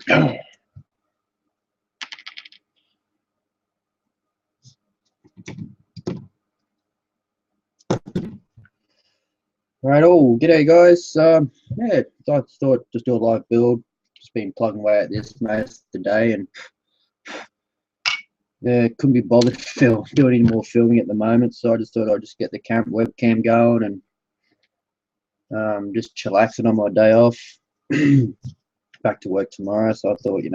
Right, all g'day guys. Yeah, I thought just do a live build. Just been plugging away at this most of the day, and yeah, couldn't be bothered to do any more filming at the moment. So I just thought I'd just get the webcam going and just chillaxing on my day off. Back to work tomorrow, so I thought,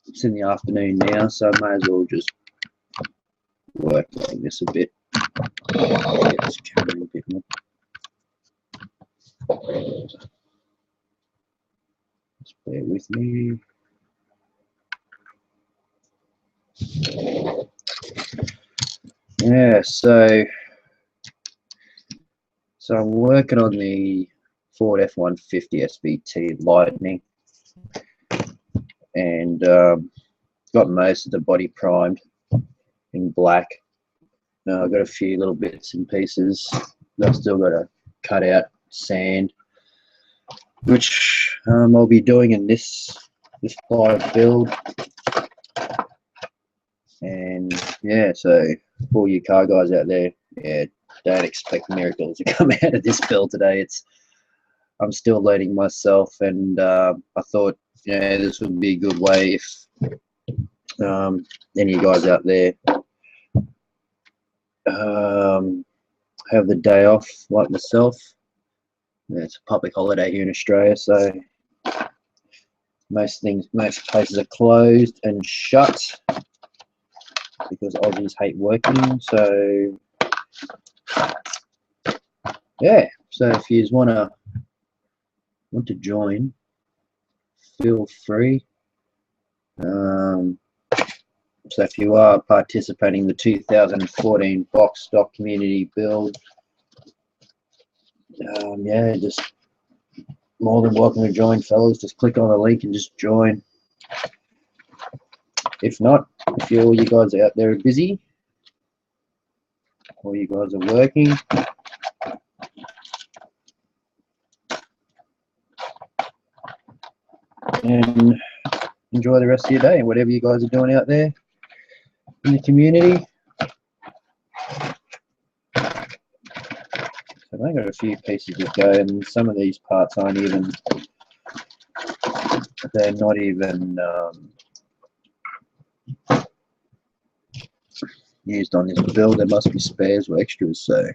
it's in the afternoon now, so I may as well just work like this a bit. Get this camera a bit more. Just bear with me. Yeah, so I'm working on the Ford F-150 SVT Lightning, and got most of the body primed in black. Now I've got a few little bits and pieces that I've still got to cut out, sand, which I'll be doing in this live build. And yeah, so for all you car guys out there, yeah, don't expect miracles to come out of this build today. I'm still learning myself, and I thought, this would be a good way if any of you guys out there have the day off like myself. Yeah, it's a public holiday here in Australia, so most places are closed and shut because Aussies hate working. So yeah, so if you want to join, feel free. So if you are participating in the 2014 box stock community build, yeah, just more than welcome to join, fellas. Just click on the link and just join. If not, if all you guys out there are busy, or you guys are working, and enjoy the rest of your day and whatever you guys are doing out there in the community. So I've got a few pieces to go, and some of these parts aren't even, they're not even used on this build. There must be spares or extras, so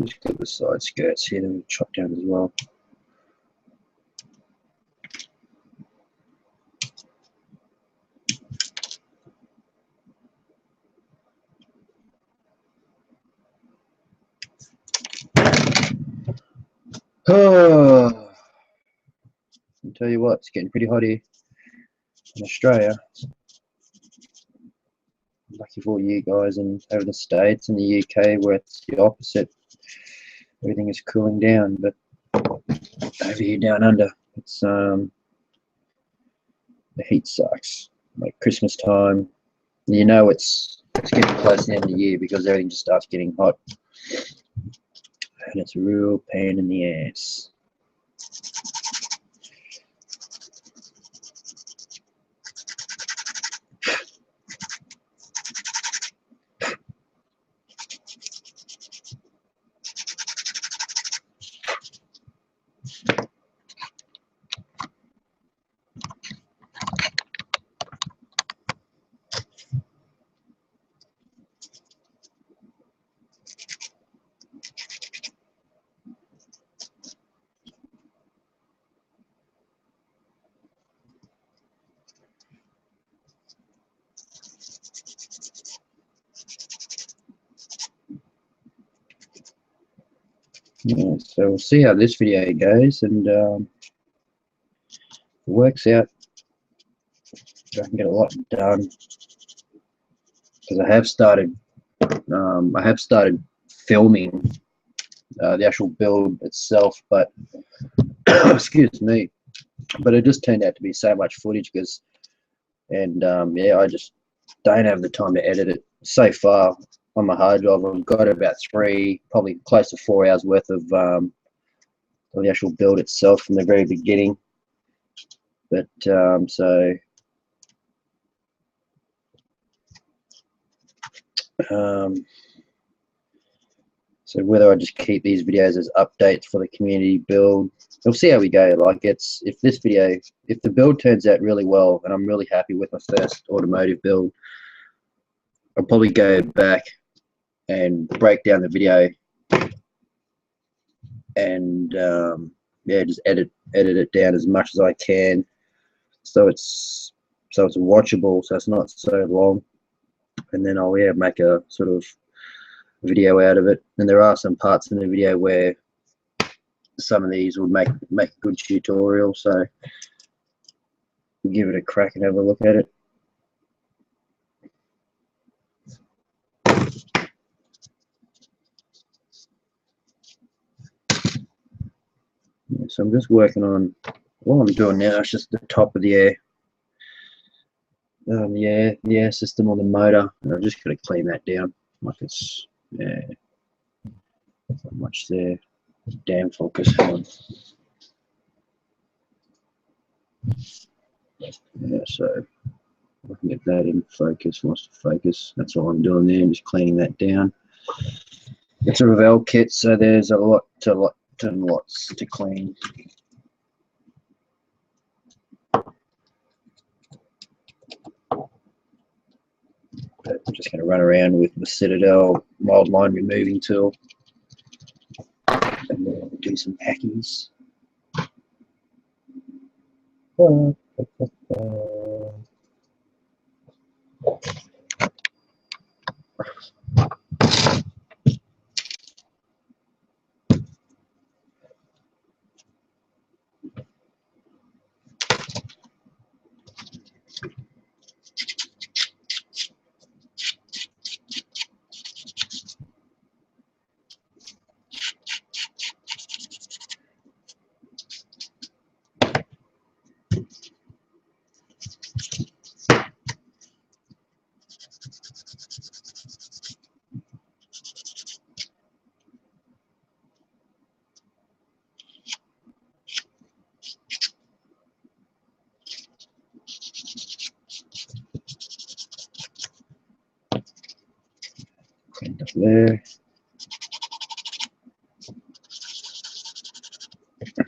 just got the side skirts here to chop down as well. Oh, I'll tell you what, it's getting pretty hot here in Australia. Lucky for you guys and over the States and the UK where it's the opposite. Everything is cooling down, but over here down under, it's the heat sucks. Like Christmas time, it's getting close to the end of the year because everything just starts getting hot, and it's a real pain in the ass. Yeah, so we'll see how this video goes, and if it works out, I can get a lot done because I have started filming the actual build itself, but excuse me, but it just turned out to be so much footage yeah, I just don't have the time to edit it so far. on my hard drive. I've got about probably close to 4 hours worth of the actual build itself from the very beginning. But so whether I just keep these videos as updates for the community build, we'll see how we go. Like, if the build turns out really well and I'm really happy with my first automotive build, I'll probably go back and break down the video and yeah, just edit it down as much as I can, so it's watchable, so it's not so long, and then I'll make a sort of video out of it. And there are some parts in the video where some of these would make a good tutorial, so we'll give it a crack and have a look at it. Yeah, so I'm just working on what I'm doing now. It's just the top of the air system on the motor, and I've just got to clean that down. Like, it's not much there. Damn focus on. Yeah, so I can get that in focus. Wants to focus. That's all I'm doing there. I'm just cleaning that down. It's a Revell kit, so there's lots to clean. But I'm just going to run around with the Citadel mold line removing tool and then do some hackies. Cleaned up there.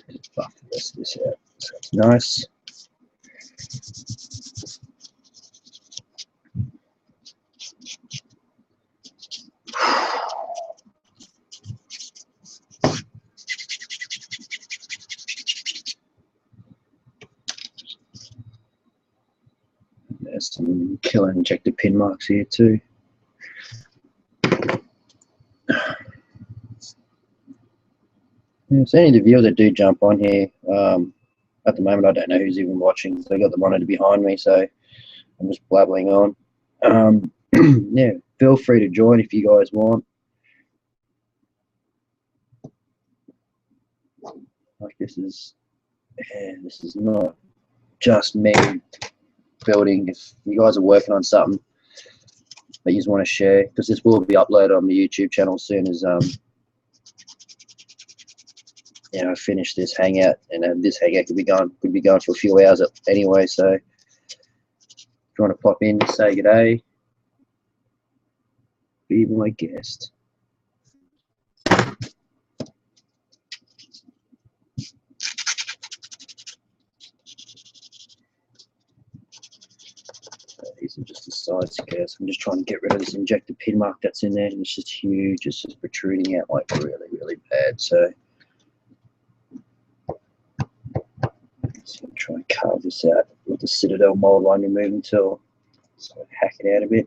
Just buff the rest of this out, so it's nice. There's some killer injector pin marks here too. So any of the viewers that do jump on here, at the moment I don't know who's even watching, so I got the monitor behind me, so I'm just blabbling on. Yeah, feel free to join if you guys want. Like, this is not just me building. If you guys are working on something that you just want to share, because this will be uploaded on the YouTube channel as soon as I finish this hangout, and this hangout could be going for a few hours anyway. So if you want to pop in, say good day, be my guest. These are just the side skirts. I'm just trying to get rid of this injector pin mark that's in there, and it's just huge. It's just protruding out like really, really bad. So I'm trying to carve this out with the Citadel mold line removing tool. So hack it out a bit.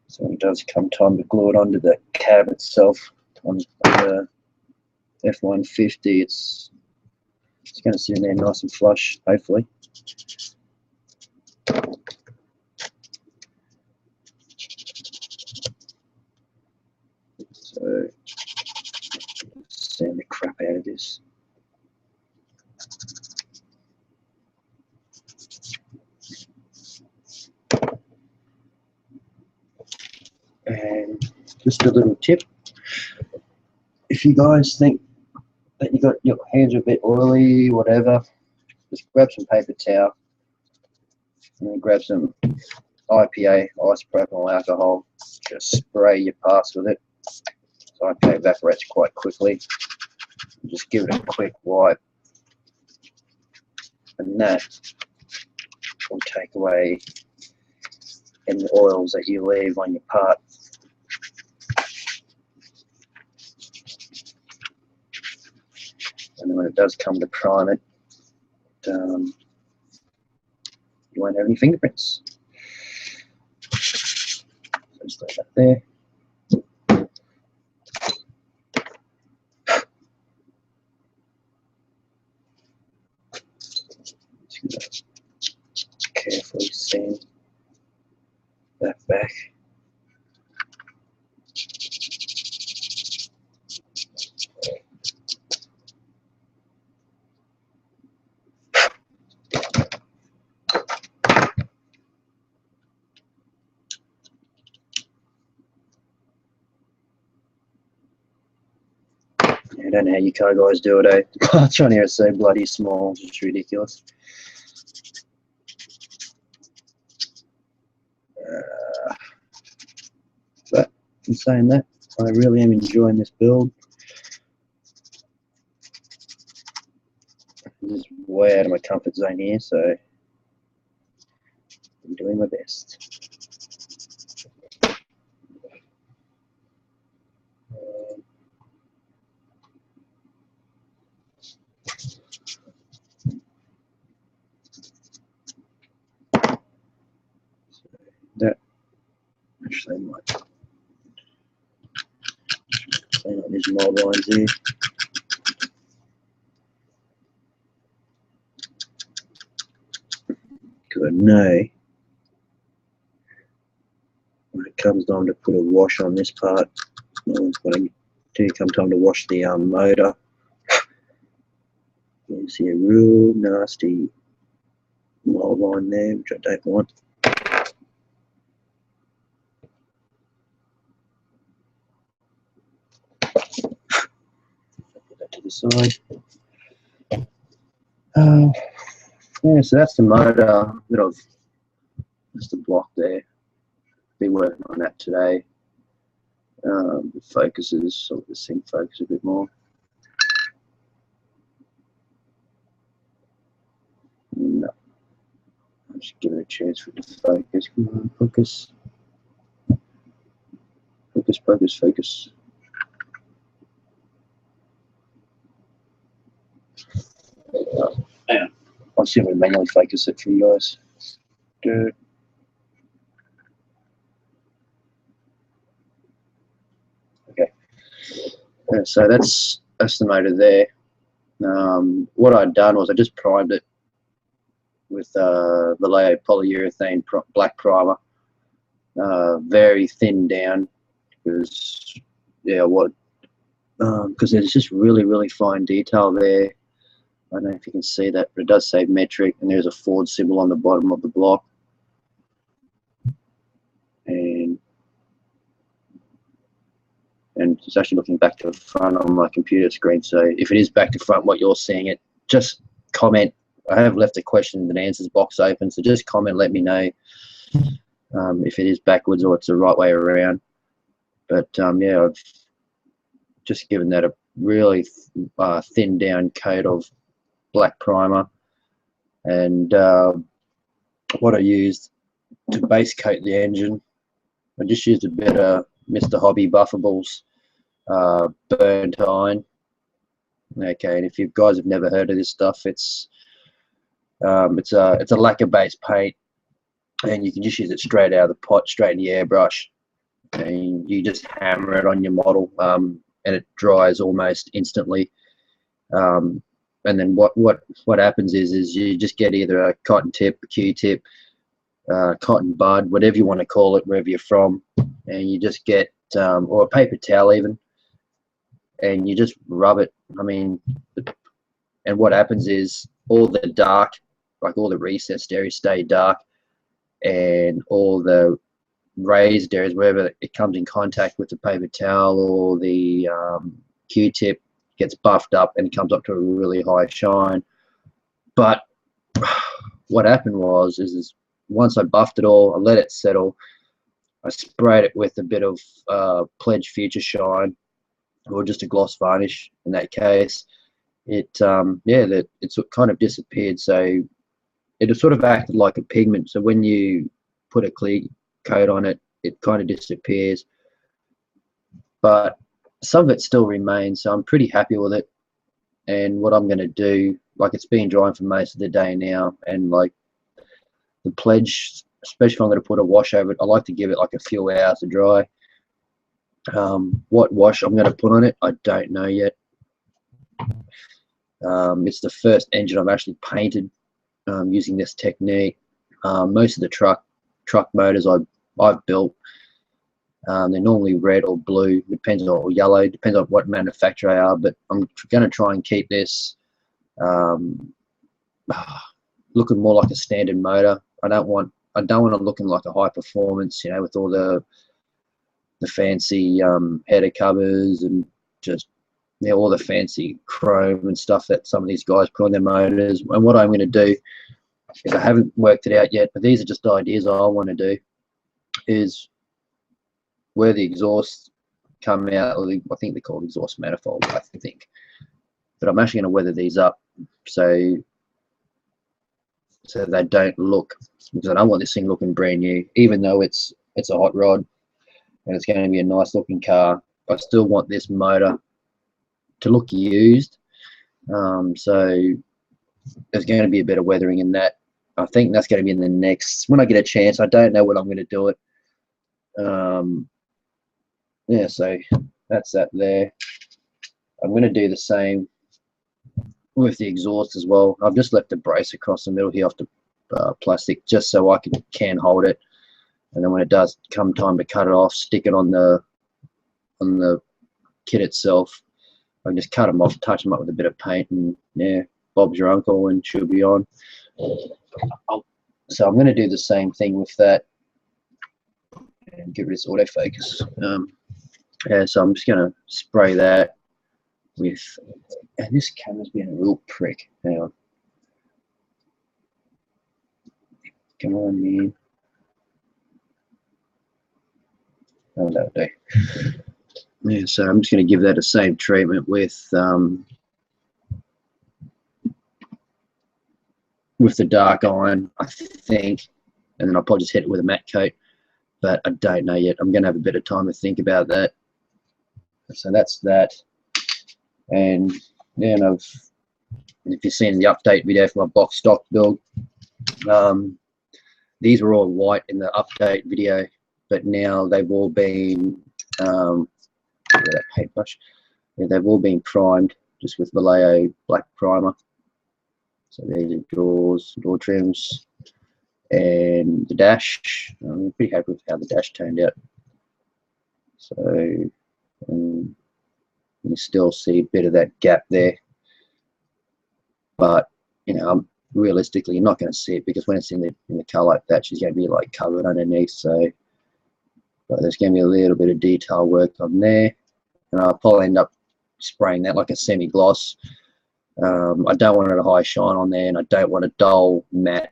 So when it does come time to glue it onto the cab itself on the F-150, it's going to sit in there nice and flush, hopefully. So sand the crap out of this. just a little tip. If you guys think that you got your hands are a bit oily, whatever, just grab some paper towel and then grab some IPA, isopropyl alcohol. Just spray your parts with it. So IPA evaporates quite quickly. Just give it a quick wipe, and that will take away any oils that you leave on your part. And then when it does come to prime it, you won't have any fingerprints. So just leave that there. Carefully sand that back. I don't know how you car guys do it, eh? The parts on here are so bloody small, it's just ridiculous. But in saying that, I really am enjoying this build. I'm just way out of my comfort zone here, so I'm doing my best. That actually might clean up these mold lines here. Because I know when it comes time to put a wash on this part, when it do come time to wash the motor, you see a real nasty mold line there, which I don't want. Put that to the side. Yeah, so that's the motor. Just the block there. Be working on that today. The focuses, so the sync focus a bit more. No, I'm just giving it a chance for it to focus. Come on, focus. Focus, focus, focus. Yeah. I'll see if I manually focus it for you guys. Good. Okay. So that's the motor there. What I'd done was I just primed it with Vallejo polyurethane black primer, very thin down, because because there's just really fine detail there. I don't know if you can see that, but it does say metric, and there's a Ford symbol on the bottom of the block. And it's actually looking back to front on my computer screen. So if it is back to front, what you're seeing it, just comment. I have left a question and answers box open, so just comment, let me know if it is backwards or it's the right way around. But yeah, I've just given that a really thin down coat of black primer, and what I used to base coat the engine, I just used a bit of Mr. Hobby Buffables burnt iron. Okay, and if you guys have never heard of this stuff, it's a lacquer based paint, and you can just use it straight out of the pot, straight in the airbrush, and you just hammer it on your model, and it dries almost instantly. And then what happens is you just get either a cotton tip, a Q-tip, cotton bud, whatever you want to call it, wherever you're from, and you just get or a paper towel even, and you just rub it. I mean, and what happens is all the dark, like all the recessed areas stay dark, and all the raised areas, wherever it comes in contact with the paper towel or the Q-tip, gets buffed up and comes up to a really high shine. But what happened was is once I buffed it all, I let it settle, I sprayed it with a bit of Pledge Future Shine, or just a gloss varnish in that case. It kind of disappeared. So it sort of acted like a pigment. So when you put a clear coat on it, it kind of disappears. But some of it still remains, so I'm pretty happy with it. And what I'm going to do, like, it's been drying for most of the day now, and like the Pledge, especially if I'm going to put a wash over it, I like to give it like a few hours to dry. What wash I'm going to put on it, I don't know yet. It's the first engine I've actually painted using this technique. Most of the truck motors I've built, they're normally red or blue, depends on, or yellow, depends on what manufacturer they are. But I'm going to try and keep this looking more like a standard motor. I don't want it looking like a high performance, you know, with all the fancy header covers and just, you know, all the fancy chrome and stuff that some of these guys put on their motors. And what I'm going to do is, I haven't worked it out yet, but these are just ideas I want to do, is where the exhausts come out, or I think they're called exhaust manifold, I think. But I'm actually going to weather these up so they don't look, because I don't want this thing looking brand new. Even though it's a hot rod and it's going to be a nice looking car, I still want this motor to look used. So there's going to be a bit of weathering in that. I think that's going to be in the next, when I get a chance. I don't know when I'm going to do it. Yeah, so that's that there. I'm going to do the same with the exhaust as well. I've just left a brace across the middle here off the plastic, just so I can hold it, and then when it does come time to cut it off, stick it on the kit itself. I can just cut them off, touch them up with a bit of paint, and yeah, Bob's your uncle, and she'll be on. So I'm going to do the same thing with that and get rid of this autofocus. Yeah, so I'm just going to spray that with, and this camera's being a real prick. Hang on. Come on, man. Oh, that'll do. Yeah, so I'm just going to give that the same treatment with the dark iron, I think, and then I'll probably just hit it with a matte coat, but I don't know yet. I'm going to have a bit of time to think about that. So that's that. And yeah, and if you've seen the update video for my box stock build, these were all white in the update video, but now they've all been that paintbrush. Yeah, they've all been primed just with Vallejo black primer. So there's the door trims, and the dash. I'm pretty happy with how the dash turned out. So you still see a bit of that gap there, but you know, realistically, you're not going to see it, because when it's in the car like that, she's going to be like covered underneath. So, but there's going to be a little bit of detail work on there, and I'll probably end up spraying that like a semi-gloss. I don't want a high shine on there, and I don't want a dull matte.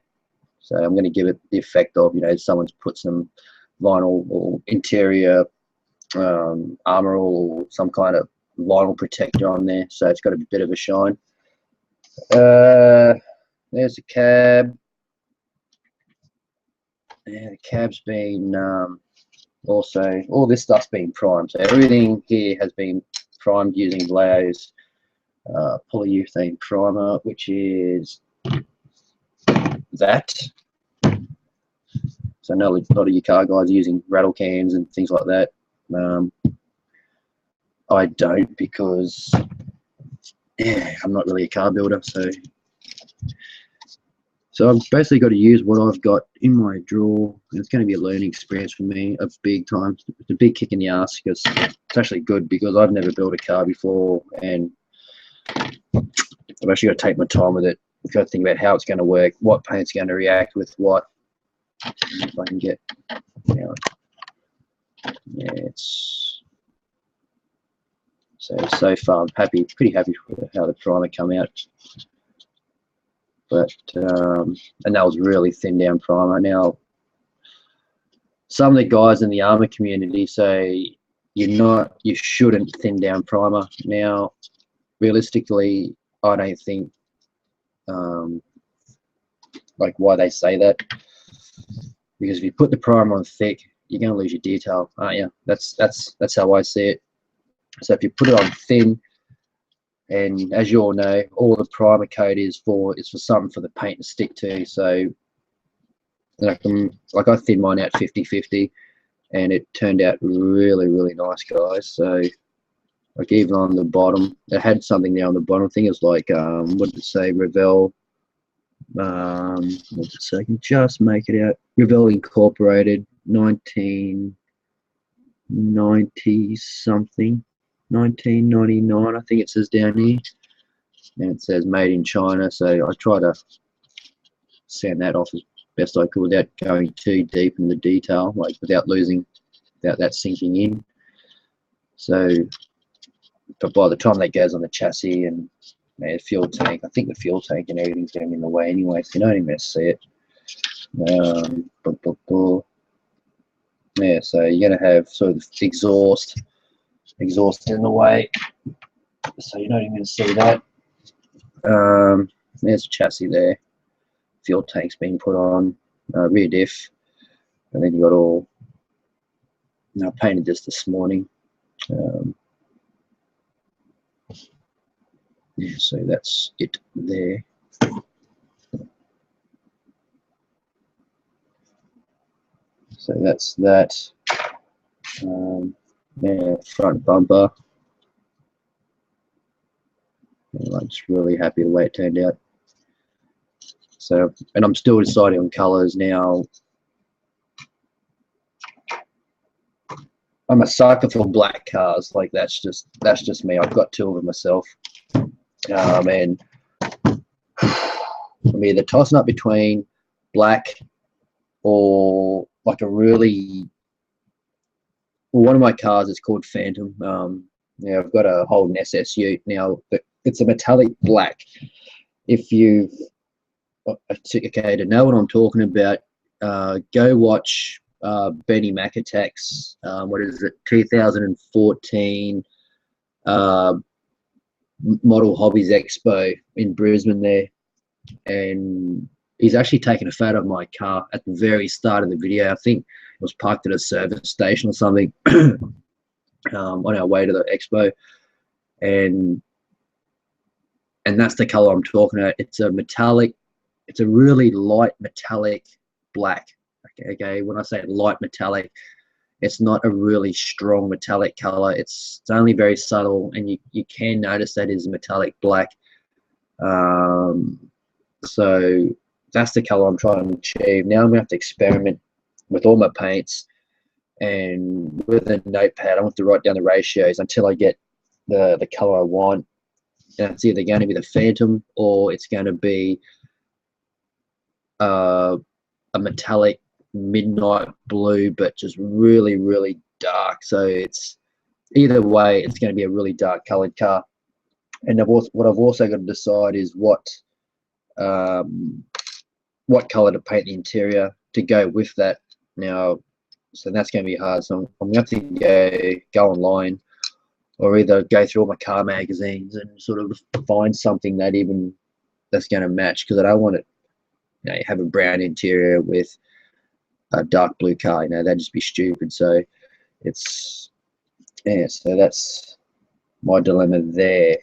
So I'm going to give it the effect of, you know, someone's put some vinyl or interior armor or some kind of vinyl protector on there, so it's got a bit of a shine. There's the cab. Yeah, the cab's been also, all this stuff's been primed, so everything here has been primed using Vallejo's polyurethane primer, which is that. So I know a lot of you car guys are using rattle cans and things like that. I don't, because yeah, I'm not really a car builder, so I've basically got to use what I've got in my drawer, and it's going to be a learning experience for me, a big time. It's a big kick in the ass, because it's actually good, because I've never built a car before, and I've actually got to take my time with it. I've got to think about how it's going to work, what paint's going to react with what. If I can get, you know, Yeah, it's so far I'm pretty happy with how the primer come out. But and that was really thin down primer. Now some of the guys in the armor community say you shouldn't thin down primer. Now realistically, I don't think like why they say that, because if you put the primer on thick, you're going to lose your detail, aren't you? That's how I see it. So if you put it on thin, and as you all know, all the primer coat is for something for the paint to stick to. So like I thinned mine out 50-50, and it turned out really, really nice, guys. So like even on the bottom, it had something there on the bottom. I think it was like what did it say, Revell, what did it say? I can just make it out. Revell Incorporated, 1990 something, 1999, I think it says down here, and it says made in China. So I try to sound that off as best I could without going too deep in the detail, like without that sinking in. So but by the time that goes on the chassis and the fuel tank, I think the fuel tank and everything's going in the way anyway, so you don't even see it. Yeah, so you're going to have sort of exhaust in the way, so you're not even going to see that. There's a chassis there, fuel tank's been put on, rear diff, and then you got all. I painted this morning. Yeah, so that's it there. So that's that. Yeah, front bumper. I'm just really happy the way it turned out. So, and I'm still deciding on colours now. I'm a sucker for black cars. Like that's just me. I've got two of them myself. And I'm either tossing up between black or like a really. Well, one of my cars is called Phantom. Yeah, I've got a Holden SS Ute now, but it's a metallic black. If you've okay to know what I'm talking about, go watch Benny McAttack's what is it, 2014 Model Hobbies Expo in Brisbane there, and he's actually taken a photo of my car at the very start of the video. I think it was parked at a service station or something on our way to the expo, and that's the color I'm talking about. It's a metallic, it's a really light metallic black. Okay, when I say light metallic, it's not a really strong metallic color. It's only very subtle, and you can notice that is a metallic black. So that's the color I'm trying to achieve. Now I'm gonna have to experiment with all my paints, and with a notepad I want to write down the ratios until I get the color I want. And it's either going to be the Phantom or it's going to be a metallic midnight blue, but just really, really dark. So it's either way, it's going to be a really dark colored car. And what I've also got to decide is what color to paint the interior to go with that. Now, so that's going to be hard. So I'm going to have to go online, or either go through all my car magazines and sort of find something that's going to match, because I don't want it, have a brown interior with a dark blue car. That'd just be stupid. So it's, yeah, so that's my dilemma there.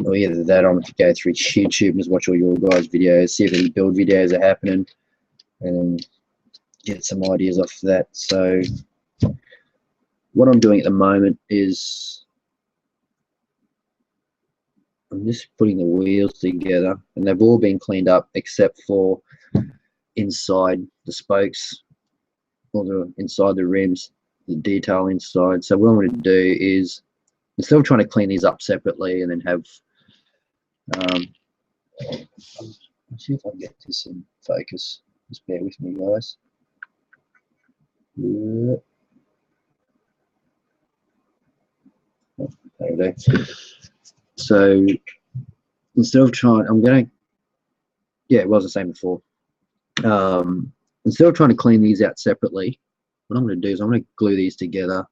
Or either that, I'm going to go through YouTube and just watch all your guys' videos, see if any build videos are happening, and get some ideas off that. So what I'm doing at the moment is I'm just putting the wheels together, and they've all been cleaned up except for inside the spokes, or the inside the rims, the detail inside. So what I'm going to do is, instead of trying to clean these up separately and then have let's see if I can get this in focus. Just bear with me, guys. Yeah. that'll do. So instead of trying, it was the same before. Instead of trying to clean these out separately, what I'm going to do is I'm going to glue these together,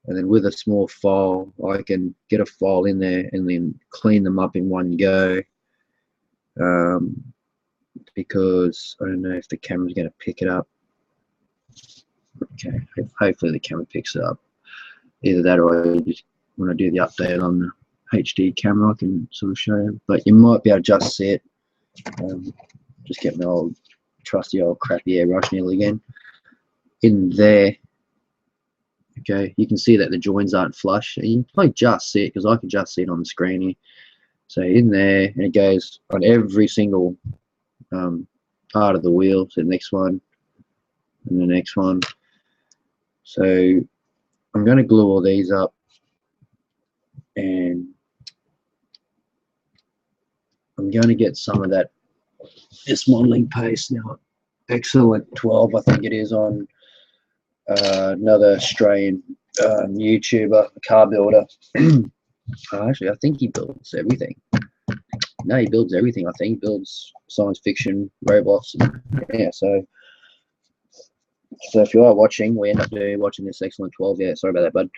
and then with a small file, I can get a file in there and then clean them up in one go. Because I don't know if the camera's going to pick it up. Okay, hopefully the camera picks it up. Either that, or I just, when I do the update on the HD camera, I can sort of show you. But you might be able to just see it. Just get my old trusty old crappy airbrush needle again in there. Okay, you can see that the joins aren't flush. You can probably just see it because I can just see it on the screen here. So in there, and it goes on every single part of the wheel. So the next one and the next one. So I'm going to glue all these up, and I'm going to get some of this modeling paste now. Excellent 12, I think it is, on another Australian YouTuber, a car builder. Actually, I think he builds everything. No, he builds everything. I think he builds science fiction, robots. Yeah, so if you are watching, we end up watching this Excellent 12. Yeah, sorry about that, bud.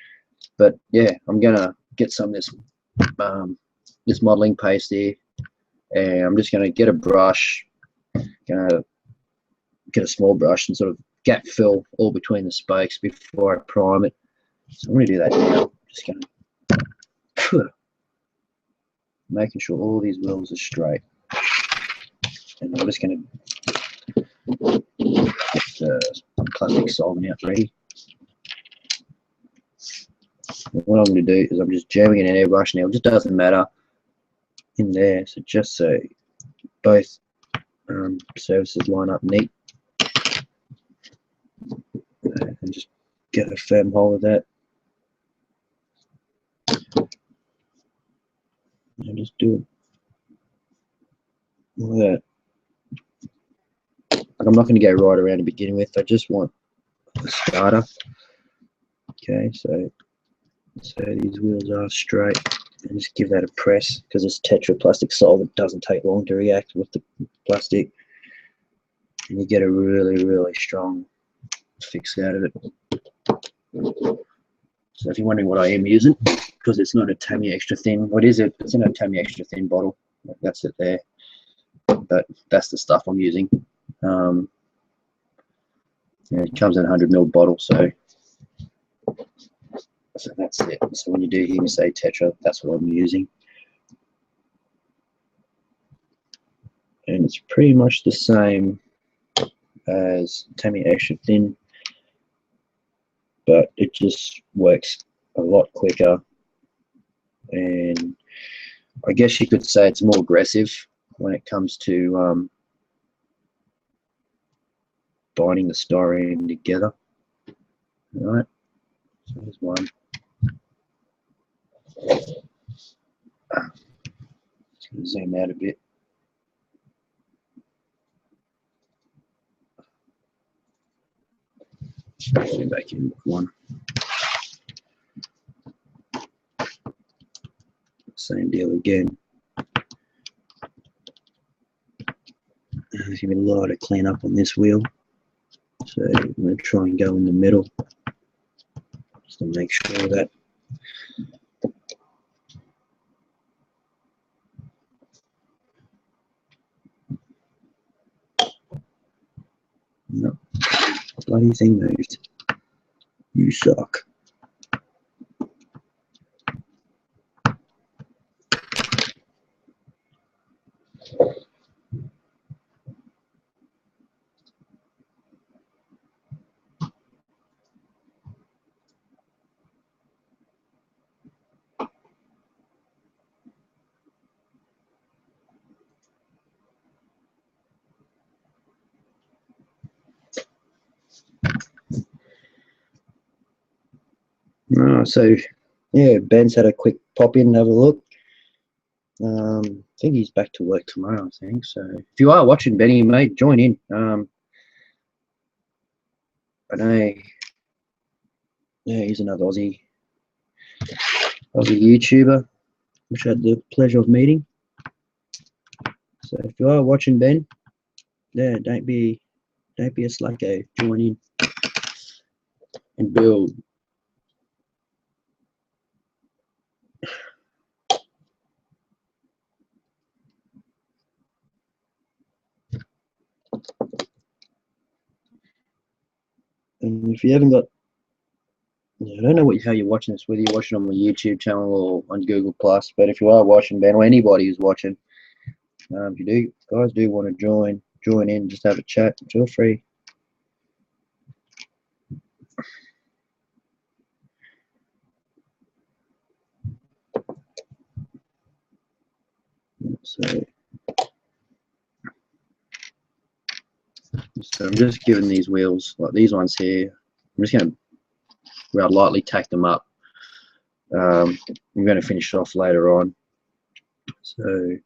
But yeah, I'm gonna get some of this modeling paste here, and I'm just gonna get a brush, gonna get a small brush and sort of gap fill all between the spokes before I prime it. So I'm gonna do that now. Just gonna making sure all these wheels are straight, and I'm just gonna get the plastic solvent out ready. What I'm going to do is I'm just jamming in an airbrush now. It just doesn't matter in there. So just so both surfaces line up neat, and just get a firm hold of that. And just do it like that. Like, I'm not going to go right around to begin with. I just want a starter. Okay, so these wheels are straight, and just give that a press, because this Tetra plastic solvent doesn't take long to react with the plastic, and you get a really, really strong fix out of it. So if you're wondering what I am using, because it's not a Tamiya Extra Thin, what is it? It's in a Tamiya Extra Thin bottle. That's it there. But that's the stuff I'm using. Yeah, it comes in a 100ml bottle, so that's it. So when you do hear me say Tetra, that's what I'm using. And it's pretty much the same as Tamiya Extra Thin, but it just works a lot quicker, and I guess you could say it's more aggressive when it comes to binding the styrene together. All right, so there's one. Just going to zoom out a bit. Zoom back in with one. Same deal again. There's going to be a lot of cleanup on this wheel, so I'm going to try and go in the middle just to make sure that no, bloody thing moved. You suck. So yeah, Ben's had a quick pop in and have a look. I think he's back to work tomorrow, I think. So if you are watching, Benny, mate, join in. I know, yeah, he's another Aussie. of a YouTuber, which I had the pleasure of meeting. So if you are watching, Ben, yeah, don't be a slacko. Join in and build. And if you haven't got, I don't know how you're watching this, whether you're watching on my YouTube channel or on Google Plus, but if you are watching, Ben, or anybody who's watching, if you guys do want to join in, just have a chat, feel free. So I'm just giving these wheels, like these ones here, I'm just going to lightly tack them up. I'm going to finish off later on. So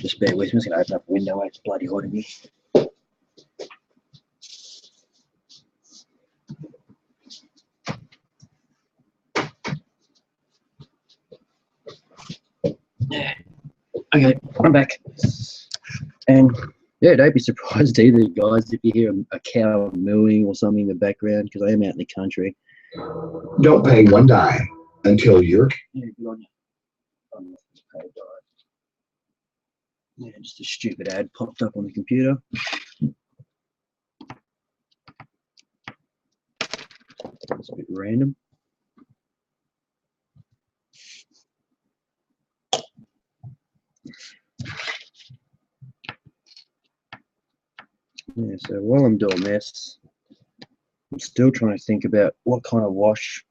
just bear with me. I'm just going to open up a window. It's bloody hot in here. Yeah. Okay, I'm back. And yeah, don't be surprised either, guys, if you hear a cow mooing or something in the background, because I am out in the country. Don't pay one dime until you're... Yeah, good on you. Yeah, just a stupid ad popped up on the computer. It's a bit random. Yeah, so while I'm doing this, I'm still trying to think about what kind of wash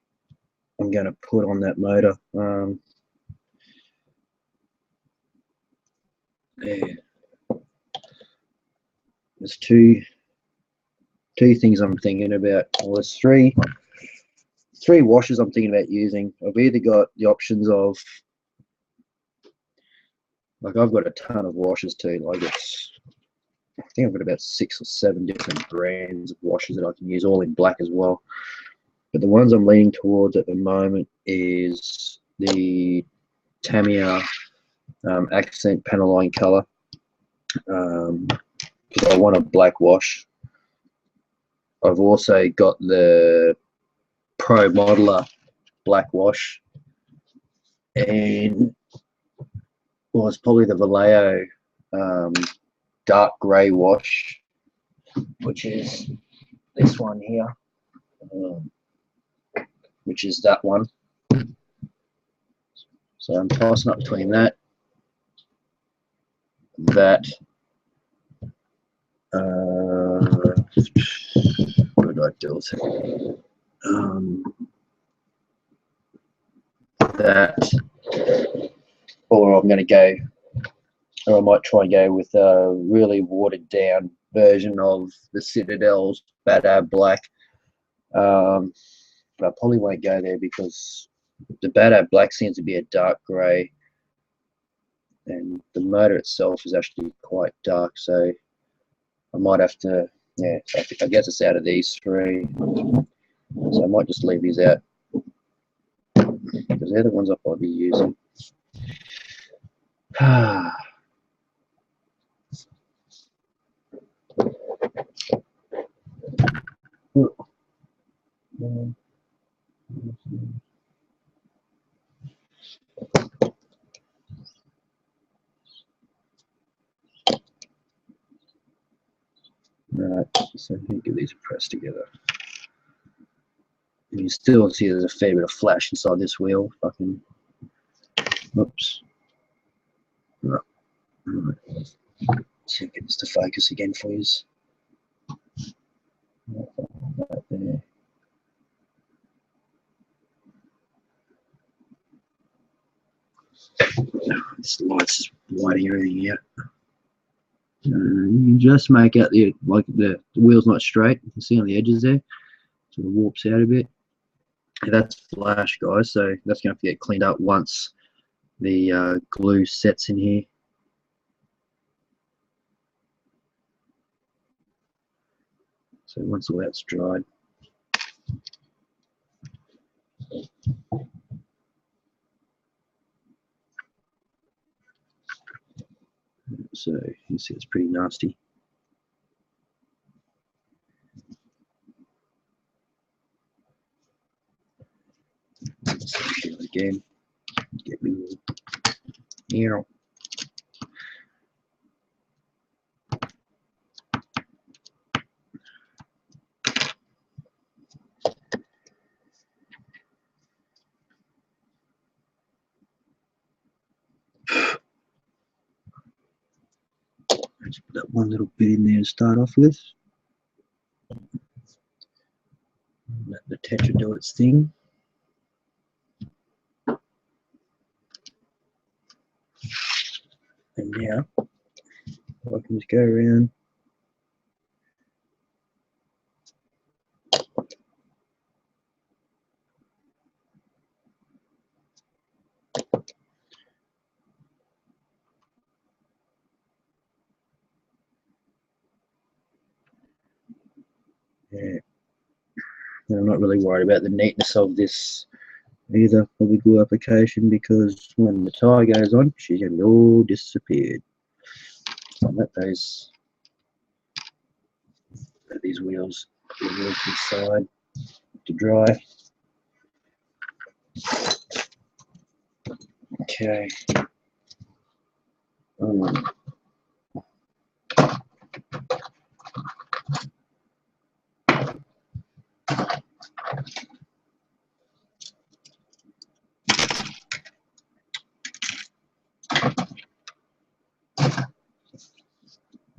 I'm going to put on that motor. Yeah. There's two things I'm thinking about. Well, there's three washes I'm thinking about using. I've either got the options of, like, I've got a ton of washes too. Like, I think I've got about 6 or 7 different brands of washes that I can use, all in black as well. But the ones I'm leaning towards at the moment is the Tamiya accent paneline color, because I want a black wash. I've also got the Pro Modeler black wash, and well, it's probably the Vallejo dark grey wash, which is this one here, which is that one. So I'm tossing up between that, what do I do with it? That, or I'm going to go, or I might try and go with a really watered down version of the Citadel's Bad Ab Black. But I probably won't go there because the Bad Ab Black seems to be a dark grey, and the motor itself is actually quite dark, so I might have to, yeah, I guess it's out of these three, so I might just leave these out because they're the ones I'll probably be using. Right, so let me get these pressed together. You can still see there's a fair bit of flash inside this wheel. Fucking, oops. Right. See if I get this to focus again for you. Right there. This light's just blinding everything out. You can just make out the wheel's not straight. You can see on the edges there, sort of warps out a bit. And that's flash, guys. So that's going to have to get cleaned up once the glue sets in here. So once all that's dried, so you can see it's pretty nasty. Let's do it again. Get me here. Just put that one little bit in there to start off with. Let the Tetra do its thing. And now I can just go around. Yeah. And I'm not really worried about the neatness of this either for the glue application, because when the tie goes on, she's going to be all disappeared. I'll let these wheels inside to dry. Okay.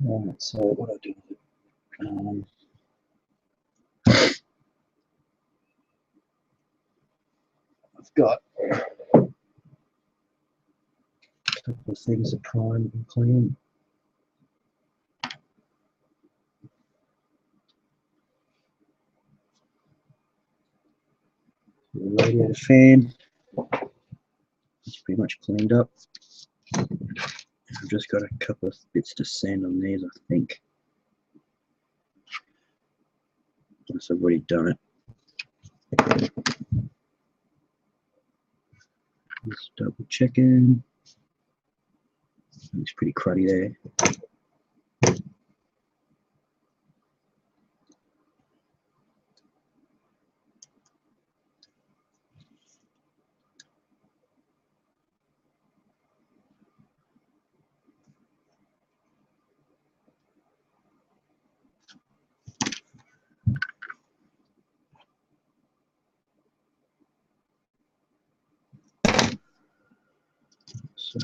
Alright, so what I do with it? I've got a couple of things to prime and clean. The radiator fan, it's pretty much cleaned up. I've just got a couple of bits to sand on these, I think. Unless I've already done it. Just double checking. Looks pretty cruddy there. So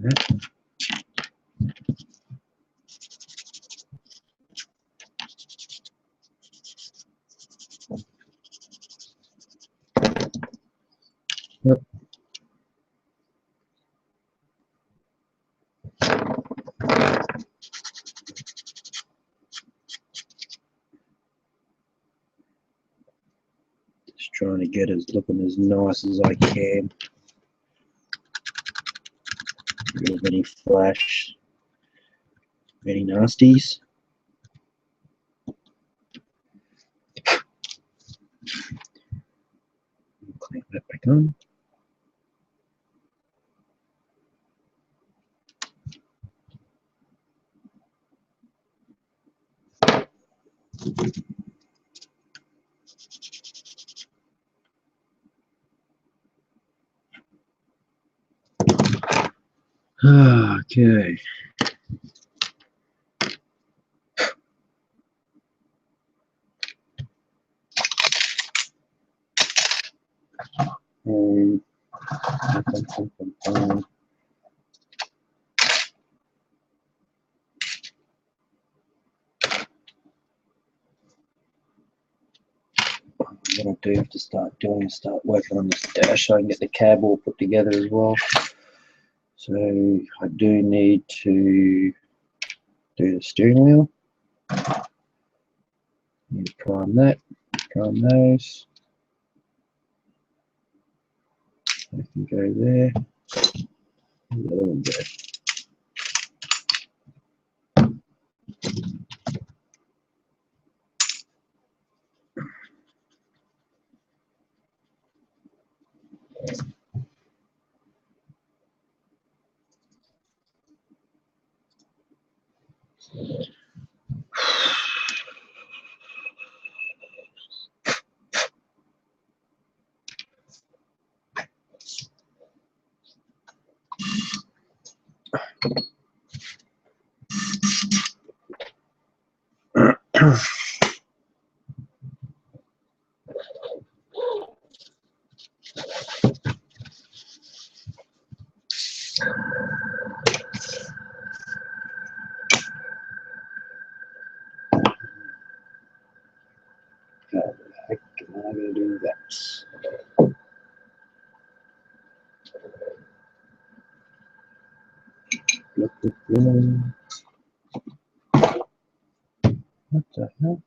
that. Yep. Just trying to get it looking as nice as I can. Get rid of any flash, any nasties. Clamp that back on. Okay. What I do have to start doing is start working on this dash so I can get the cab all put together as well. So I do need to do the steering wheel. Need to prime that, prime those. I can go there. The other one go. How the heck am I going to do that? Look, look, look. What the hell?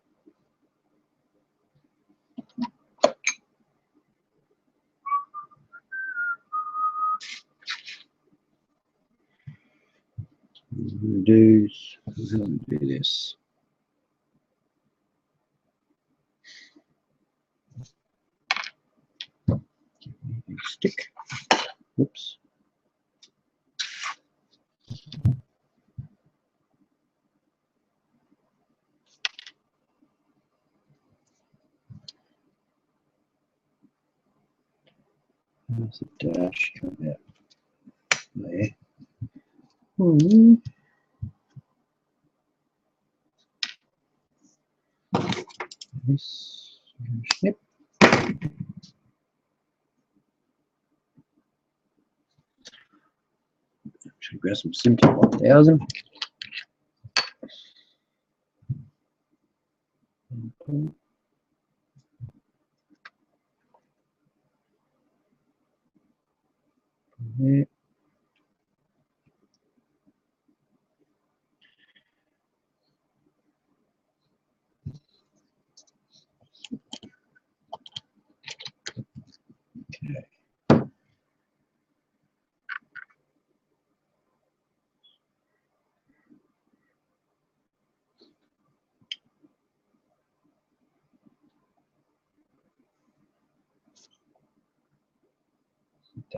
We're going to do this. Stick. Whoops. There's a dash come out there. This snip. Should grab some SVT 1000. There. Okay.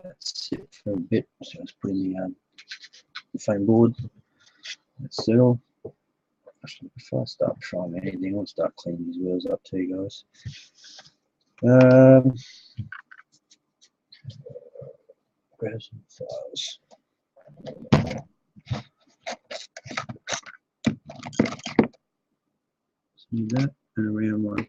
That's it for a bit. So let's put in the foam board. That's settle. Actually, before I start trying anything, I'll start cleaning these wheels up to you guys. Grab some files. Let's do that and around one.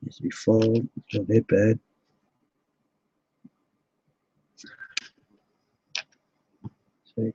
Needs to be fold, not that bad. See.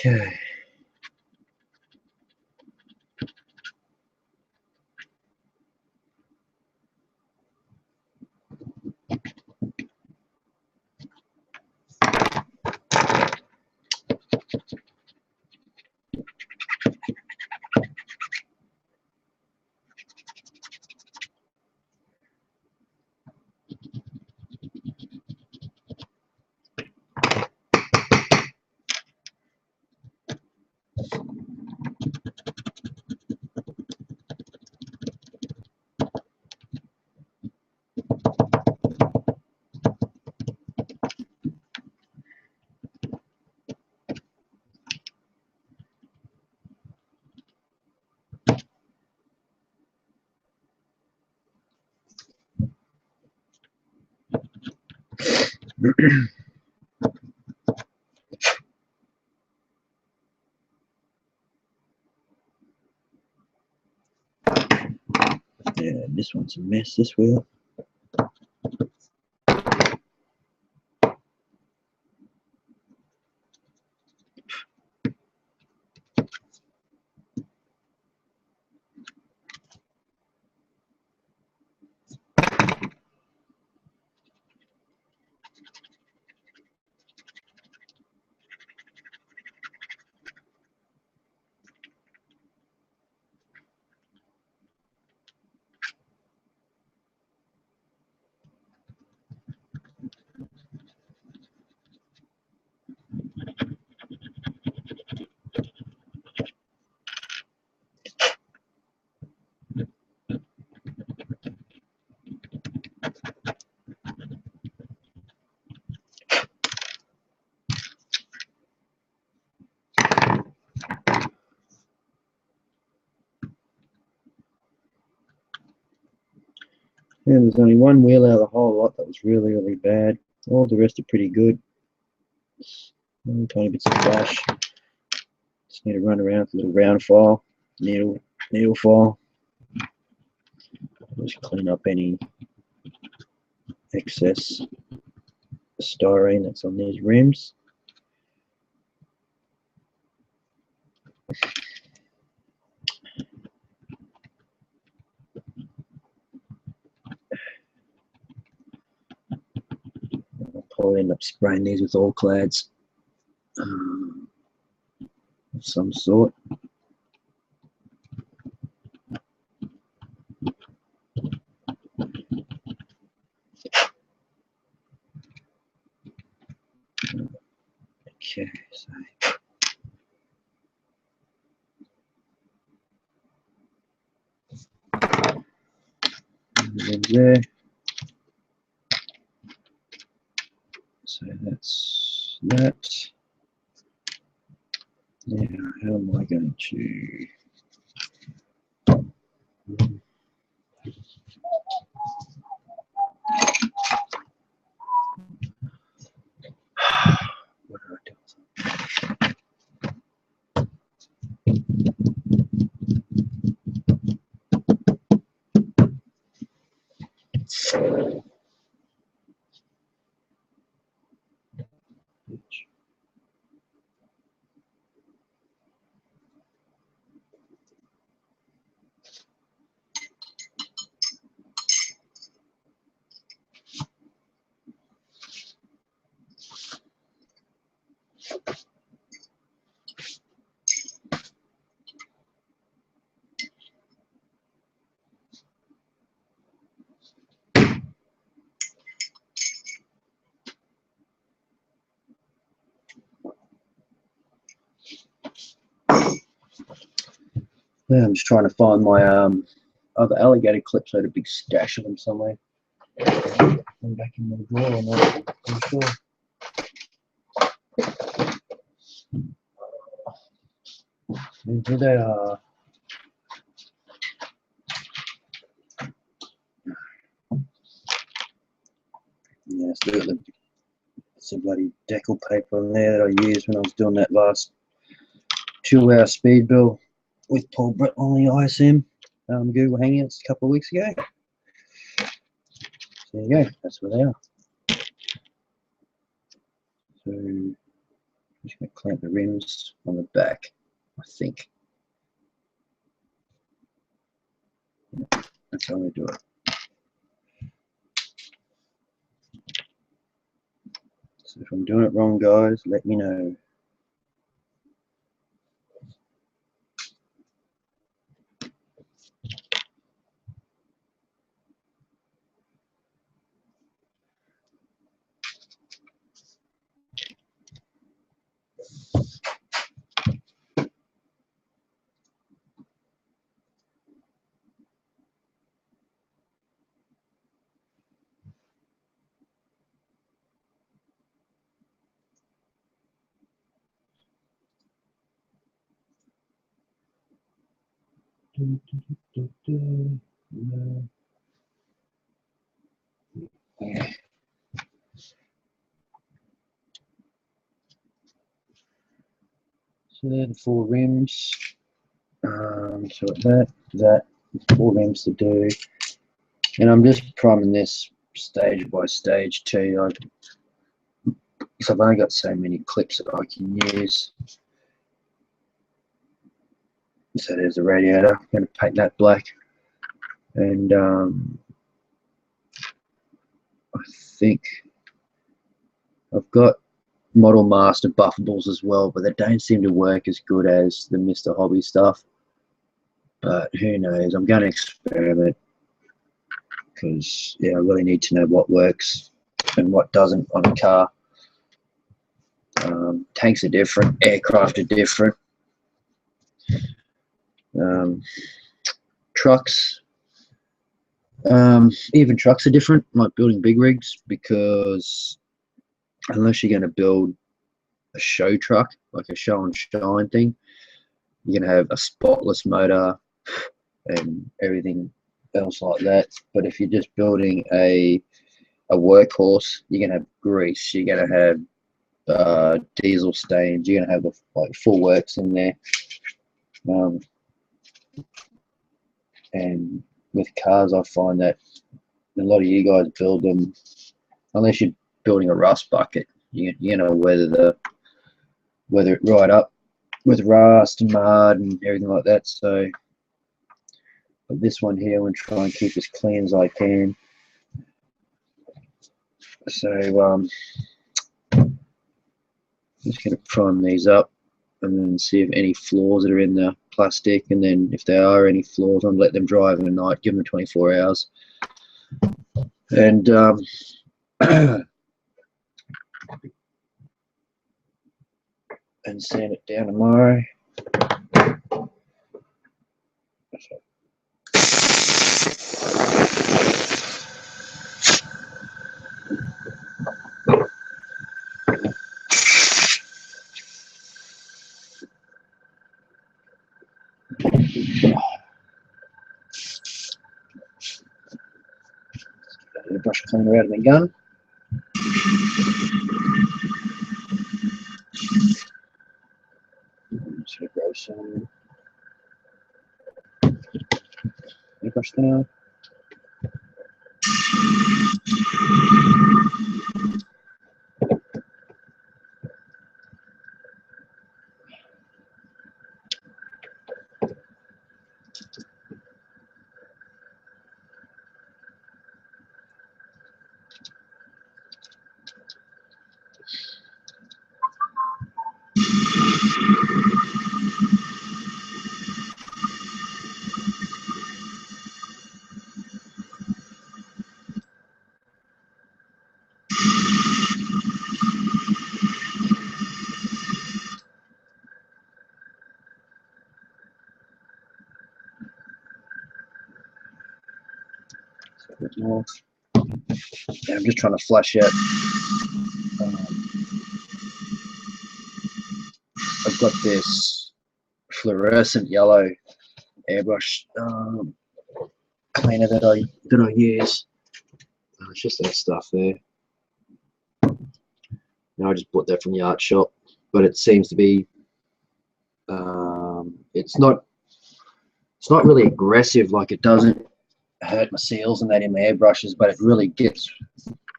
Okay. Yeah, this one's a mess, this wheel. Yeah, there's only one wheel out of the whole lot that was really, really bad. All the rest are pretty good. Tiny bits of flash. Just need to run around with a little round file, needle file. Just clean up any excess styrene that's on these rims. I'll probably end up spraying these with all clads of some sort. Okay, so there. So that's that. Now, how am I going to? What do I do? Yeah, I'm just trying to find my other alligator clips. I had a big stash of them somewhere. I'm back in the drawer or not, I'm sure. And here they are. Yeah, still got some bloody decal paper on there that I used when I was doing that last 2-hour speed build with Paul Brett on the ISM Google Hangouts a couple of weeks ago. So there you go, that's where they are. So just going to clamp the rims on the back, I think. That's how we do it. So if I'm doing it wrong, guys, let me know. Yeah. So they're the 4 rims. So that 4 rims to do, and I'm just priming this stage by stage too. Because I've only got so many clips that I can use. So there's the radiator. I'm going to paint that black, and I think I've got Model Master buffables as well, but they don't seem to work as good as the Mr. Hobby stuff. But who knows? I'm going to experiment because yeah, I really need to know what works and what doesn't on a car. Tanks are different, aircraft are different. Trucks, even trucks are different, like building big rigs, because unless you're going to build a show truck, like a show and shine thing, you're going to have a spotless motor and everything else like that. But if you're just building a workhorse, you're going to have grease, you're going to have diesel stains, you're going to have the like full works in there. And with cars, I find that a lot of you guys build them, unless you're building a rust bucket, you're going to weather it right up with rust and mud and everything like that. So but this one here, I'm going to try and keep as clean as I can. So I'm just going to prime these up and then see if any flaws that are in the plastic, and then if there are any flaws, I'll let them dry overnight, give them 24 hours, and and sand it down tomorrow. The brush cleaner out of my gun. Just gonna grab some brush now. A bit more. Yeah, I'm just trying to flush out. I've got this fluorescent yellow airbrush cleaner that I use. It's just that stuff there. Now I just bought that from the art shop, but it seems to be it's not really aggressive. Like, it doesn't hurt my seals and that in my airbrushes, but it really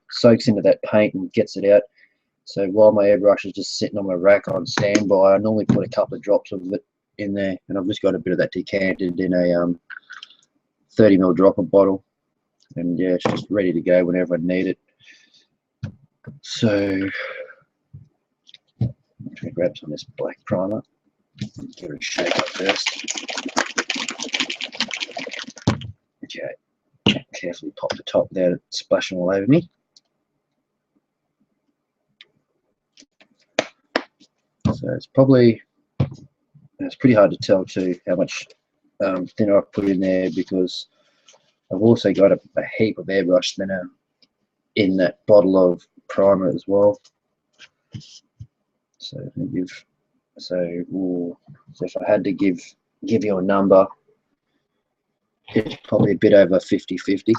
soaks into that paint and gets it out. So while my airbrush is just sitting on my rack on standby, I normally put a couple of drops of it in there, and I've just got a bit of that decanted in a 30ml dropper bottle, and yeah, it's just ready to go whenever I need it. So I'm going to grab some of this black primer, give it a shake up first. Okay, carefully pop the top without it splashing all over me. So it's pretty hard to tell too how much thinner I've put in there, because I've also got a heap of airbrush thinner in that bottle of primer as well. So if I had to give you a number, it's probably a bit over 50-50.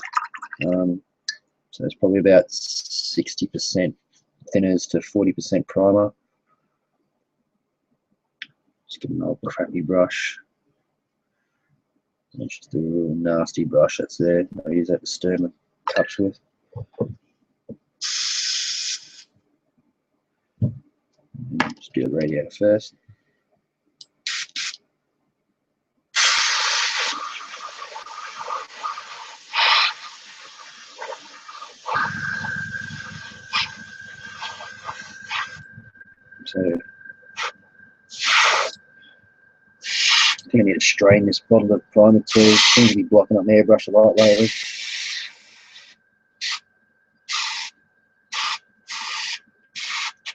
So it's probably about 60% thinners to 40% primer. Just get an old crappy brush. It's just a real nasty brush that's there. I use that to stir my cups with. Just do the radiator first. So I think I need to strain this bottle of primer too. It seems to be blocking up my airbrush a lot lately.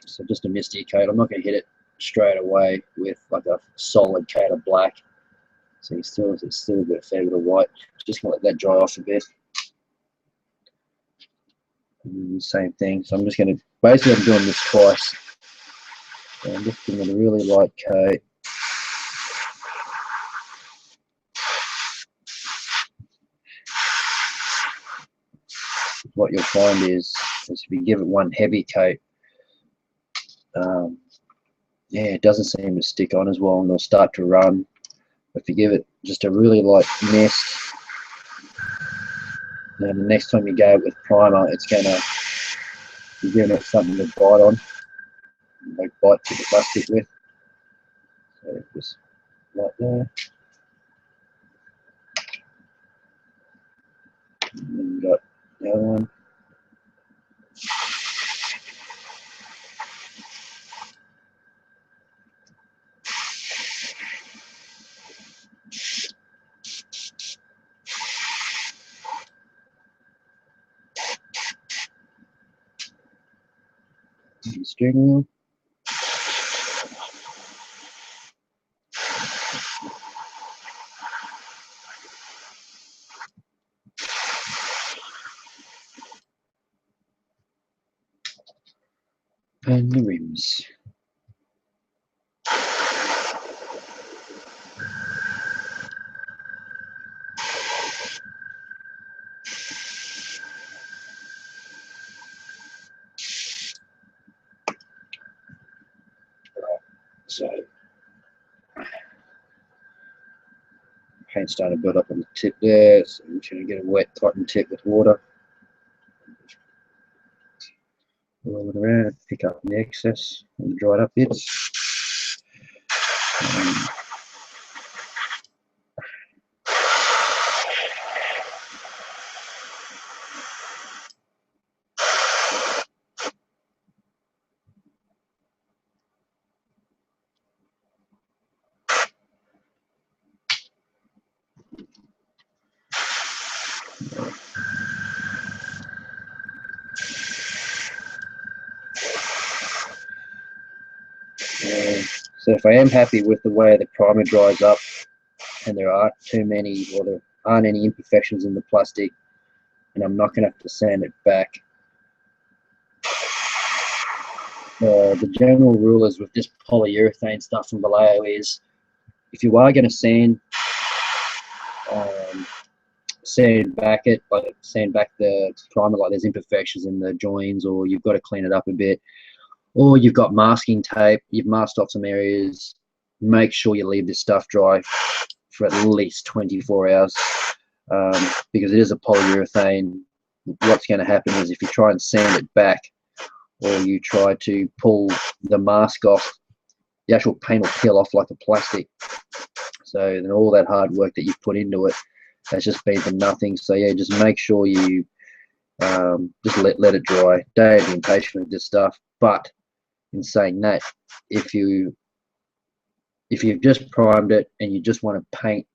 So just a misty coat. I'm not going to hit it straight away with like a solid coat of black. So it's still a fair bit of white. Just going to let that dry off a bit. And same thing. So I'm just going to, basically I'm doing this twice. So I'm just giving it a really light coat. What you'll find is if you give it one heavy coat, yeah, it doesn't seem to stick on as well, and it'll start to run. If you give it just a really light mist, then the next time you go with primer, it's gonna be giving it something to bite on, like bite to the plastic with. So just right there. And then we've got the other one. The steering wheel. And the rims. So paint's starting to build up on the tip there, so I'm just going to get a wet cotton tip with water. Roll it around, pick up the excess and the dried up bits. So if I am happy with the way the primer dries up and there aren't any imperfections in the plastic, and I'm not going to have to sand it back, the general rule is with this polyurethane stuff from Vallejo is if you are going to sand back the primer, like there's imperfections in the joins or you've got to clean it up a bit, or you've got masking tape, you've masked off some areas, make sure you leave this stuff dry for at least 24 hours because it is a polyurethane. What's going to happen is if you try and sand it back or you try to pull the mask off, the actual paint will peel off like a plastic. So then all that hard work that you put into it has just been for nothing. So yeah, just make sure you just let it dry. Don't be impatient with this stuff. But in saying that, if you've just primed it and you just want to paint,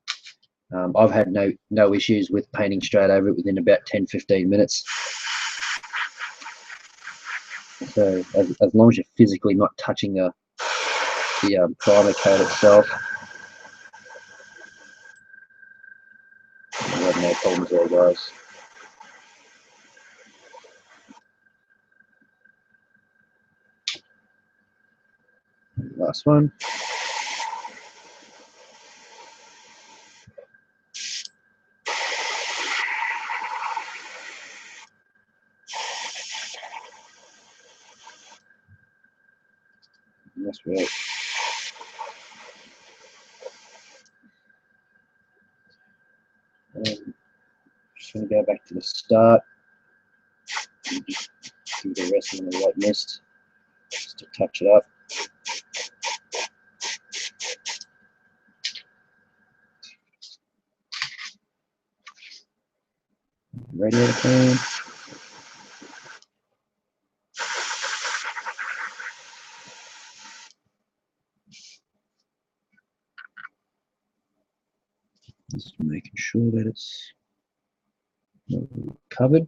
I've had no issues with painting straight over it within about 10-15 minutes. So as long as you're physically not touching the primer coat itself, you have no problems there, guys. Last one. And that's right. Just going to go back to the start. Just give the rest of the white mist just to touch it up. Radiator clean. Just making sure that it's covered.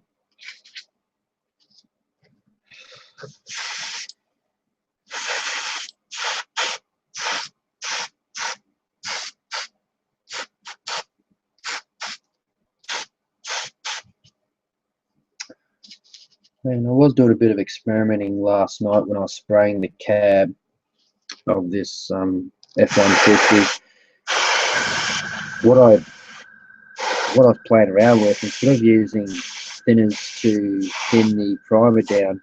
And I was doing a bit of experimenting last night when I was spraying the cab of this F-150. What I've played around with, instead of using thinners to thin the primer down,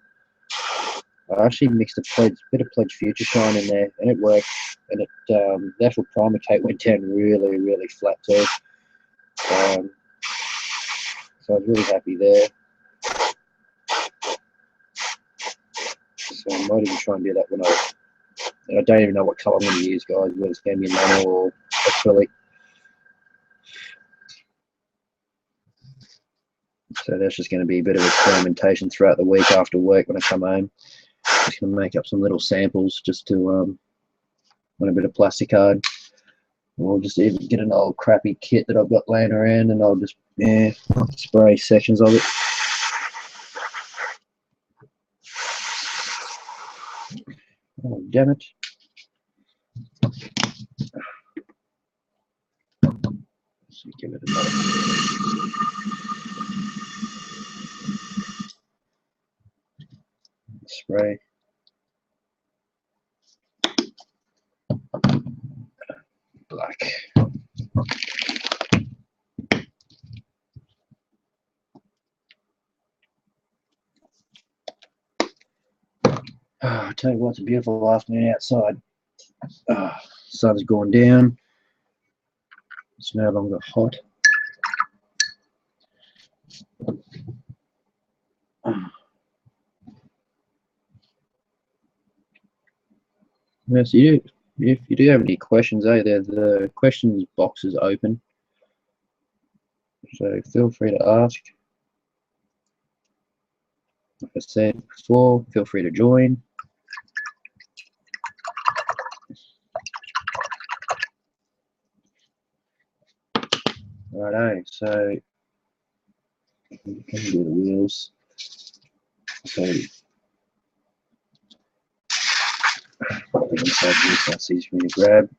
I actually mixed a bit of Pledge Future Shine in there, and it worked. And the actual primer coat went down really, really flat too. So I was really happy there. So I might even try and do that when I don't even know what colour I'm going to use, guys, whether it's going to be enamel or acrylic. So that's just going to be a bit of experimentation throughout the week after work when I come home. Just going to make up some little samples just to on a bit of plastic card. Or just even get an old crappy kit that I've got laying around, and I'll just spray sections of it. Oh, damn it. Let's give it another spray. Black. I tell you what, it's a beautiful afternoon outside. Sun's gone down. It's no longer hot. Yes, if you do have any questions, the questions box is open. So feel free to ask. Like I said before, feel free to join. Righto, so we can do the wheels. So inside this, that's easy for me to grab.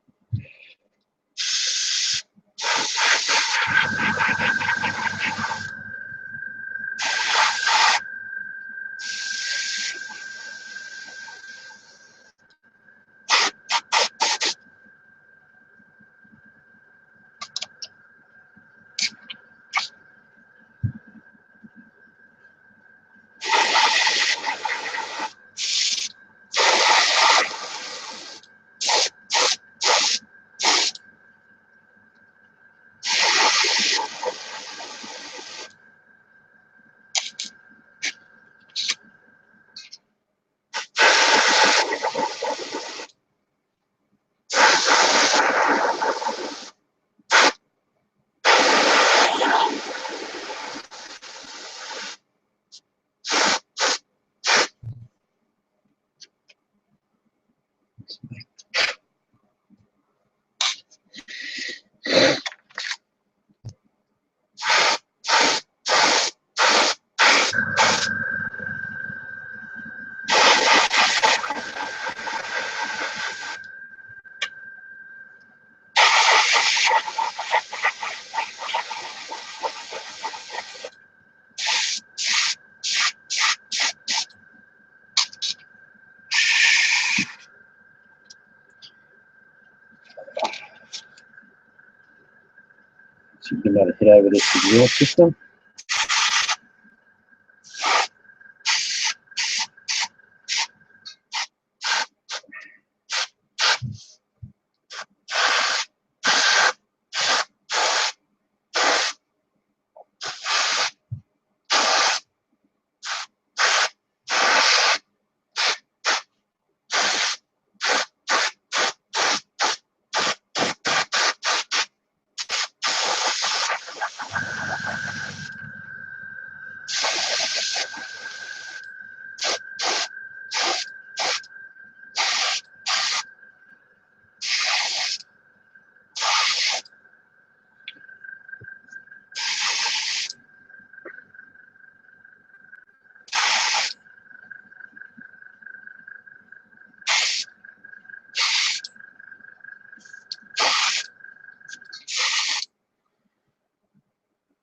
So you can let it head over this exhaust system.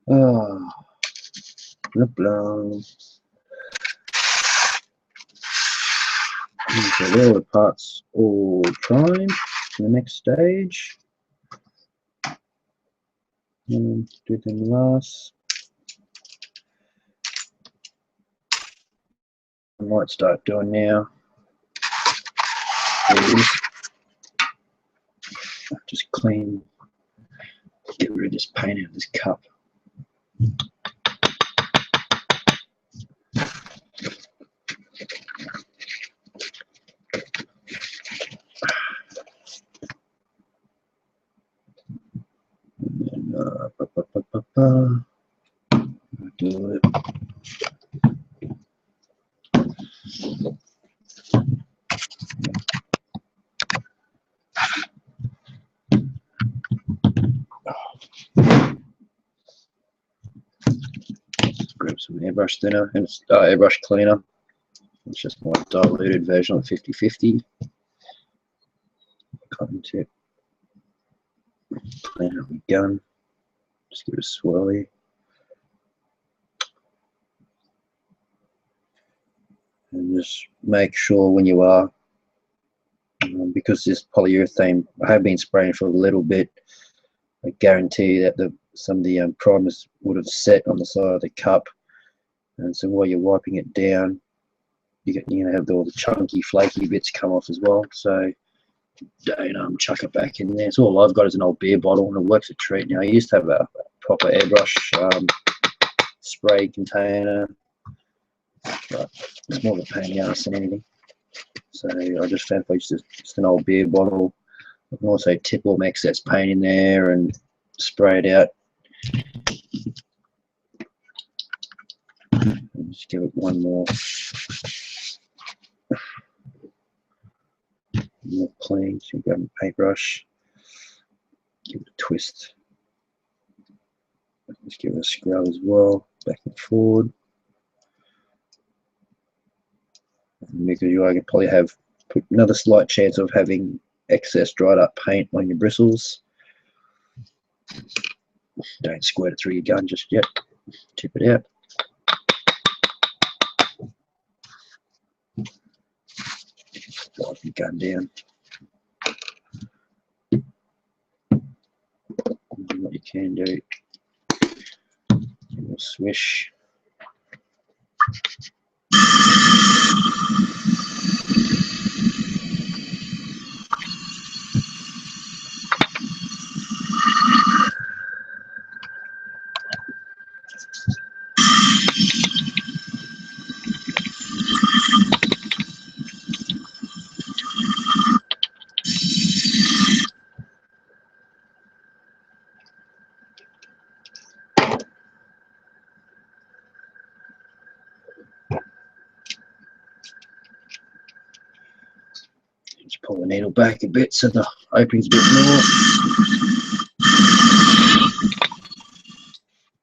Oh, blah, blah. So there, all the parts all primed for the next stage. And do them last. I might start doing now. Just clean, get rid of this paint out of this cup. And then, do it. Grab some airbrush thinner and airbrush cleaner. It's just my diluted version of 50-50. Cotton tip. Clean up my gun. Just give it a swirly. And just make sure when you are, because this polyurethane, I have been spraying for a little bit. I guarantee that some of the primers would have set on the side of the cup, and so while you're wiping it down, you're going to have all the chunky, flaky bits come off as well. So don't chuck it back in there. So all I've got is an old beer bottle, and it works a treat. Now I used to have a proper airbrush spray container, but it's more of a pain in the ass than anything. So I just found just an old beer bottle. I can also tip all my excess paint in there and spray it out. And just give it one more clean. So you grab a paintbrush, give it a twist. Just give it a scrub as well, back and forward. And because I can probably put another slight chance of having excess dried up paint on your bristles. Don't squirt it through your gun just yet. Tip it out. Wipe your gun down. And what you can do, give it a swish. Just pull the needle back a bit so the opening's a bit more.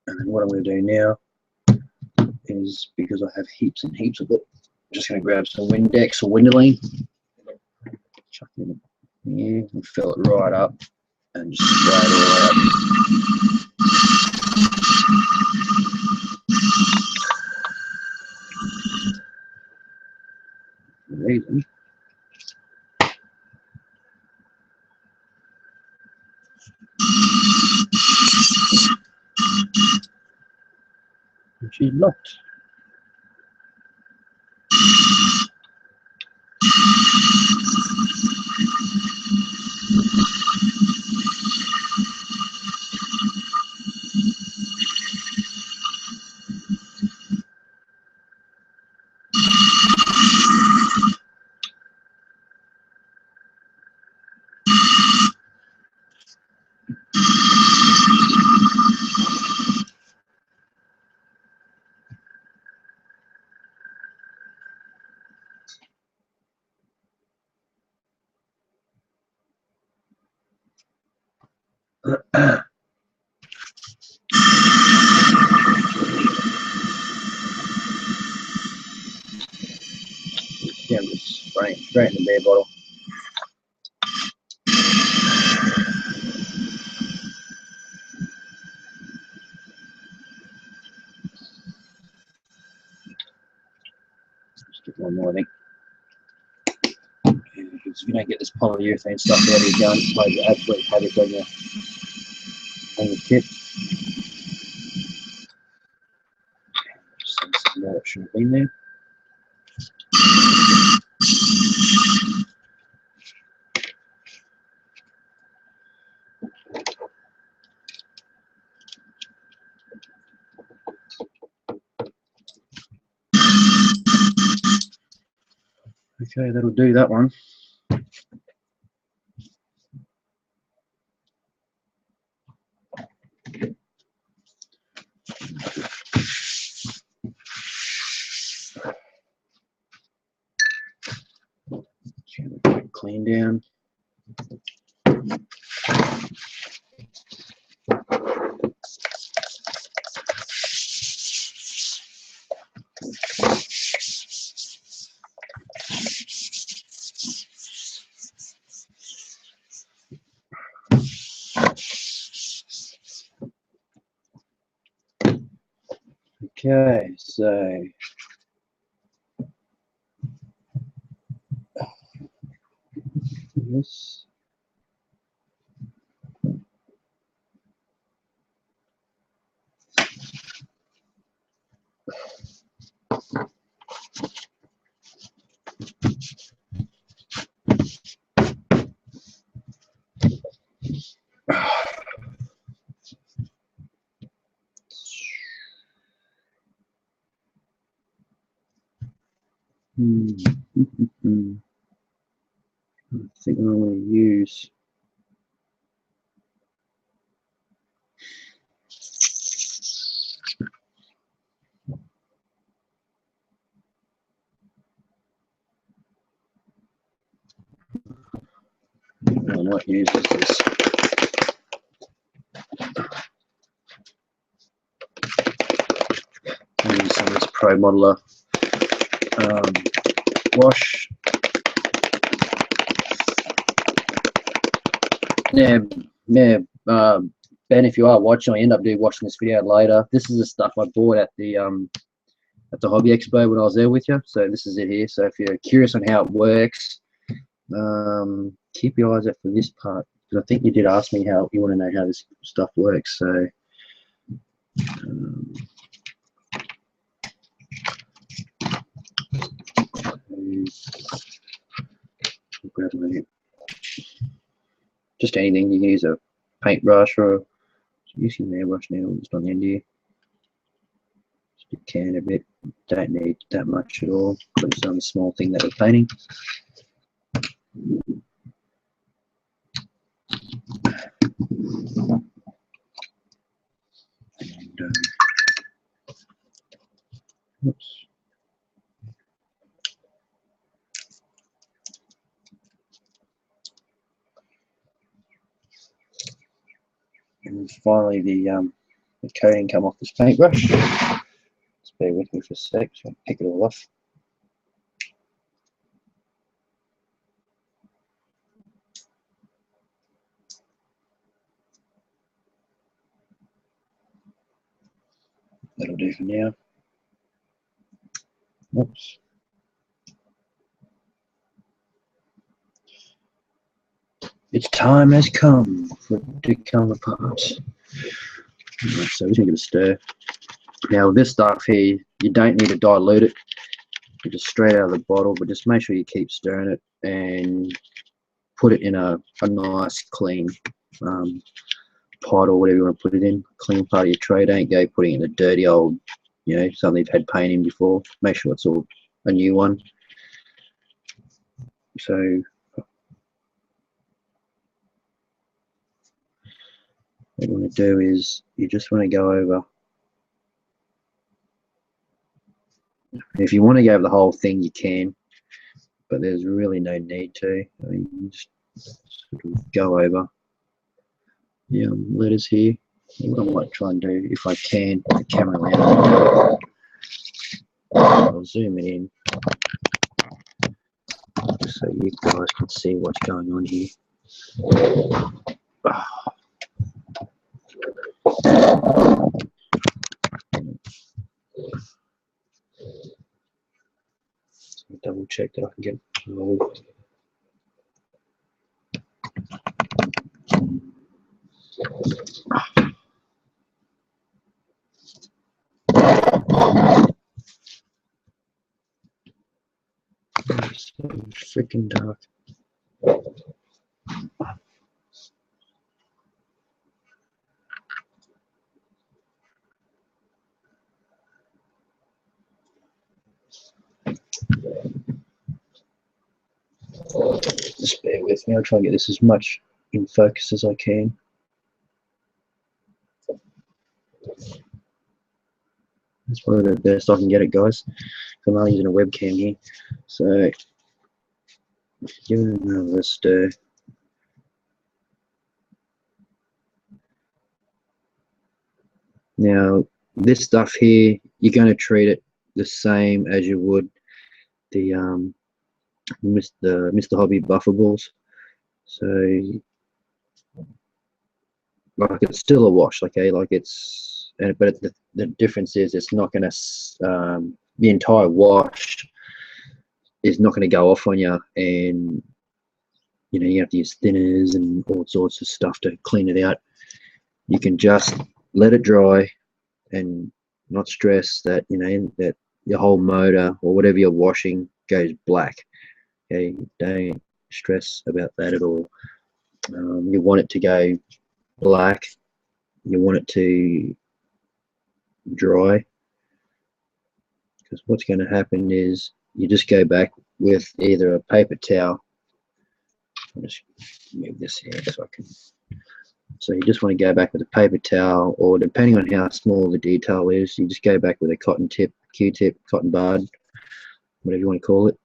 And then what I'm going to do now is, because I have heaps and heaps of it, I'm just going to grab some Windex or Windoline, chuck it in here and fill it right up and just spray it all out. Amazing. She's locked. Yeah, I'm just spraying straight in the beer bottle. Just get one more, I think. Because if you don't get this polyurethane stuff out of your gun, it plays absolute havoc on your kit. Just some more that shouldn't have been there. Okay, that'll do that one. Clean down. Okay, so this. I think I want to use I might use this. Use some of this Pro Modeler wash. Yeah, Ben, if you are watching, I end up watching this video later. This is the stuff I bought at the Hobby Expo when I was there with you. So this is it here. So if you're curious on how it works, keep your eyes out for this part, because I think you did ask me how you want to know how this stuff works. So just anything. You can use a paintbrush or using an airbrush now just on the end here. Just can a bit. Don't need that much at all, but it's on a small thing that we're painting. And, oops. And finally, the coating come off this paintbrush. Just bear with me for a sec, so I'll pick it all off. That'll do for now. Oops. Its time has come for it to come apart. Right, so we're just going to give it a stir. Now this stuff here, you don't need to dilute it. You just straight out of the bottle, but just make sure you keep stirring it and put it in a nice clean pot or whatever you want to put it in. Clean part of your tray. Don't go putting it in a dirty old, something you've had paint in before. Make sure it's all a new one. So what you want to do is you just want to go over. If you want to go over the whole thing, you can, but there's really no need to. I mean, you just sort of go over the letters here. What I might try and do, if I can, the camera around. I'll zoom it in so you guys can see what's going on here. Double check that I can get rolled. It's so freaking dark. Just bear with me. I'll try and get this as much in focus as I can. That's probably the best I can get it, guys. I'm only using a webcam here, so give it another stir. Now, this stuff here, you're going to treat it the same as you would the Mr. Hobby buffer balls. So, like, it's still a wash, okay? Like but the difference is it's not going to the entire wash is not going to go off on you, and you have to use thinners and all sorts of stuff to clean it out. You can just let it dry and not stress that that your whole motor or whatever you're washing goes black. Okay, don't stress about that at all. You want it to go black. You want it to dry, because what's going to happen is you just go back with either a paper towel. I'll just move this here so I can. So you just want to go back with a paper towel, or depending on how small the detail is, you just go back with a cotton tip, Q-tip, cotton bud, whatever you want to call it,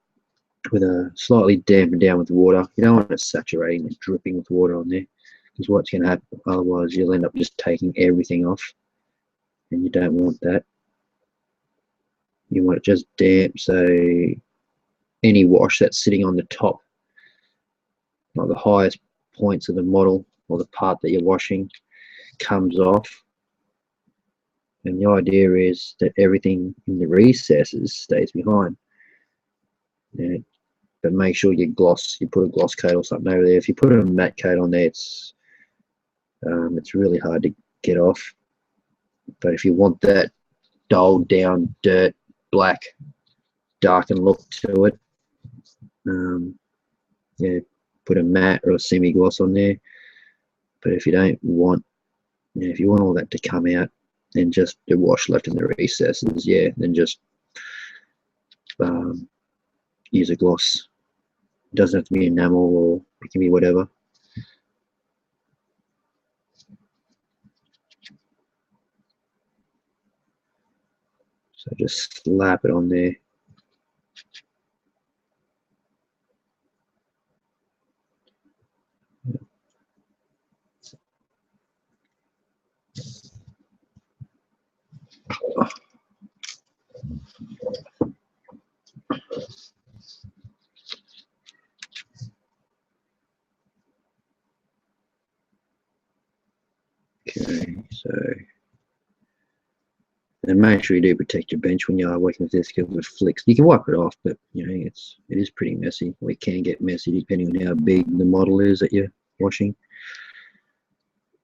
with a slightly dampened down with water. You don't want it saturating and dripping with water on there, because what's going to happen, otherwise you'll end up just taking everything off, and you don't want that. You want it just damp, so any wash that's sitting on the top, like the highest points of the model or the part that you're washing, comes off. And the idea is that everything in the recesses stays behind. But make sure you put a gloss coat or something over there. If you put a matte coat on there, it's really hard to get off. But if you want that dulled down, dirt, black, darkened look to it, put a matte or a semi-gloss on there. But if you don't want, if you want all that to come out, then just the wash left in the recesses, then just use a gloss. It doesn't have to be enamel, or it can be whatever. So just slap it on there. Okay, so and make sure you do protect your bench when you are working with this, because it flicks. You can wipe it off, but it is pretty messy. Or it can get messy depending on how big the model is that you're washing,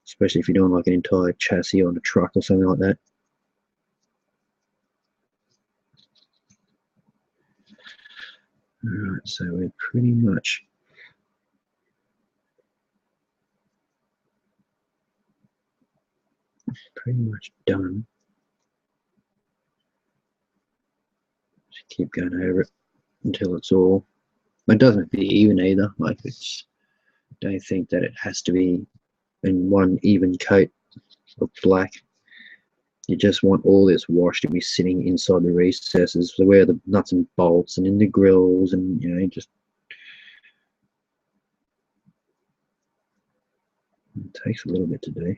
especially if you're doing like an entire chassis on a truck or something like that. Alright, so we're pretty much done. Just keep going over it until it's all. It doesn't have to be even either. Like, it's, don't think that it has to be in one even coat of black. You just want all this wash to be sitting inside the recesses, so where the nuts and bolts and in the grills, and you know, just it takes a little bit to do.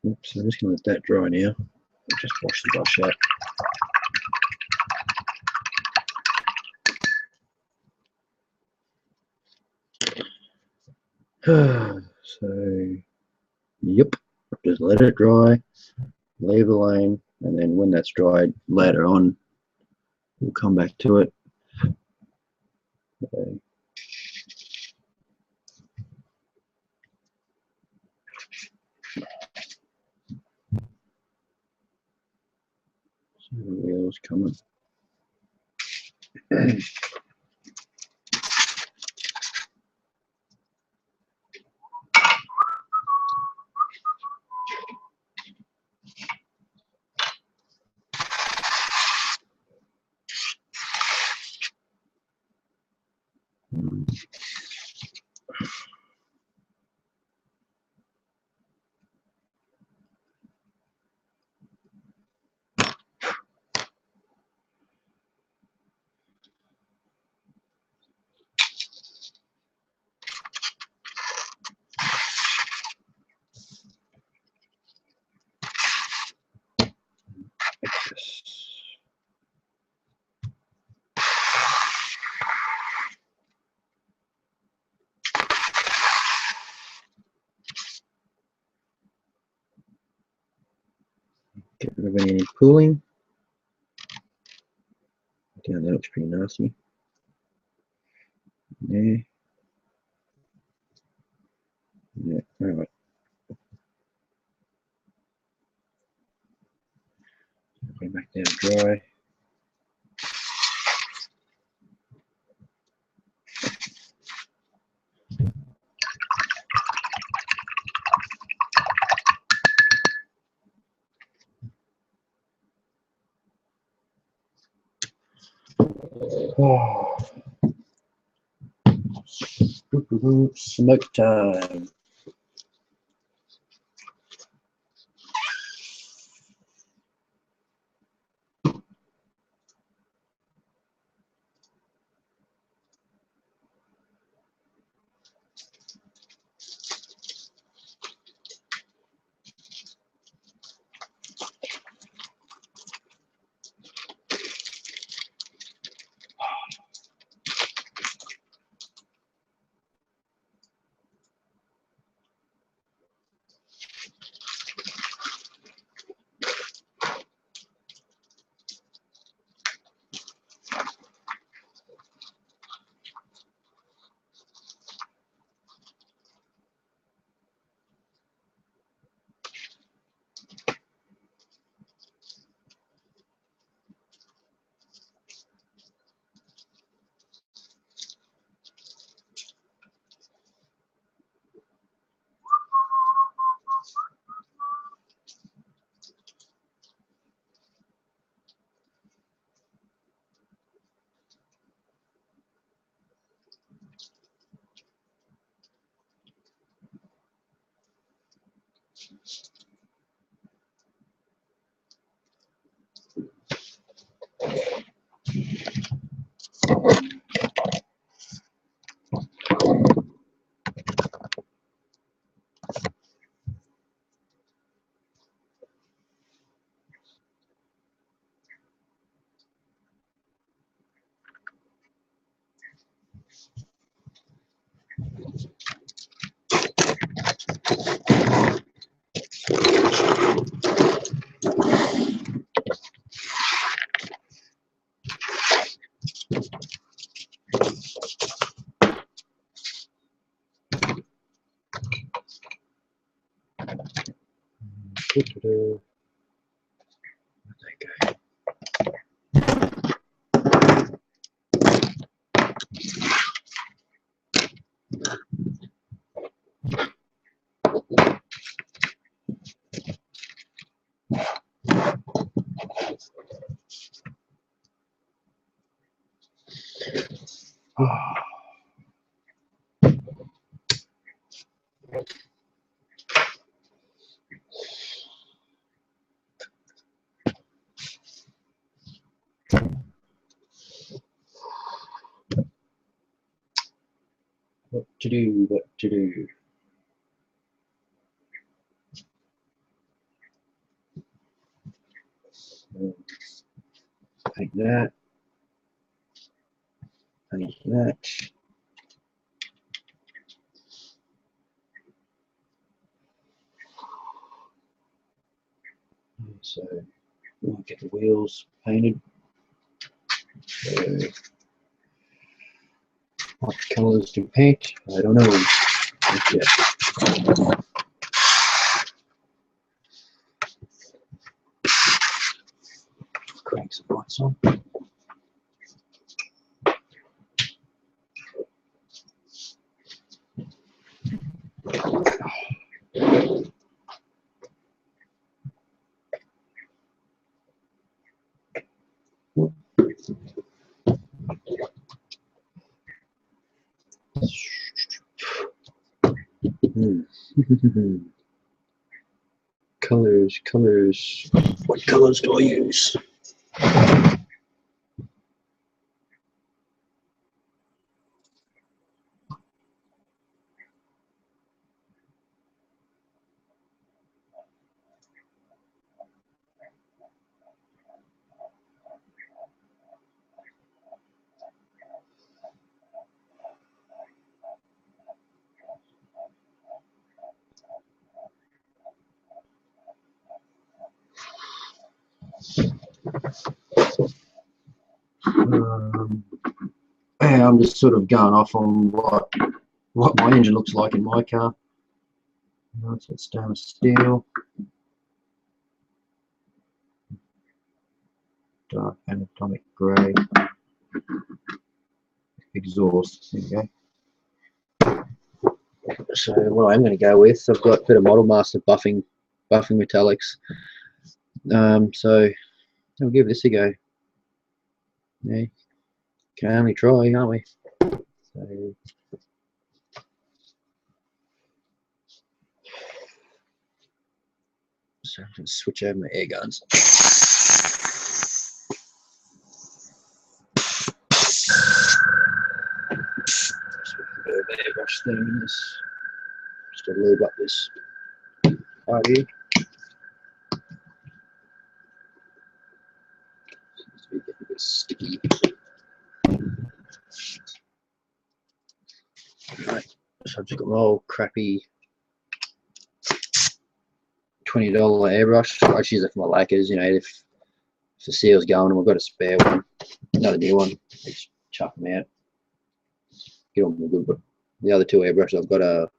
Oops, I'm just going to let that dry now. Just wash the brush out. So, yep, just let it dry, leave it alone, and then when that's dried later on, we'll come back to it. So, the wheels coming. Get rid of any pooling. Yeah, that looks pretty nasty. Yeah. Yeah, all right. Go back down dry. Oh. Smoke time. What to do, what to do. Paint that. Paint that. So we'll get the wheels painted. So, what colours to paint? I don't know. Okay. Crank some lights on. Colors, colors. What colors do I use? Yeah, I'm just sort of going off on what my engine looks like in my car. So it's stainless steel, dark anatomic grey, exhaust. There you go. So what I'm going to go with, I've got a bit of Model Master buffing metallics. So I'll give this a go. Yeah, can only try, can't we? So I'm going to switch over my air guns. Airbrush thing in this, just to lube up this part here. Seems to be getting a bit sticky. Right, so I've just got my old crappy $20 airbrush. I just use it for my lacquers, you know, if the seal's going and I've got a spare one, not a new one, just chuck them out. Get on the good, but the other two airbrushes, I've got a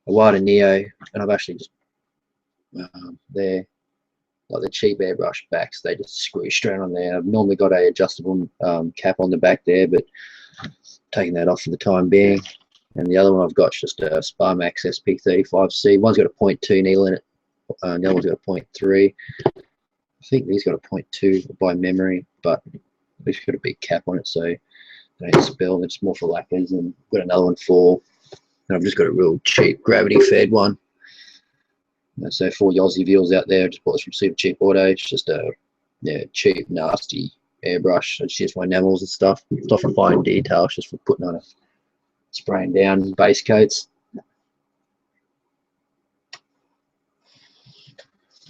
wider Neo, and I've actually just they're like the cheap airbrush backs, they just screw straight on there. I've normally got a adjustable cap on the back there, but taking that off for the time being. And the other one I've got is just a Sparmax SP35C. One's got a 0.2 needle in it, the other one's got a 0.3. I think these got a 0.2 by memory, but it's got a big cap on it, so they don't spill. It's more for lacquers. And I've got another one for, and I've just got a real cheap gravity fed one. So for you Aussie viewers out there, I just bought this from Super Cheap Auto. It's just a cheap, nasty airbrush. It's just my enamels and stuff. It's not for fine detail. It's just for putting on a spraying down base coats.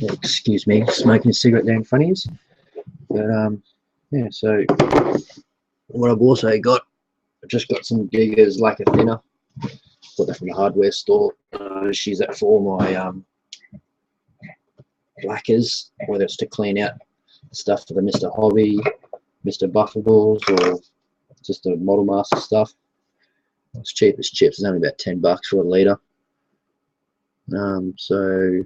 Excuse me, smoking a cigarette there in front of you. But yeah, so what I've also got, I've just got some Giga's lacquer thinner. Got that from the hardware store. Just use that for my lacquers, whether it's to clean out stuff for the Mr. Hobby, Mr. Buffables, or just the Model Master stuff. It's cheap as chips. It's only about $10 for a litre. So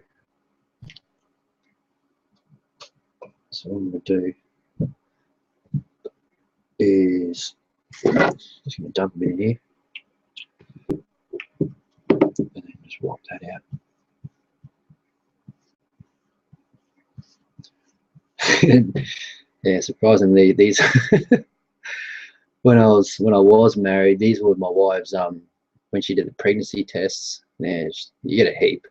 what I'm going to do is just going to dump a bit in here and then just wipe that out. Yeah, surprisingly, these when I was married, these were my wife's when she did the pregnancy tests. Yeah, you get a heap,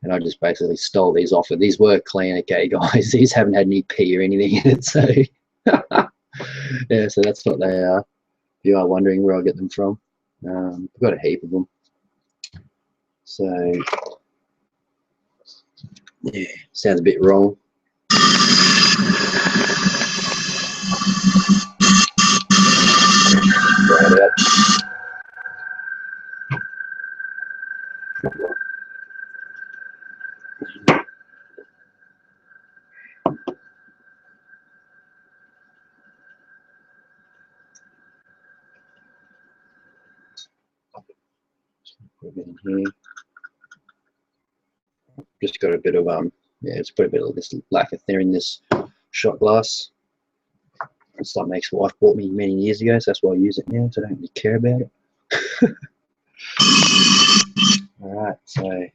and I just basically stole these off her. These were clean, okay, guys. These haven't had any pee or anything in it, so yeah, so that's what they are. If you are wondering where I get them from, I've got a heap of them. So yeah, sounds a bit wrong. Try it out. Put a bit in here. Just got a bit of yeah, it's put a bit of this lacquer there in this shot glass. It's something my ex-wife bought me many years ago, so that's why I use it now, so I don't really care about it. Alright, so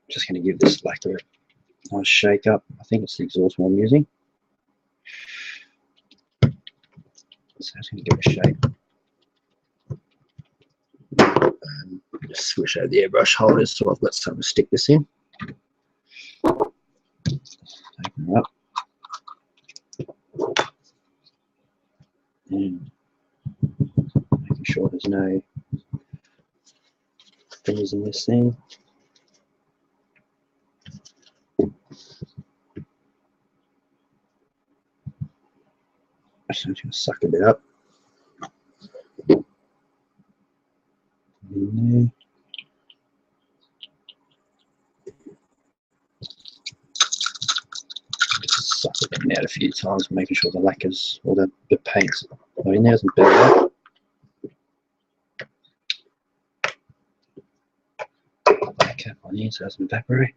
just going to give this lacquer a nice shake up. I think it's the exhaust one I'm using. So I'm just going to give it a shake. Just switch out the airbrush holders so I've got something to stick this in. Open it up. And making sure there's no fingers in this thing. I'm just going to suck a bit up. In there. Just suck it in out a few times, making sure the lacquers or the paints are in there, doesn't build up. Cap on here so it doesn't evaporate.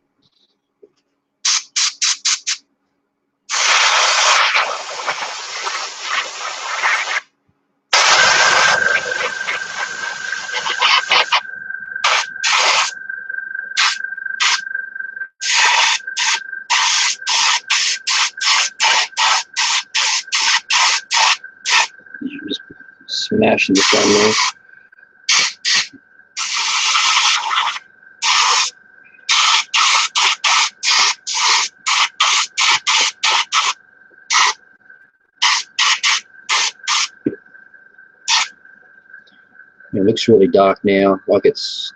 Just smashing this on there. It looks really dark now, like it's,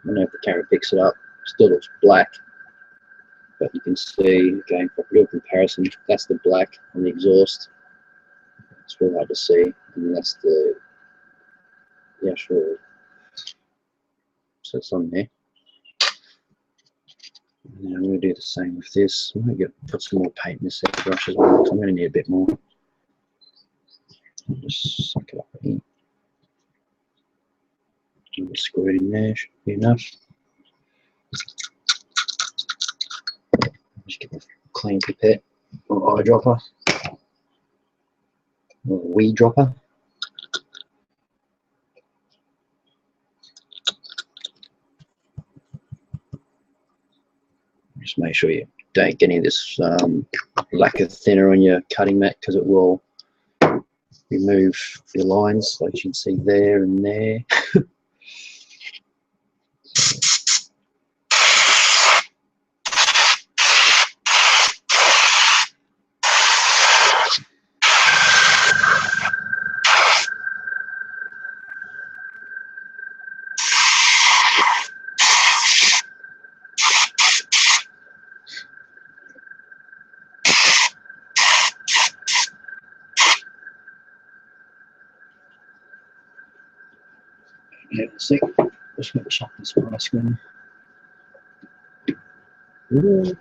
I don't know if the camera picks it up, still looks black, but you can see, again, for real comparison, that's the black on the exhaust. It's really hard to see, and that's the actual, so it's on there. And I'm going to do the same with this. I'm going to put some more paint in this brush as well, because I'm going to need a bit more. I'll just suck it up here. Screw it in there, should be enough. Just get a clean pipette or eyedropper or a wee dropper. Just make sure you don't get any of this lacquer thinner on your cutting mat, because it will remove your lines, like you can see there and there. Yeah, see, just going to check this my screen. Ooh.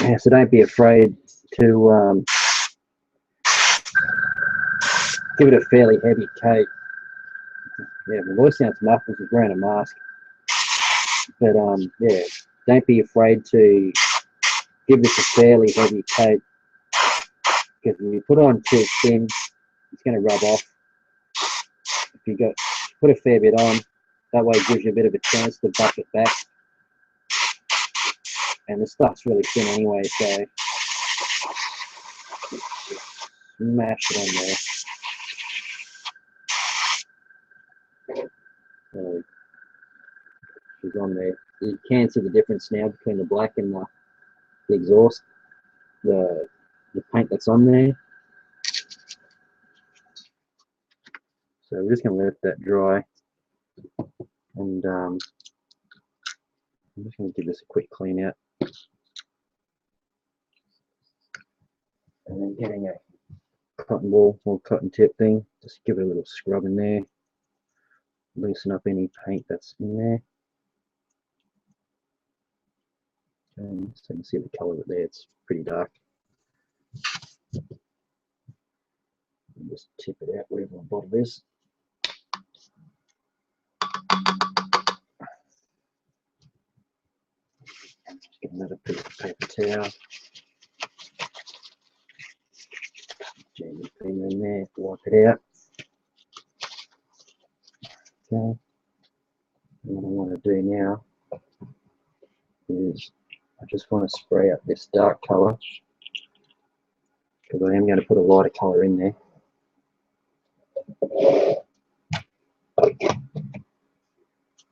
Yeah, so don't be afraid to give it a fairly heavy coat. Yeah, my voice sounds muffled because wearing a mask. But yeah, don't be afraid to give this a fairly heavy coat, because if you put on too thin, it's going to rub off. If you put a fair bit on, that way it gives you a bit of a chance to buff it back. And the stuff's really thin anyway, so smash it on there. So it's on there. You can see the difference now between the black and the exhaust, the paint that's on there. So we're just going to let that dry, and I'm just going to give this a quick clean out, and then getting a cotton ball or cotton tip thing, just give it a little scrub in there, loosen up any paint that's in there. And so you can see the colour of it there, it's pretty dark. And just tip it out wherever the bottom is. Just get another piece of paper towel. Jam your finger in there, wipe it out. Okay. And what I want to do now is I just want to spray out this dark colour, because I am going to put a lighter colour in there.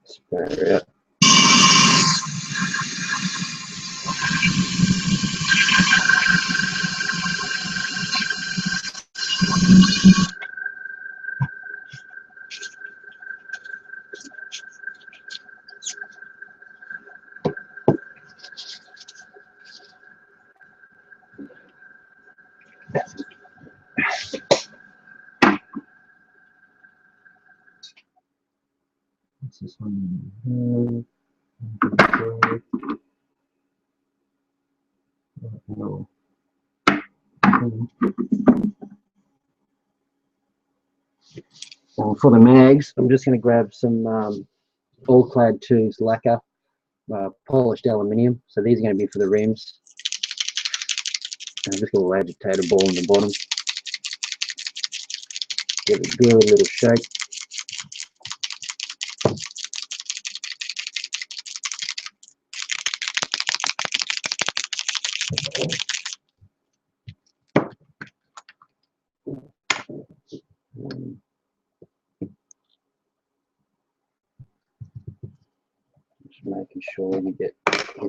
Spray it out. What's this one? No. For the mags, I'm just going to grab some All Clad 2's lacquer, polished aluminium. So these are going to be for the rims. And I'm just going to agitate a ball in the bottom. Give it a good little shake. Just making sure you give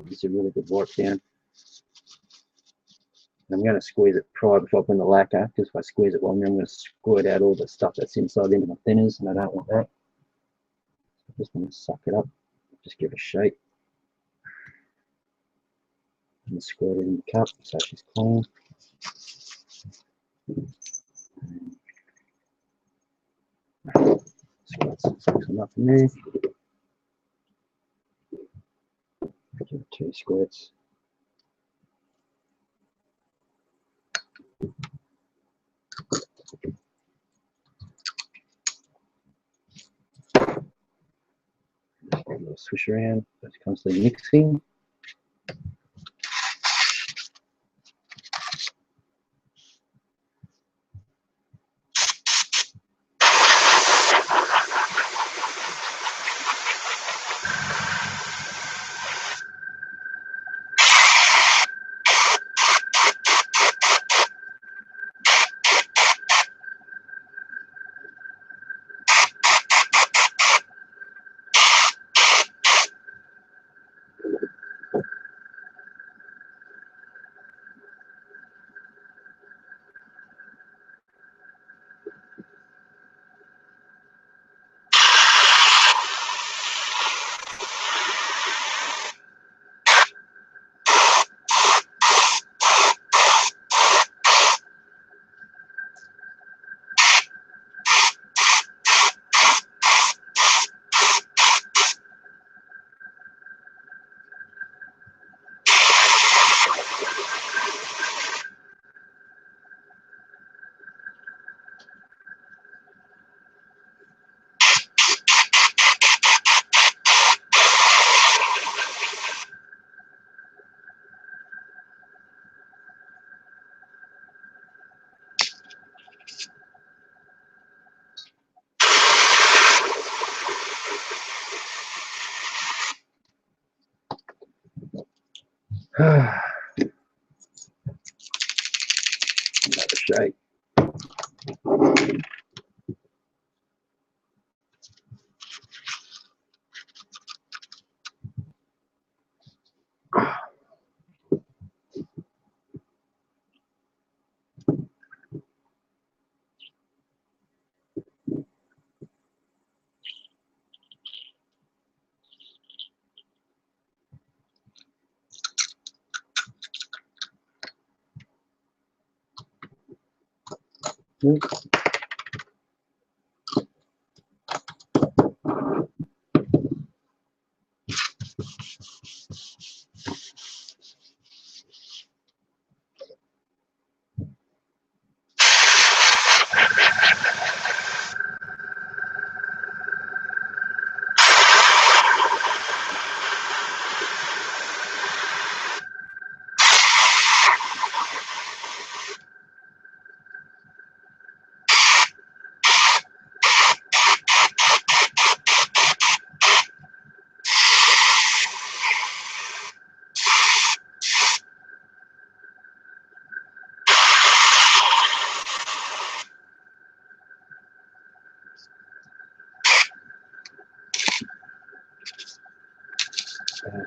this a really good wipe down. I'm going to squeeze it prior before I put in the lacquer, because if I squeeze it wrong, I'm going to squirt out all the stuff that's inside into my thinners, and I don't want that. I just want to suck it up, just give it a shake, and squirt it in the cup so she's clean. Squirt some up in there. Give it 2 squirts. Just a little swish around, just constantly mixing. Another shake.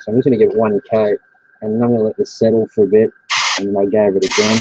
So I'm just going to give it one coat, and then I'm going to let this settle for a bit, and then I'll go over it again.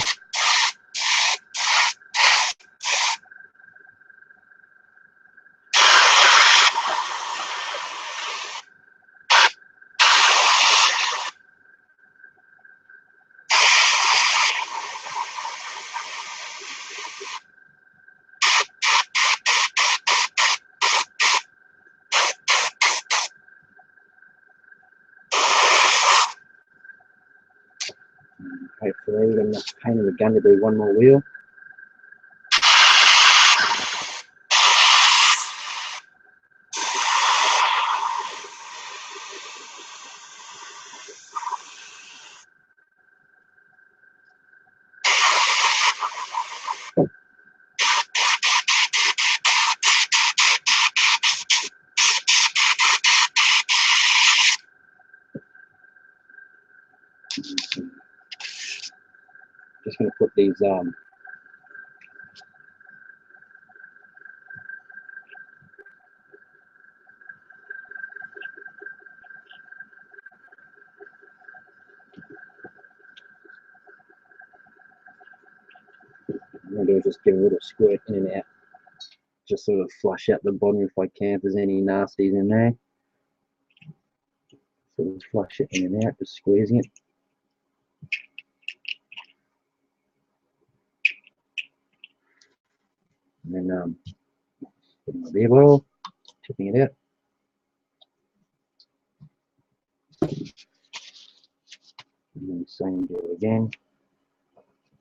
Hopefully we've got enough paint in the gun to do one more wheel. Just going to put these I'm going to do is just give a little squirt in and out, just sort of flush out the bottom if I can, if there's any nasties in there. Sort of flush it in and out, just squeezing it. And then putting my beer bottle, tipping it out. And then same deal again.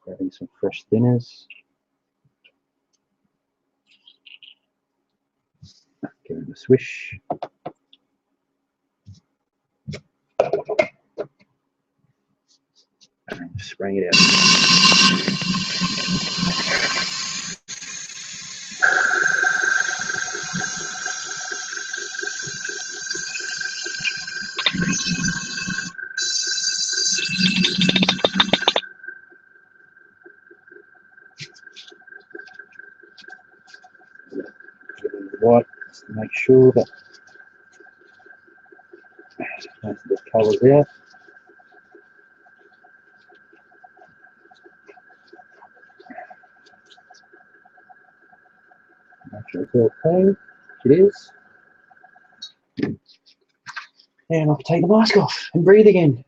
Grabbing some fresh thinners. Give it a swish. And just spraying it out. White, just to make sure that most of the colours out. Make sure it's all okay. It is. And I'll take the mask off and breathe again.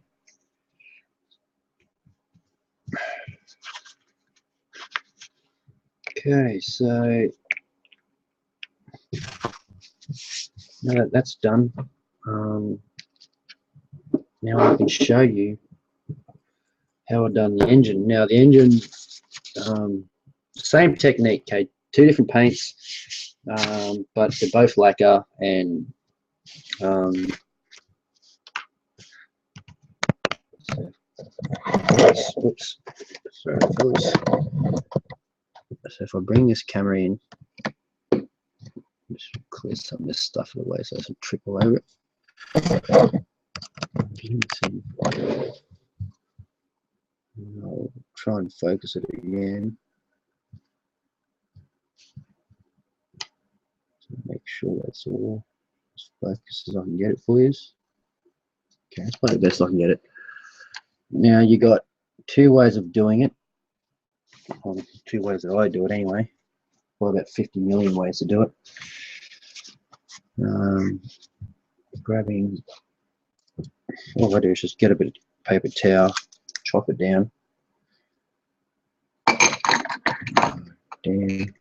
Okay, so now that that's done, now I can show you how I've done the engine. Now the engine, same technique, okay, two different paints, but they're both lacquer, and oops, sorry fellas. So if I bring this camera in, just clear some of this stuff away so it doesn't trip all over it. I'll try and focus it again. So make sure that's all as focused as I can get it for you. Okay, that's probably the best I can get it. Now you got two ways of doing it. Well, two ways that I do it anyway. Well, about 50 million ways to do it. Grabbing, all I do is just get a bit of paper towel, chop it down. You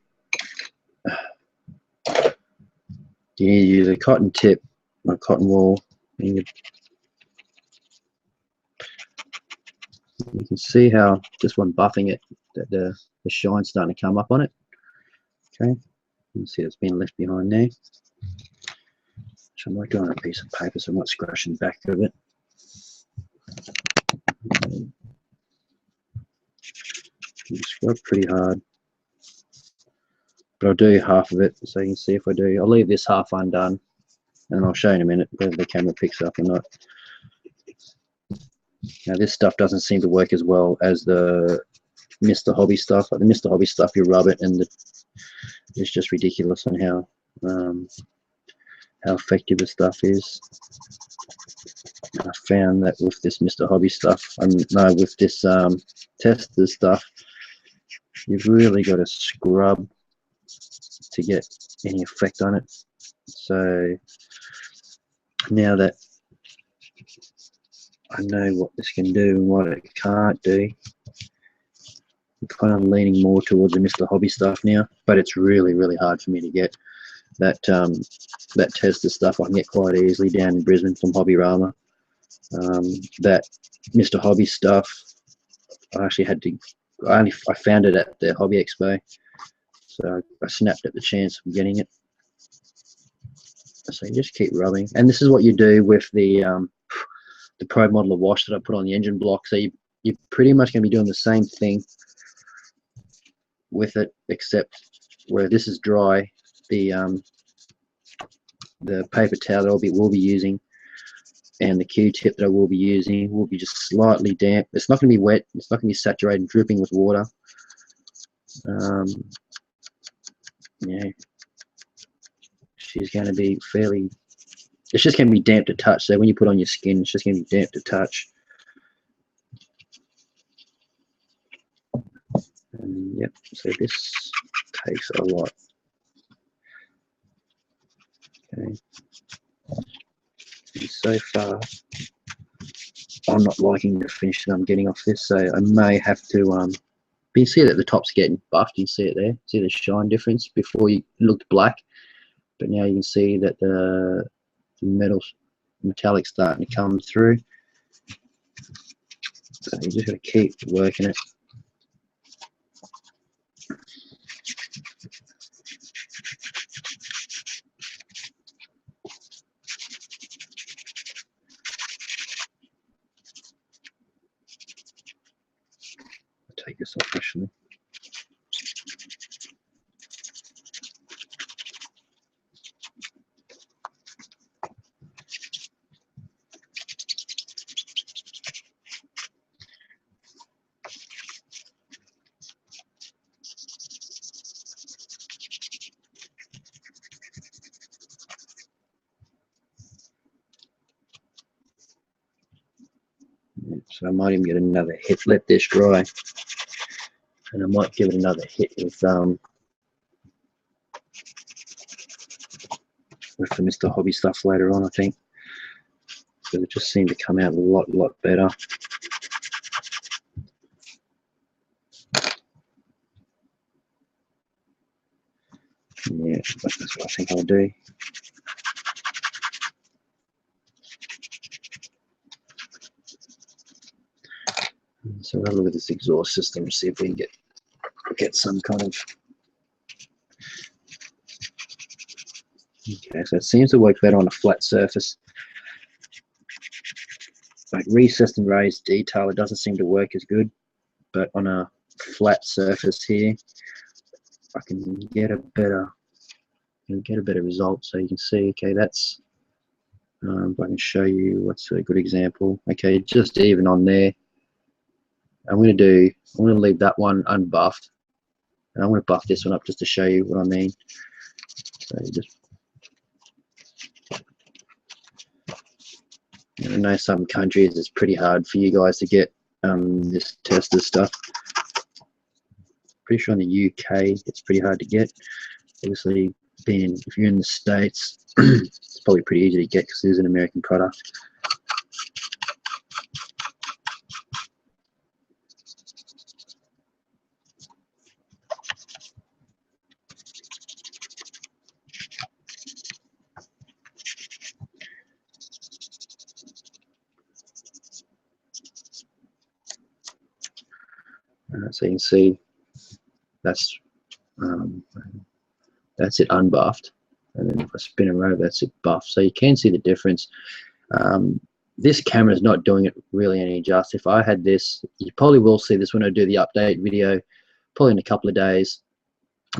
need to use a cotton tip or a cotton wool. You can see how just when buffing it, that the shine's starting to come up on it. Okay, you can see it's been left behind there. So I might go on a piece of paper so I'm not scratching the back of it. Scrub pretty hard, but I'll do half of it so you can see if I do. I'll leave this half undone, and I'll show you in a minute whether the camera picks up or not. Now this stuff doesn't seem to work as well as the Mr. Hobby stuff. Like the Mr. Hobby stuff, you rub it and it's just ridiculous on how effective the stuff is. I found that with this Mr. Hobby stuff, with this tester stuff, you've really got to scrub to get any effect on it. So now that I know what this can do and what it can't do, I'm kind of leaning more towards the Mr. Hobby stuff now, but it's really, really hard for me to get that that tester stuff. I can get quite easily down in Brisbane from Hobbyrama. That Mr. Hobby stuff, I actually had to. I found it at the Hobby Expo, so I snapped at the chance of getting it. So you just keep rubbing, and this is what you do with the Pro Modeler wash that I put on the engine block. So you're pretty much going to be doing the same thing with it, except where this is dry, the paper towel that we'll be using and the Q-tip that I will be using will be just slightly damp. It's not going to be wet. It's not going to be saturated and dripping with water. Yeah, she's going to be fairly. It's just going to be damp to touch. So when you put on your skin, it's just going to be damp to touch. And yep. So this takes a lot. Okay. And so far, I'm not liking the finish that I'm getting off this, so I may have to. But you see that the top's getting buffed. You can see it there. See the shine difference. Before it looked black, but now you can see that the metallic starting to come through. So you just got to keep working it. I'll take this off actually. So I might even get another hit. Let this dry, and I might give it another hit with the Mr. Hobby stuff later on. I think because it just seemed to come out a lot better. Yeah, that's what I think I'll do. So we'll look at this exhaust system, see if we can get some kind of. Okay, so it seems to work better on a flat surface. Like recessed and raised detail, it doesn't seem to work as good, but on a flat surface here, I can get a better result. So you can see, okay, that's. If I can show you what's a good example. Okay, just even on there. I'm gonna leave that one unbuffed, and I'm gonna buff this one up just to show you what I mean. So just, I know some countries it's pretty hard for you guys to get this tester stuff. Pretty sure in the UK it's pretty hard to get. Obviously, if you're in the States, it's probably pretty easy to get because it is an American product. So you can see that's it unbuffed, and then if I spin it over, that's it buffed. So you can see the difference. This camera is not doing it really any justice. If I had this, you probably will see this when I do the update video, probably in a couple of days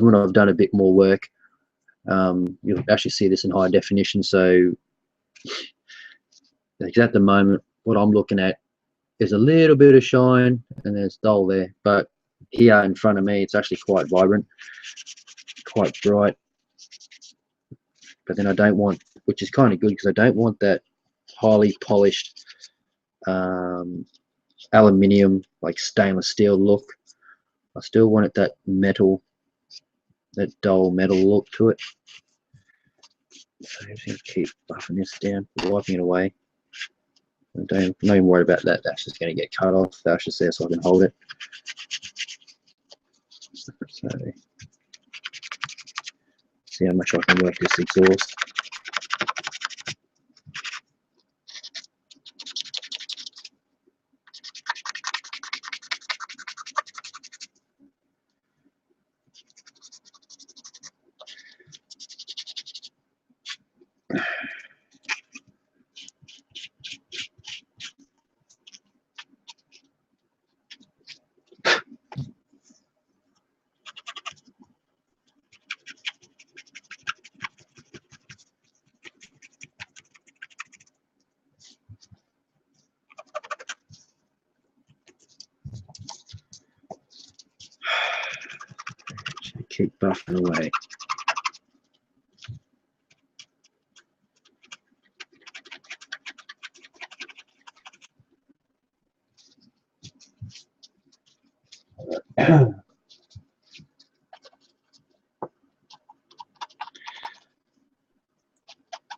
when I've done a bit more work. You'll actually see this in high definition. So at the moment, what I'm looking at is a little bit of shine and there's dull there, but here in front of me it's actually quite vibrant, quite bright. But then I don't want, which is kind of good, because I don't want that highly polished aluminium, like stainless steel look. I still want it that metal, that dull metal look to it. So I'm just going to keep buffing this down, wiping it away. I'm not even worried about that. That's just going to get cut off. That's just there so I can hold it. So, see how much I can work this exhaust. Keep buffing away.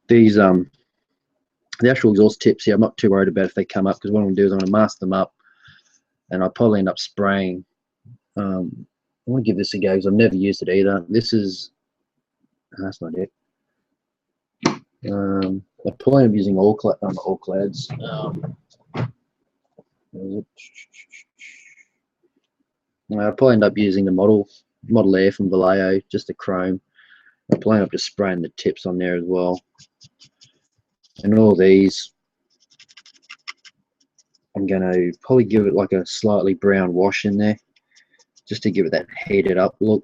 These the actual exhaust tips here, I'm not too worried about if they come up, because what I'm going to do is I'm going to mask them up, and I'll probably end up spraying. I want to give this a go because I've never used it either. This is, that's not it. I probably am using all clads. I'll probably end up using the Model Air from Vallejo, just the chrome. I'll probably end up just spraying the tips on there as well. And all these, I'm going to probably give it like a slightly brown wash in there, just to give it that heated up look.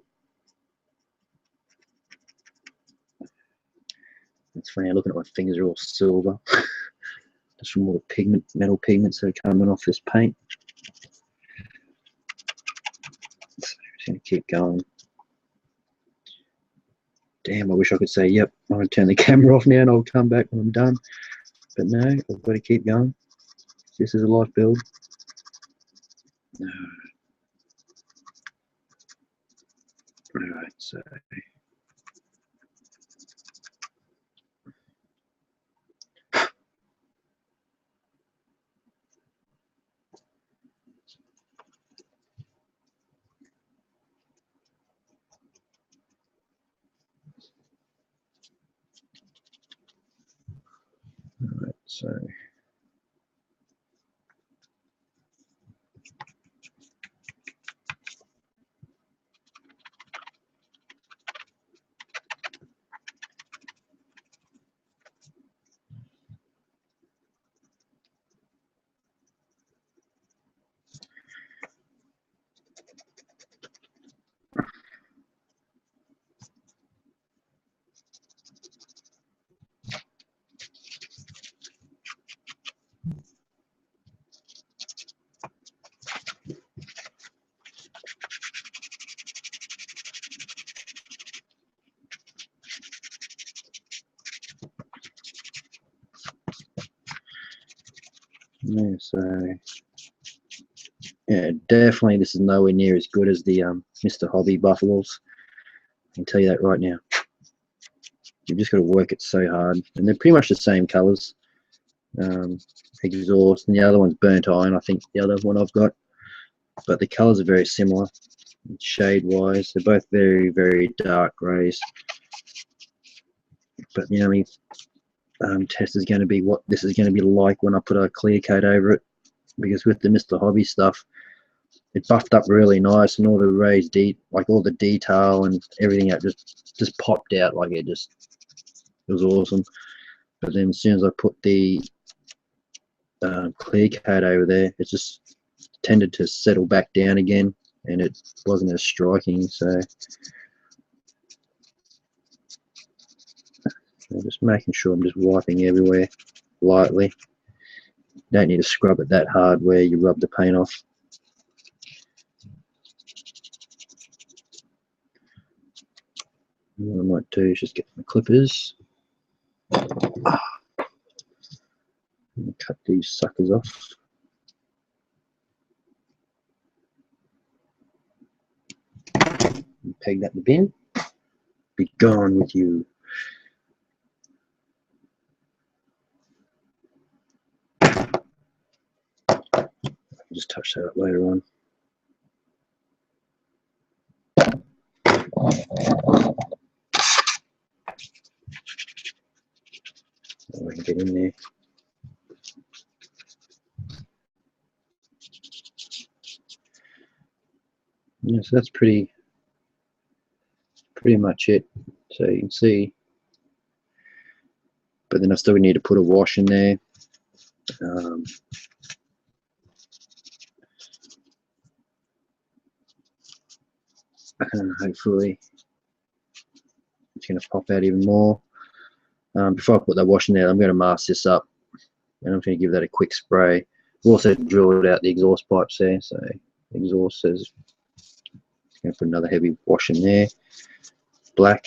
It's funny, looking at my fingers are all silver. Just from all the pigment, metal pigments that are coming off this paint. So I'm just going to keep going. Damn, I wish I could say, yep, I'm going to turn the camera off now and I'll come back when I'm done. But no, I've got to keep going. This is a live build. Alright, so Yeah, so yeah, definitely this is nowhere near as good as the Mr. Hobby Buffaloes. I can tell you that right now. You've just got to work it so hard, and they're pretty much the same colours. Exhaust, and the other one's burnt iron, I think the other one I've got, but the colours are very similar shade wise. They're both very, very dark greys, but the only test is going to be what this is going to be like when I put a clear coat over it, because with the Mr. Hobby stuff, it buffed up really nice, and all the raised like all the detail and everything that just popped out, like it was awesome. But then as soon as I put the clear coat over there, it just tended to settle back down again, and it wasn't as striking. So I'm just making sure I'm just wiping everywhere lightly. Don't need to scrub it that hard where you rub the paint off. What I might do is just get my clippers and cut these suckers off. And peg that in the bin. Be gone with you. I'll just touch that up later on. I can get in there. Yeah, so that's pretty much it. So you can see, but then I still need to put a wash in there. Hopefully it's going to pop out even more. Before I put that wash in there, I'm going to mask this up, and I'm going to give that a quick spray. I've also drilled out the exhaust pipes there, so the exhaust says going to put another heavy wash in there, black.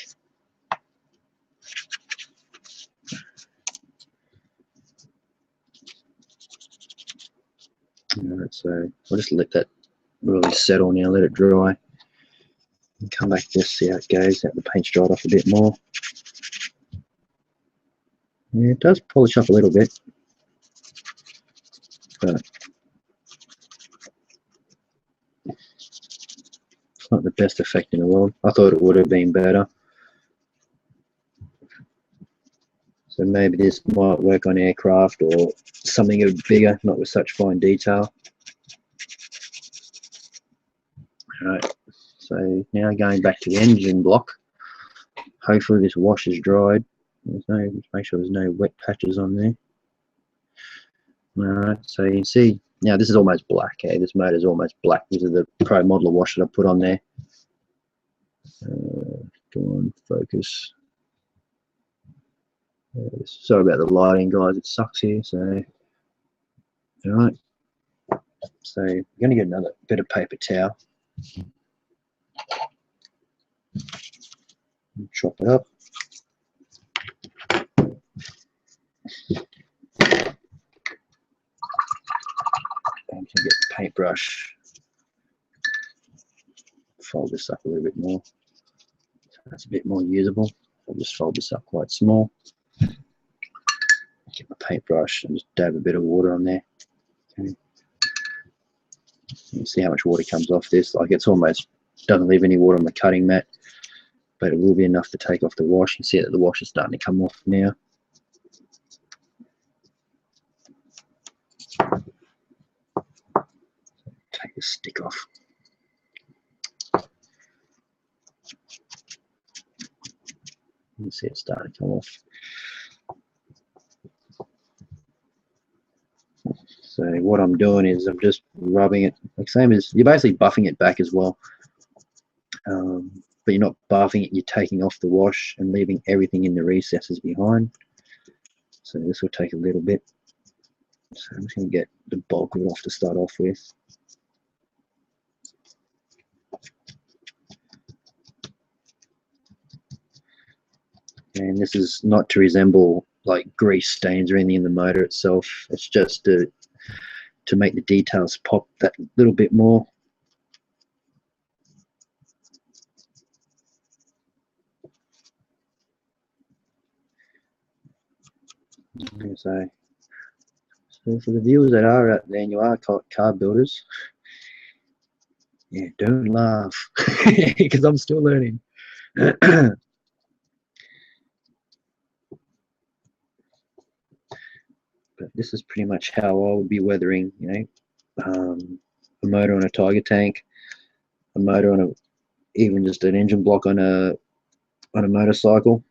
Alright, so I'll just let that really settle now, let it dry. And come back to this, see how it goes. Let the paint's dried off a bit more. Yeah, it does polish up a little bit, but it's not the best effect in the world. I thought it would have been better. So maybe this might work on aircraft or something a bit bigger, not with such fine detail. Alright, so now going back to the engine block. Hopefully this wash is dried. Make sure there's no wet patches on there. Alright, so you can see now this is almost black. This motor is almost black. This is the Pro Modeler wash that I put on there. Go on, focus. Sorry about the lighting, guys. It sucks here. So, alright. So I'm going to get another bit of paper towel. Chop it up. I'm going to get the paintbrush. Fold this up a little bit more. So that's a bit more usable. I'll just fold this up quite small. Get my paintbrush and just dab a bit of water on there. Okay. You can see how much water comes off this. Like it's almost doesn't leave any water on the cutting mat, but it will be enough to take off the wash. You can see that the wash is starting to come off now. Take the stick off. You can see it's starting to come off. So what I'm doing is I'm just rubbing it, like same as you're basically buffing it back as well, but you're not buffing it, you're taking off the wash and leaving everything in the recesses behind. So this will take a little bit. So I'm just going to get the bulk of it off to start off with. And this is not to resemble like grease stains or anything in the motor itself. It's just to to make the details pop that little bit more. So for the viewers that are out there and you are car builders, yeah, don't laugh because I'm still learning. But this is pretty much how I would be weathering, you know, a motor on a Tiger tank, a motor on a, even just an engine block on a motorcycle.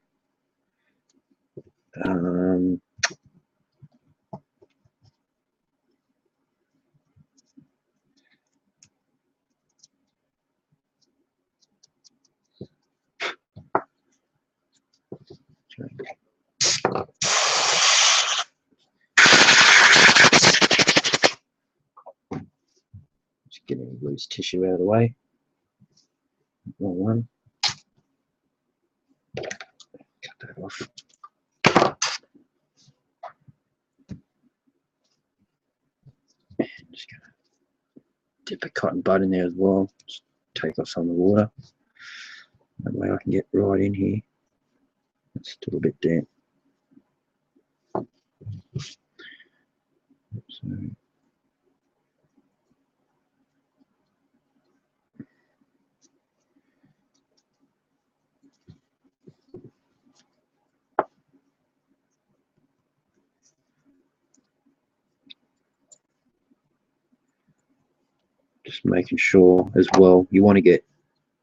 Just getting loose tissue out of the way. One. Cut that off. Just gonna dip a cotton bud in there as well. Just take off some of the water. That way I can get right in here. It's still a bit damp. So just making sure as well, you want to get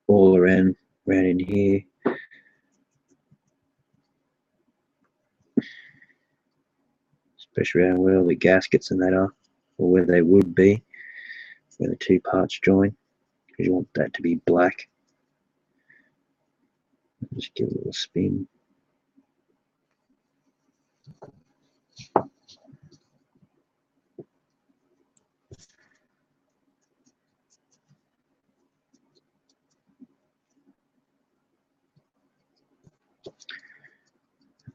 all around in here. Especially around where all the gaskets and that are, or where they would be, where the two parts join, because you want that to be black. Just give it a little spin.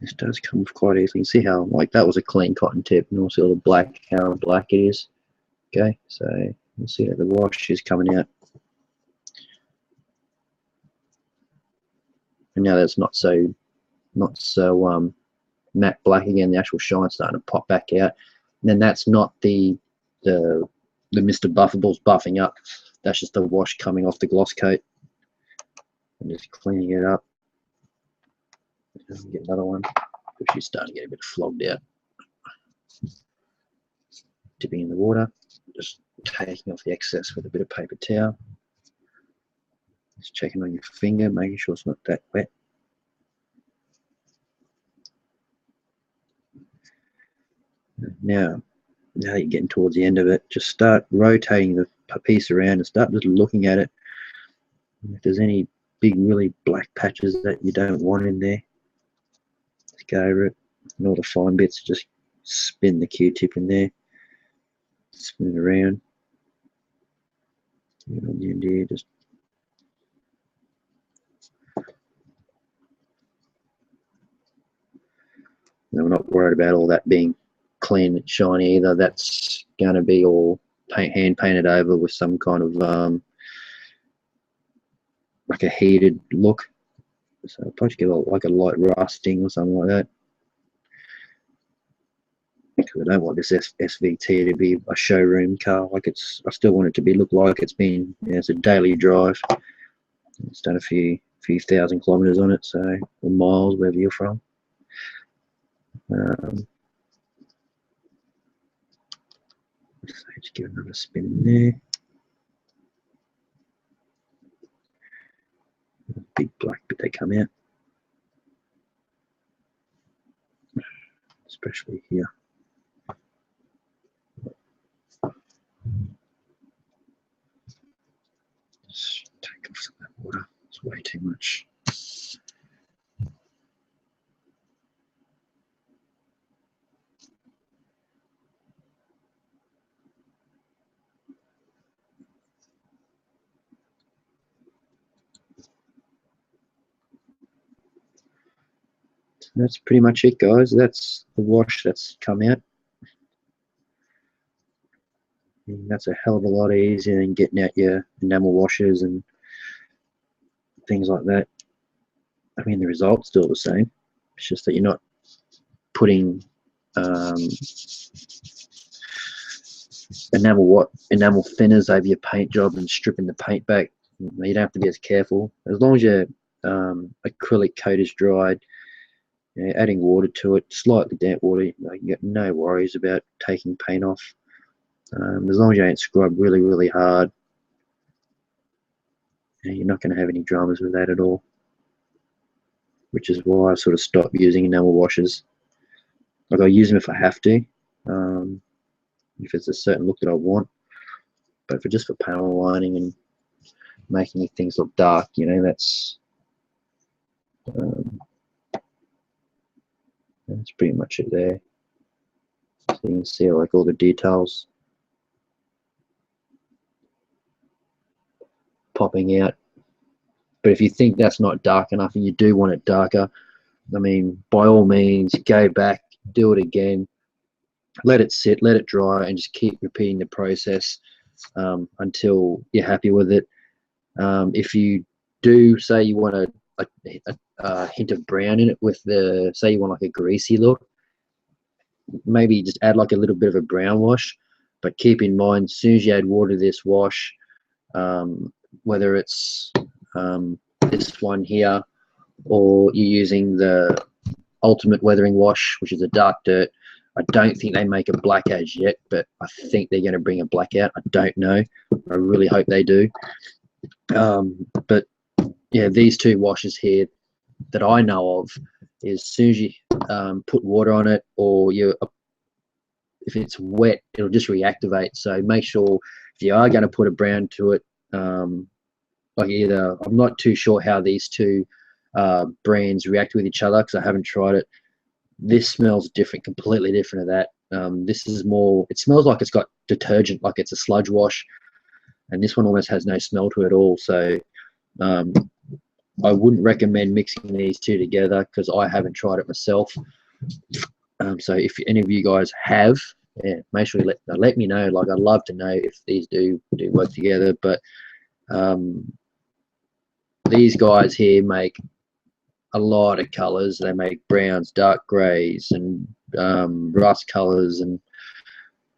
This does come off quite easily. You see how, like, that was a clean cotton tip, and also all the black, how black it is. Okay, so you see that the wash is coming out. And now that's not so matte black again. The actual shine's starting to pop back out. And then that's not the Mr. Buffables buffing up. That's just the wash coming off the gloss coat. I'm just cleaning it up. Get another one. She's starting to get a bit flogged out. Dipping in the water, just taking off the excess with a bit of paper towel. Just checking on your finger, making sure it's not that wet. Now you're getting towards the end of it, just start rotating the piece around and start just looking at it. If there's any big, really black patches that you don't want in there, just go over it. And all the fine bits, just spin the Q-tip in there, spin it around. And on the end here, just we're not worried about all that being clean and shiny either. That's going to be all hand painted over with some kind of like a heated look. So I'll probably give it like a light rusting or something like that. Because I don't want this SVT to be a showroom car. Like I still want it to look like it's been, it's a daily drive. It's done a few thousand kilometers on it, so, or miles, wherever you're from. Just give another spin in there. Big black bit they come out, especially here. Just take off some of that water. It's way too much. That's pretty much it, guys. That's the wash that's come out. And that's a hell of a lot easier than getting out your enamel washers and things like that. I mean, the result's still the same. It's just that you're not putting enamel thinners over your paint job and stripping the paint back. You don't have to be as careful. As long as your acrylic coat is dried, adding water to it, slightly damp water, you get no worries about taking paint off. As long as you don't scrub really, really hard, you're not going to have any dramas with that at all. Which is why I sort of stopped using enamel washers. Like, I use them if I have to, if it's a certain look that I want. But for just for panel lining and making things look dark, that's pretty much it there. So you can see like all the details popping out. But if you think that's not dark enough and you do want it darker, I mean, by all means, go back, do it again, let it sit, let it dry, and just keep repeating the process until you're happy with it. If you do say you want a hint of brown in it with say you want like a greasy look, maybe just add like a little bit of a brown wash. But keep in mind, as soon as you add water to this wash, whether it's this one here or you're using the ultimate weathering wash, which is a dark dirt, I don't think they make a black as yet, but I think they're going to bring a black out. I don't know. I really hope they do. But yeah, these two washes here that I know of, is as soon as you put water on it, or if it's wet, it'll just reactivate. So make sure if you are going to put a brown to it, like either, I'm not too sure how these two brands react with each other because I haven't tried it. This smells different, completely different to that. This is more, it smells like it's got detergent, like it's a sludge wash, and this one almost has no smell to it at all. So I wouldn't recommend mixing these two together because I haven't tried it myself. So if any of you guys have, make sure you let me know. Like, I'd love to know if these do work together. But these guys here make a lot of colors. They make browns, dark grays, and rust colors, and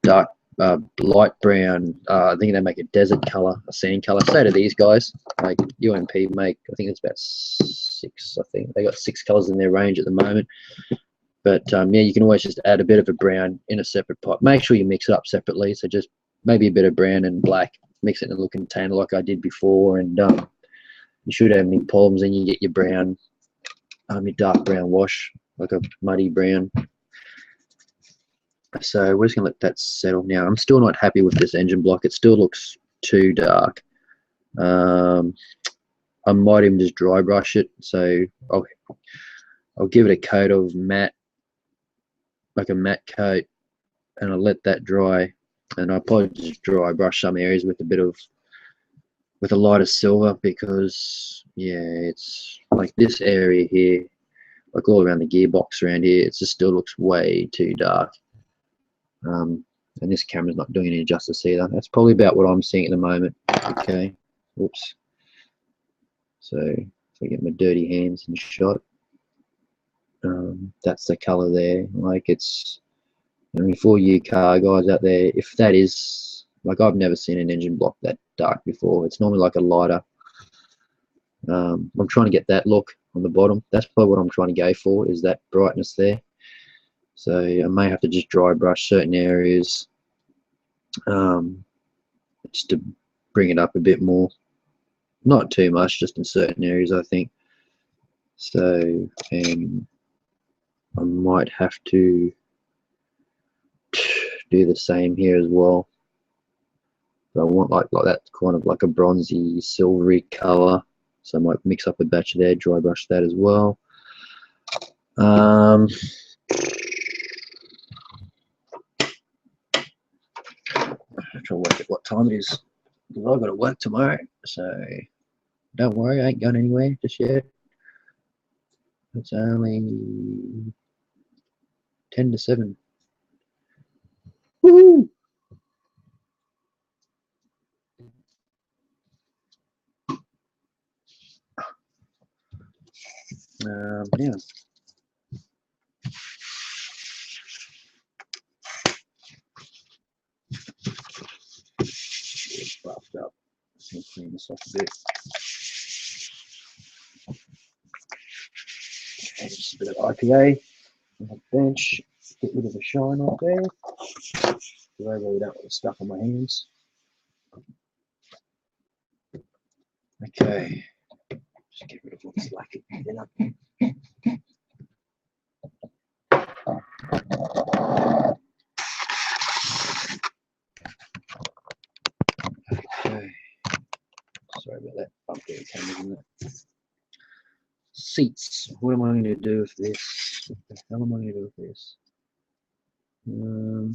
dark light brown. I think they make a desert color, a sand color. So do these guys. Like UMP make, I think it's about 6. I think they got 6 colors in their range at the moment. But yeah, you can always just add a bit of a brown in a separate pot. Make sure you mix it up separately. So just maybe a bit of brown and black, mix it in a little container like I did before, and you shouldn't have any problems. Then you get your brown, your dark brown wash, like a muddy brown. So we're just gonna let that settle now. I'm still not happy with this engine block. It still looks too dark. I might even just dry brush it. So I'll give it a coat of matte, like a matte coat, and I'll let that dry. And I'll probably just dry brush some areas with a lighter silver, because yeah, it's like this area here, like all around the gearbox around here, it just still looks way too dark. And this camera's not doing any justice either. That's probably about what I'm seeing at the moment. Okay, oops. So if I get my dirty hands in shot, that's the color there. Like, it's, I mean, for you car guys out there, if that is, like, I've never seen an engine block that dark before. It's normally like a lighter. I'm trying to get that look on the bottom. That's probably what I'm trying to go for, is that brightness there. So I may have to just dry brush certain areas just to bring it up a bit more. Not too much, just in certain areas, I think. So I might have to do the same here as well. But I want like that, kind of like a bronzy, silvery color. So I might mix up a batch there, dry brush that as well. I'm trying to work at what time it is, because I've got to work tomorrow. So don't worry, I ain't going anywhere just yet. It's only 10 to 7. Woohoo! Yeah. It's buffed up. Let's clean this off a bit. Okay, just a bit of IPA on the bench. Get rid of the shine off there. I really don't want the stuff on my hands. Okay. Just get rid of what's lacking. Okay. Sorry about that. Bumpy camera, isn't it? Seats. What am I going to do with this? What the hell am I going to do with this? Well,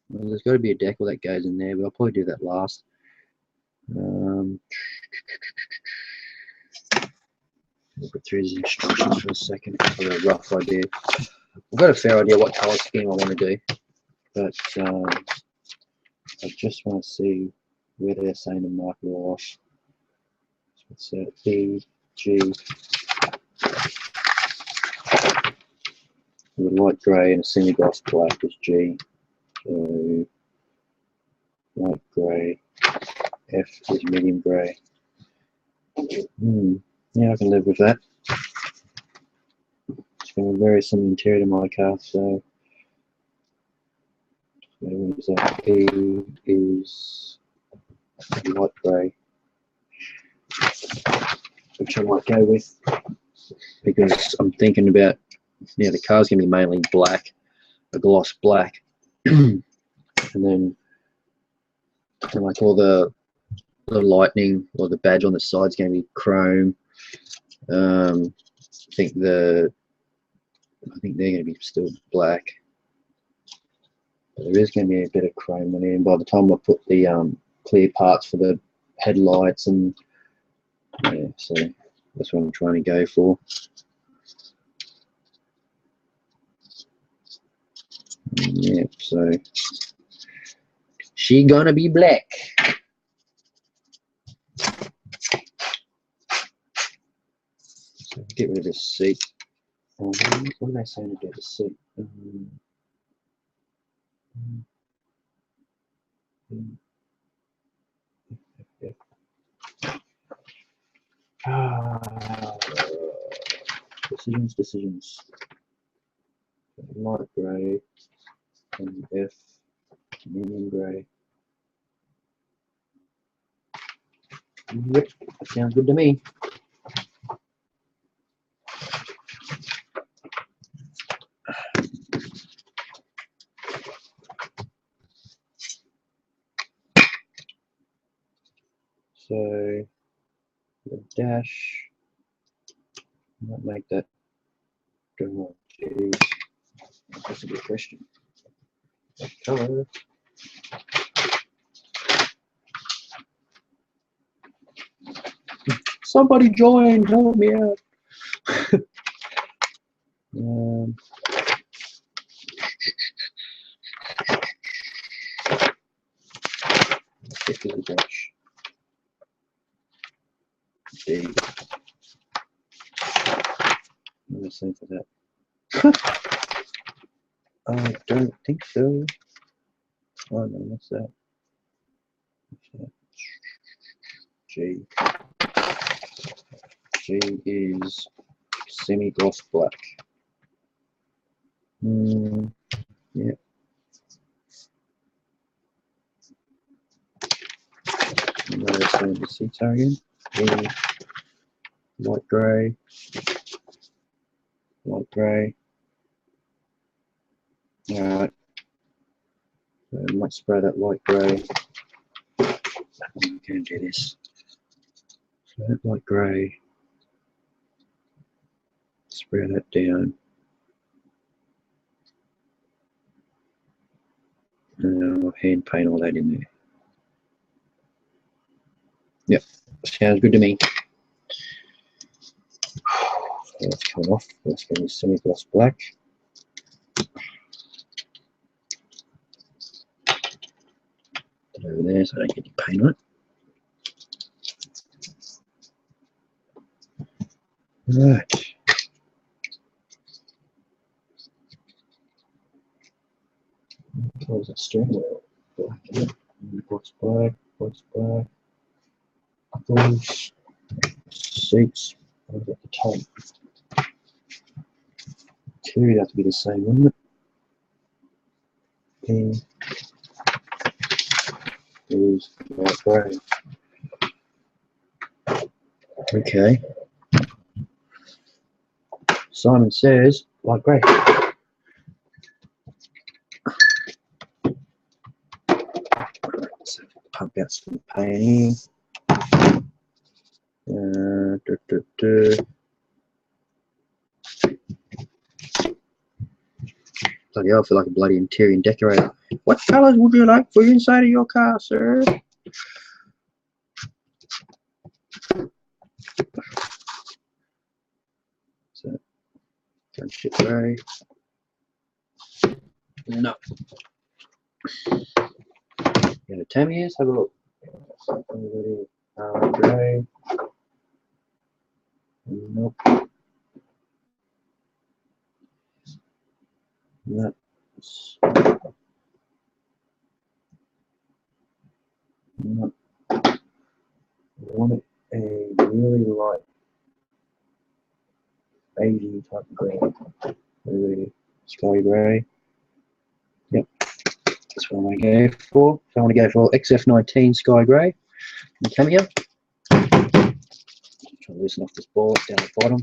there's got to be a decal that goes in there, but I'll probably do that last. Look through these instructions for a second. I've got a rough idea. I've got a fair idea what colour scheme I want to do, but I just want to see where they're saying to mark it off. So it's E, G, with light grey and a semi-gloss black is G. So light grey, F is medium grey. Yeah, I can live with that. It's going to vary some interior to my car, so what is that? E is light grey, which I might go with because I'm thinking about, yeah, the car's going to be mainly black, a gloss black, and then like all the lightning or the badge on the side is going to be chrome. I think they're going to be still black, but there is going to be a bit of chrome in it. And by the time I put the clear parts for the headlights, and yeah, so that's what I'm trying to go for. Yeah, so she gonna be black. So get rid of this seat. What are they saying about the seat? Decisions. Light grey and F, medium grey. Yep, that sounds good to me. So the dash, I might make that. Oh, geez. That's a good question. Color. Somebody join, help me out. Get to the dash. D. Let me see for that. I don't think so. Oh no, what's that? G. G is semi-gloss black. Yeah. What else do the seats are again? E, light grey, light grey. Alright. So I might spray that light grey. I'm going to do this. So that light grey. Spray that down. And I'll hand paint all that in there. Yep, sounds good to me. So that's coming off. Let's get this semi-gloss black. Put it over there so I don't get any paint on it. Right. Close that steering wheel. Black, yeah. What's black? What's black? Those seats. What about the top? Two would have to be the same, wouldn't it? And is light grey. Okay. Simon says light grey. So pump out some paint here. Bloody hell, I feel like a bloody interior decorator. What colours would you like for the inside of your car, sir? So, shit grey. No. Yeah, the Tammy is. Have a look. Grey. Nope. No. No. I want it a really light beigey type of green. Really sky grey. Yep. That's what I want to go for. So I want to go for XF19 sky grey. And Cameo. Try to loosen off this board down the bottom.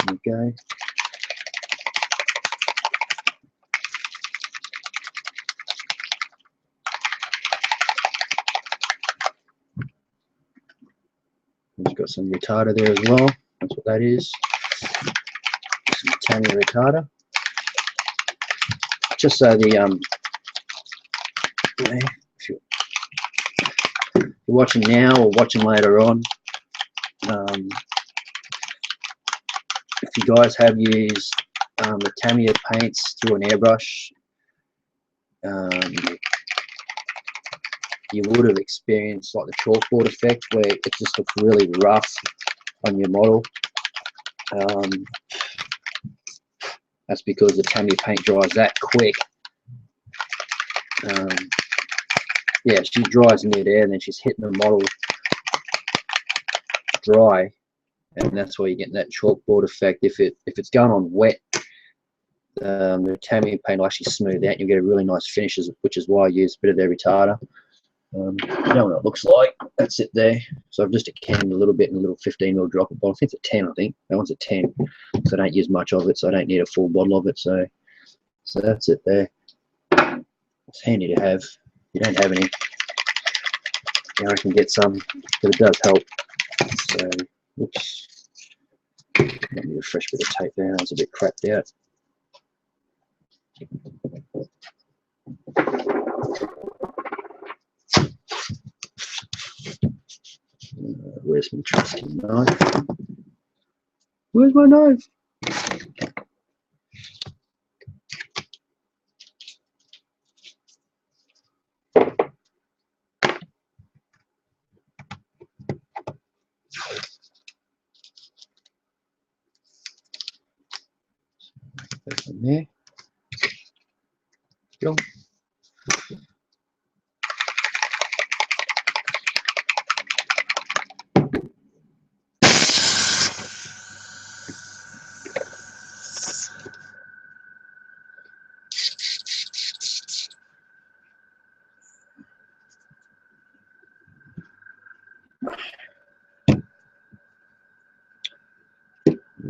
There we go. It's got some retarder there as well. That's what that is. Some Tamiya retarder. Just so the if you're watching now or watching later on, if you guys have used the Tamiya paints through an airbrush, you would have experienced like the chalkboard effect where it just looks really rough on your model. That's because the Tamiya paint dries that quick. Yeah, she dries mid-air and then she's hitting the model dry, and that's why you're getting that chalkboard effect. If it's going on wet, the Tamiya paint will actually smooth out and you get a really nice finish, which is why I use a bit of their retarder. You know what it looks like. That's it there. So I've just canned a little bit in a little 15ml dropper bottle. I think it's a 10, I think. That one's a 10. So I don't use much of it, so I don't need a full bottle of it. So that's it there. It's handy to have. You don't have any, I can get some, but it does help. So, oops. Let me a fresh bit of tape there. It's a bit cracked out. Where's my trusty knife? Where's my knife? That's in there. Go.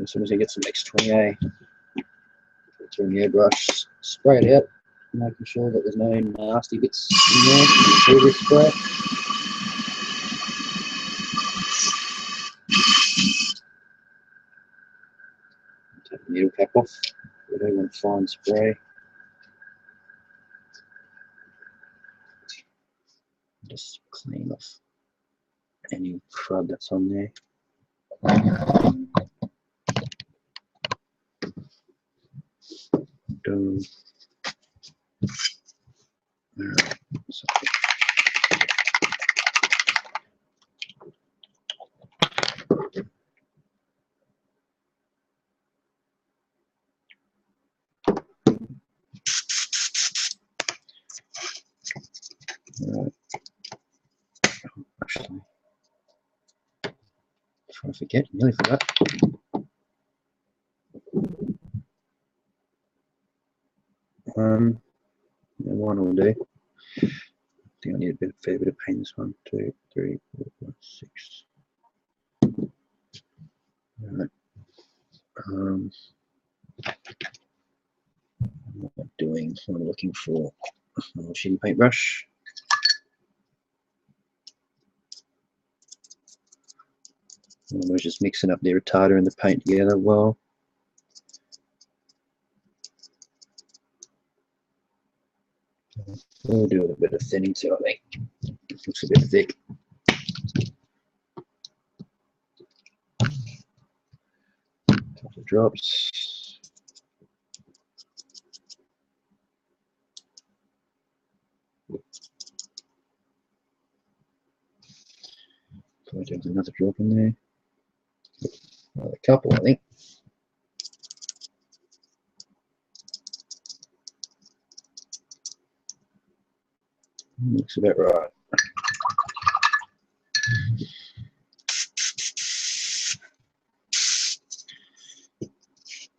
As soon as I get some X20A, turn the airbrush, spray it out, making sure that there's no nasty bits in there. Favorite spray. Take the needle cap off. We don't want fine spray. Just clean off any crud that's on there. Right. So forget, nearly forgot. One will do. I think I need a fair bit of paint this one. 2, 3, 4, 5, 6. Alright. What am I doing? I'm looking for a little shitty paintbrush. And we're just mixing up the retarder and the paint together well. We'll do a little bit of thinning too, I think. It looks a bit thick. Couple of drops. Probably there's another drop in there. Another couple, I think. Looks about right.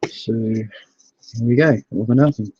So here we go, all for nothing.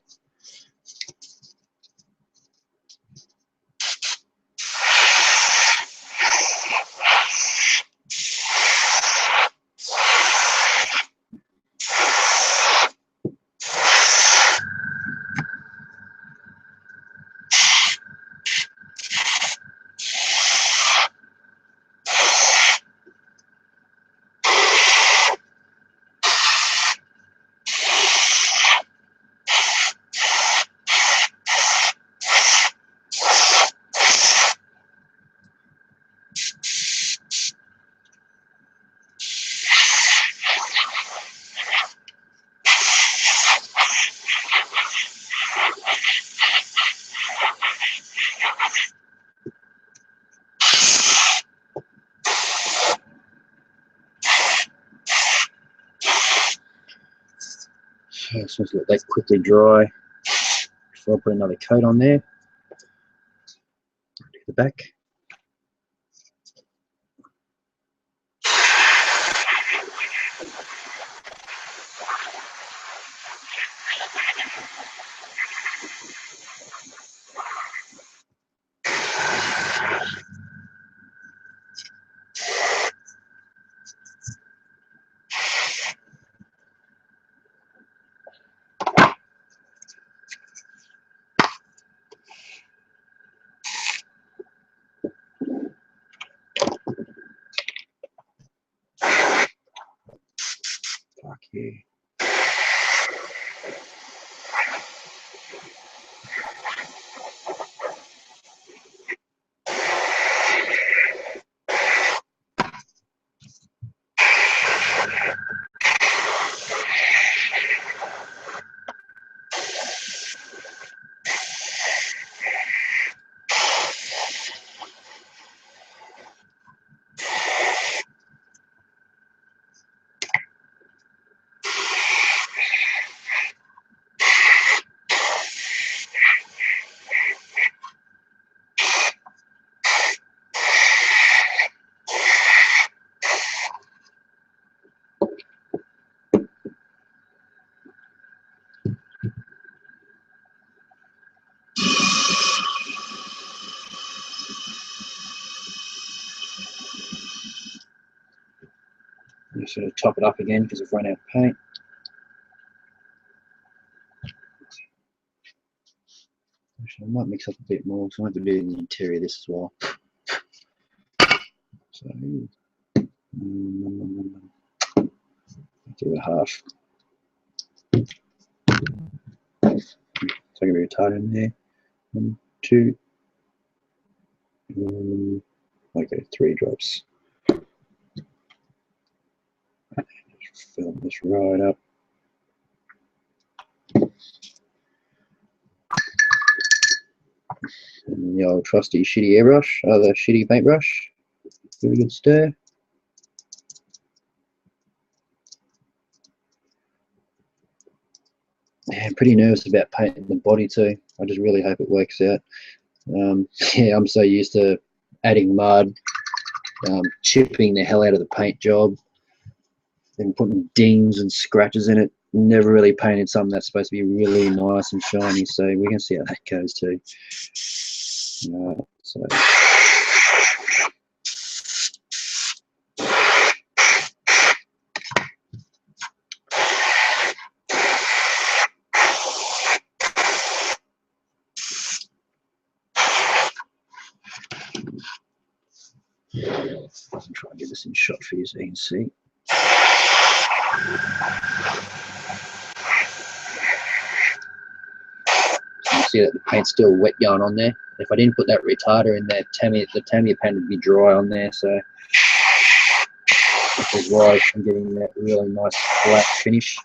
So it's supposed to let that quickly dry before I put another coat on there. Do the back. Fuck you. Just sort of top it up again because I've run out of paint. Actually, I might mix up a bit more, so I might have to do the interior of this as well. So, do a half. Take a bit of retard in there. 1, 2. Okay, 3 drops. Just fill this right up. And the old trusty shitty airbrush, the shitty paintbrush. Give it a good stir. Yeah, I'm pretty nervous about painting the body too. I just really hope it works out. Yeah, I'm so used to adding mud, chipping the hell out of the paint job, Been putting dings and scratches in it. Never really painted something that's supposed to be really nice and shiny, so we're going to see how that goes too. So I'll try and get this in shot for you so you can see. You can see that the paint's still wet going on there. If I didn't put that retarder in there, the Tamiya paint would be dry on there, so which is why I'm getting that really nice flat finish.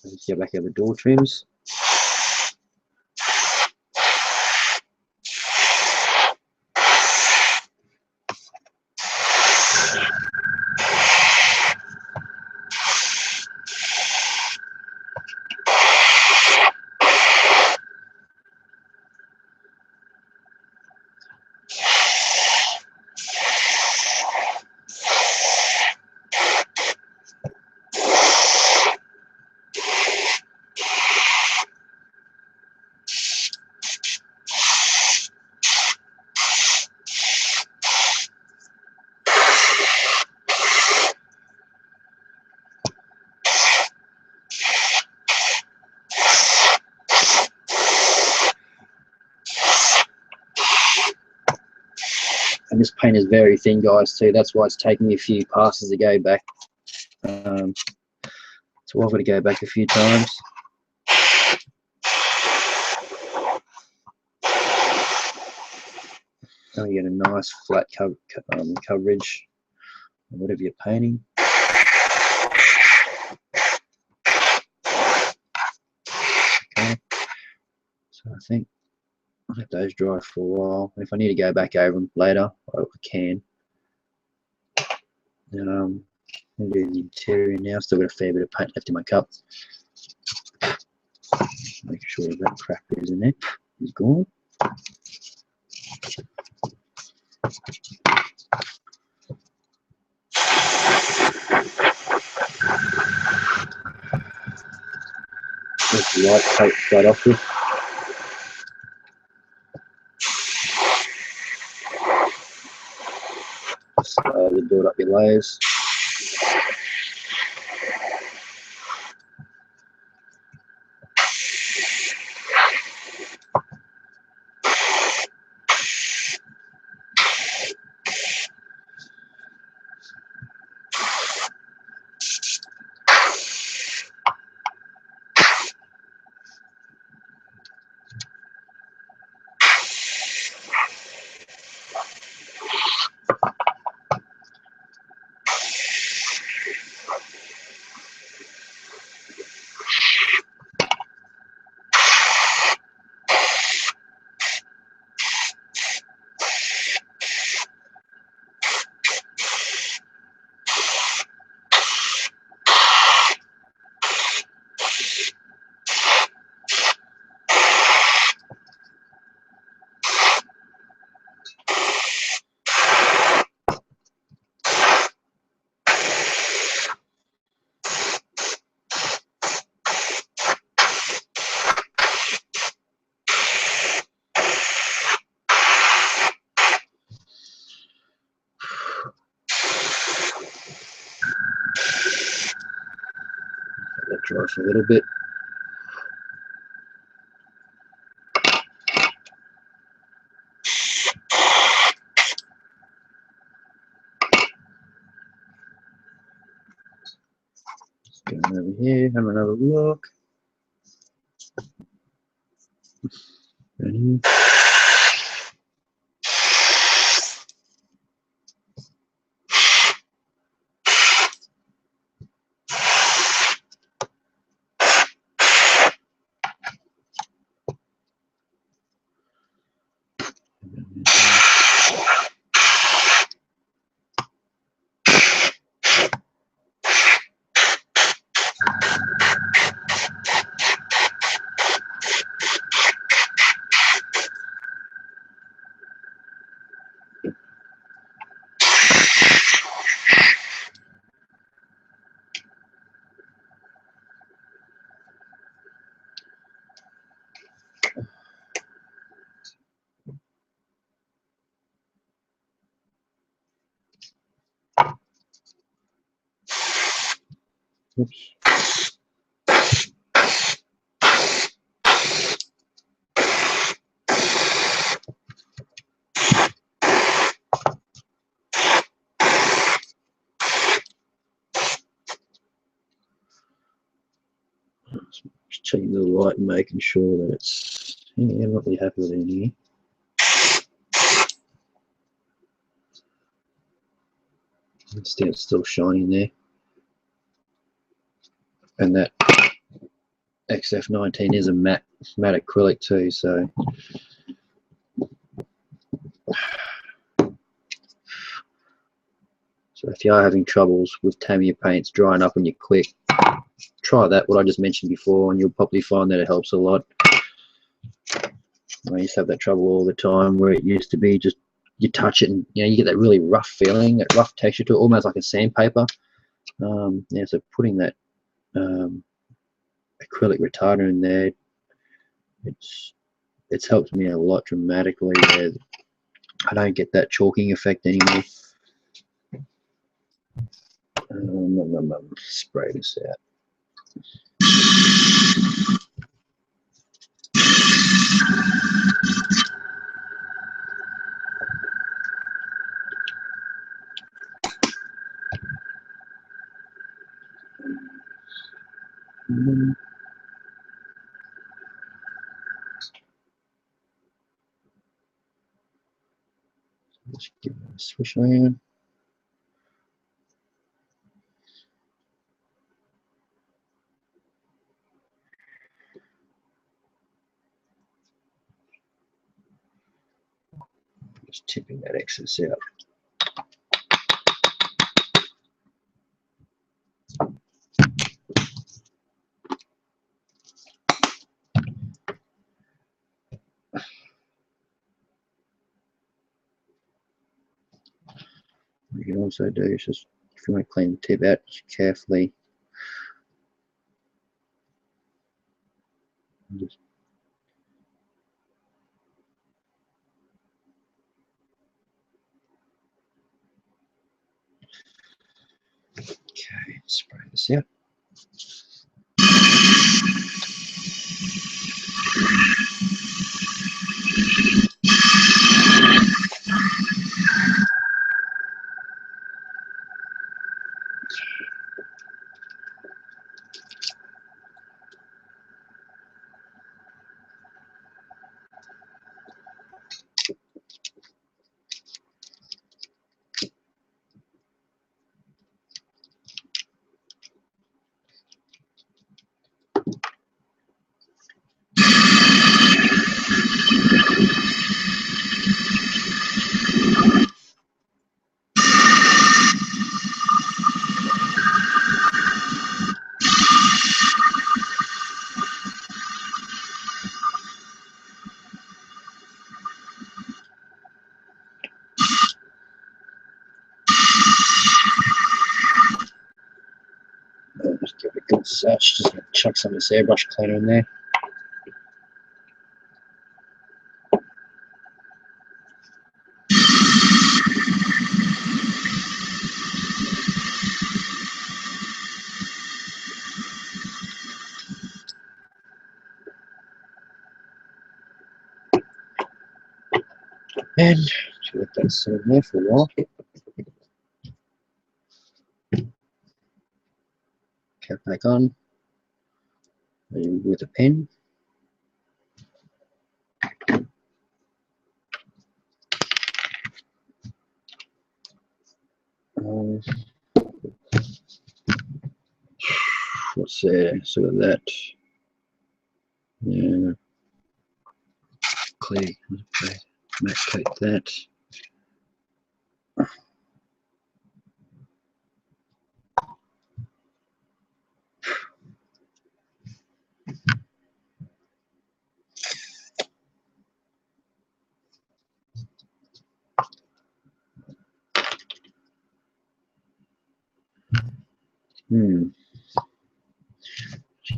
Let's get back over door trims. And this paint is very thin, guys, too. That's why it's taking me a few passes to go back. So I've got to go back a few times. And you get a nice flat coverage of whatever you're painting. Okay. So I think I'll let those dry for a while. If I need to go back over them later, I can. I'll do the interior now. Still got a fair bit of paint left in my cup. Make sure that crap is in there. It's gone. Just the light coat straight off with. Slowly build up your layers. Let that dry for a little bit. Going over here, have another look. Right here. Oops. Just checking the light and making sure that it's, yeah, I'm not really happy with it in here. It's still shining there. And that XF19 is a matte acrylic too, so if you are having troubles with Tamiya paints drying up when you click, try that, what I just mentioned before, and you'll probably find that it helps a lot. I used to have that trouble all the time, where it used to be just you touch it and you get that really rough feeling, that rough texture to it, almost like a sandpaper. Yeah, so putting that acrylic retarder in there, it's helped me a lot dramatically. Where I don't get that chalking effect anymore. Spray this out. Let's give it a swish around. Just tipping that excess out. What you can also do is just, if you want to clean the tip out, just carefully just spray this out. Just give it a good search. Just gonna chuck some of this airbrush cleaner in there. And let that sit in there for a while. Cap back on with a pen. What's there? Sort of that. Yeah. Clear. Okay. Matte coat that.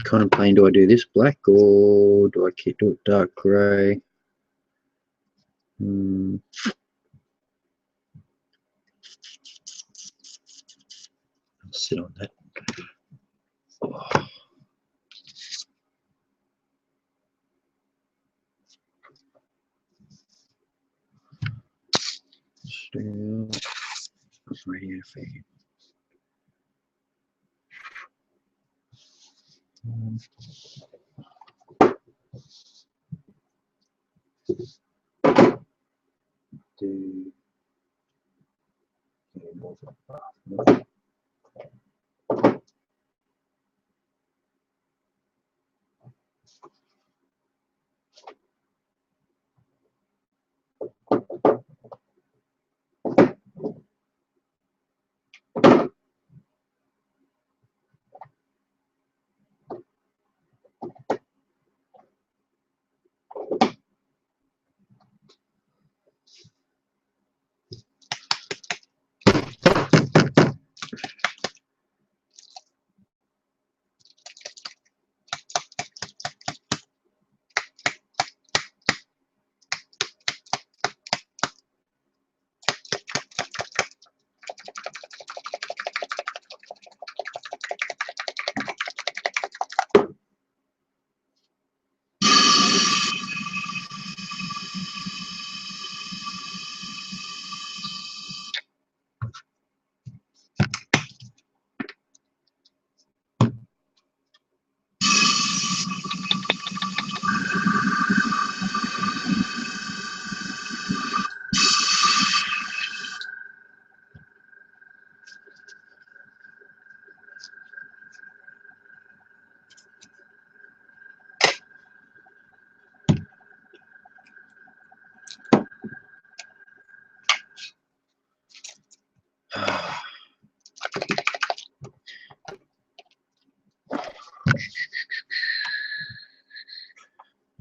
Contemplating, do I do this black or do I do it dark grey? I'll sit on that. Still radio feed. Do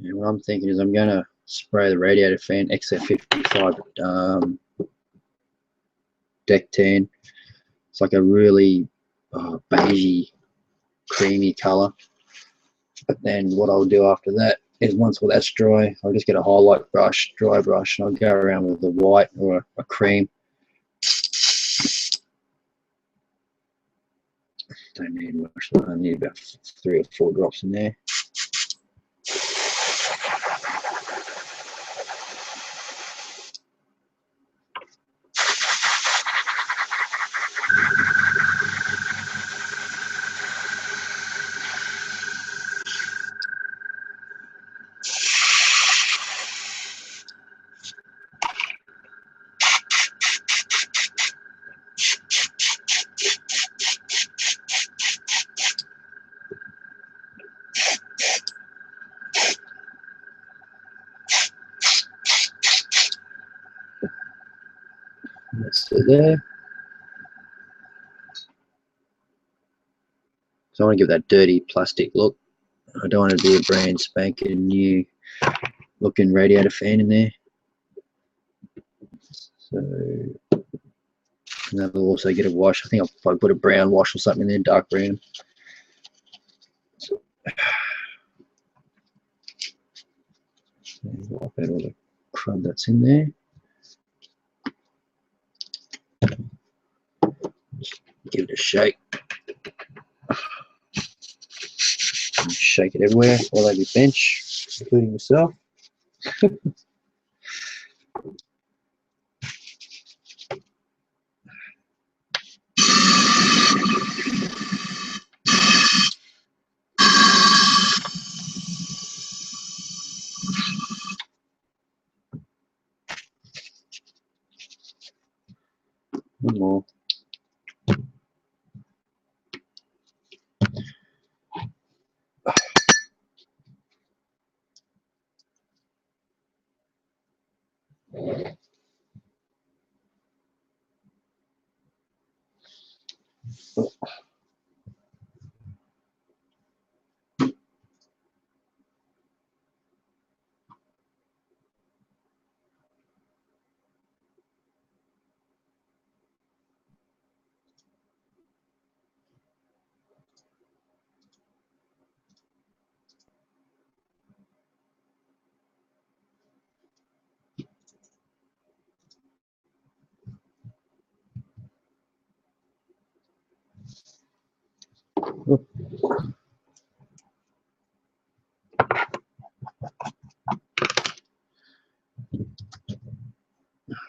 And what I'm thinking is I'm going to spray the radiator fan XF55 deck tan. It's like a really beigey, creamy color. But then what I'll do after that is once all that's dry, I'll just get a highlight brush, dry brush, and I'll go around with a white or a cream. Don't need much, I need about 3 or 4 drops in there. That's it there. So I want to give that dirty plastic look. I don't want to be a brand spanking new looking radiator fan in there. So and that'll also get a wash. I think I'll probably put a brown wash or something in there, dark brown. So, wipe out all the crud that's in there. Just give it a shake. And shake it everywhere, all over your bench, including yourself. One more.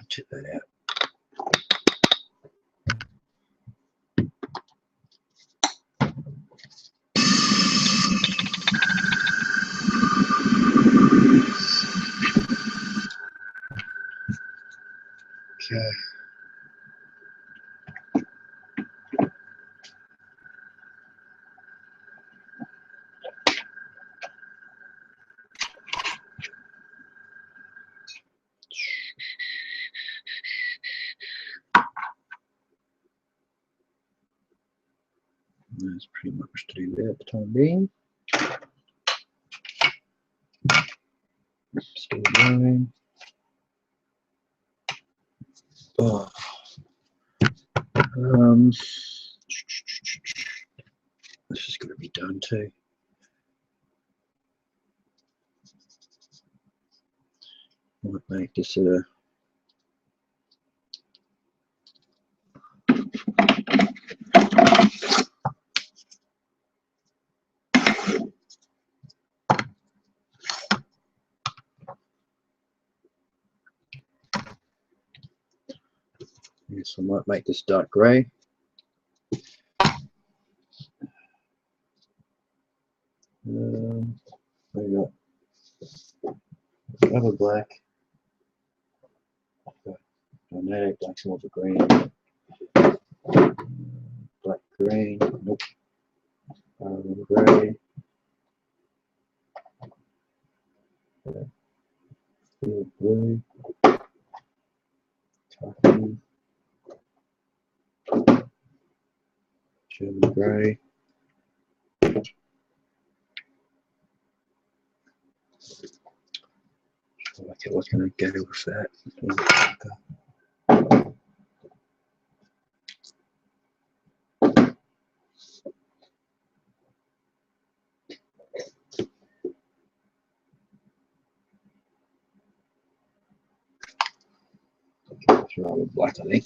Check that out. Okay. That's pretty much to do there at the time being. Still going. Oh. This is going to be done too. Might make this a yes, I might make this dark grey. There we go. Another black. No, black's more for green. Black, green. Nope. Grey. Blue. Khaki. German grey. Okay, what's going to go with that? Rather black, I think.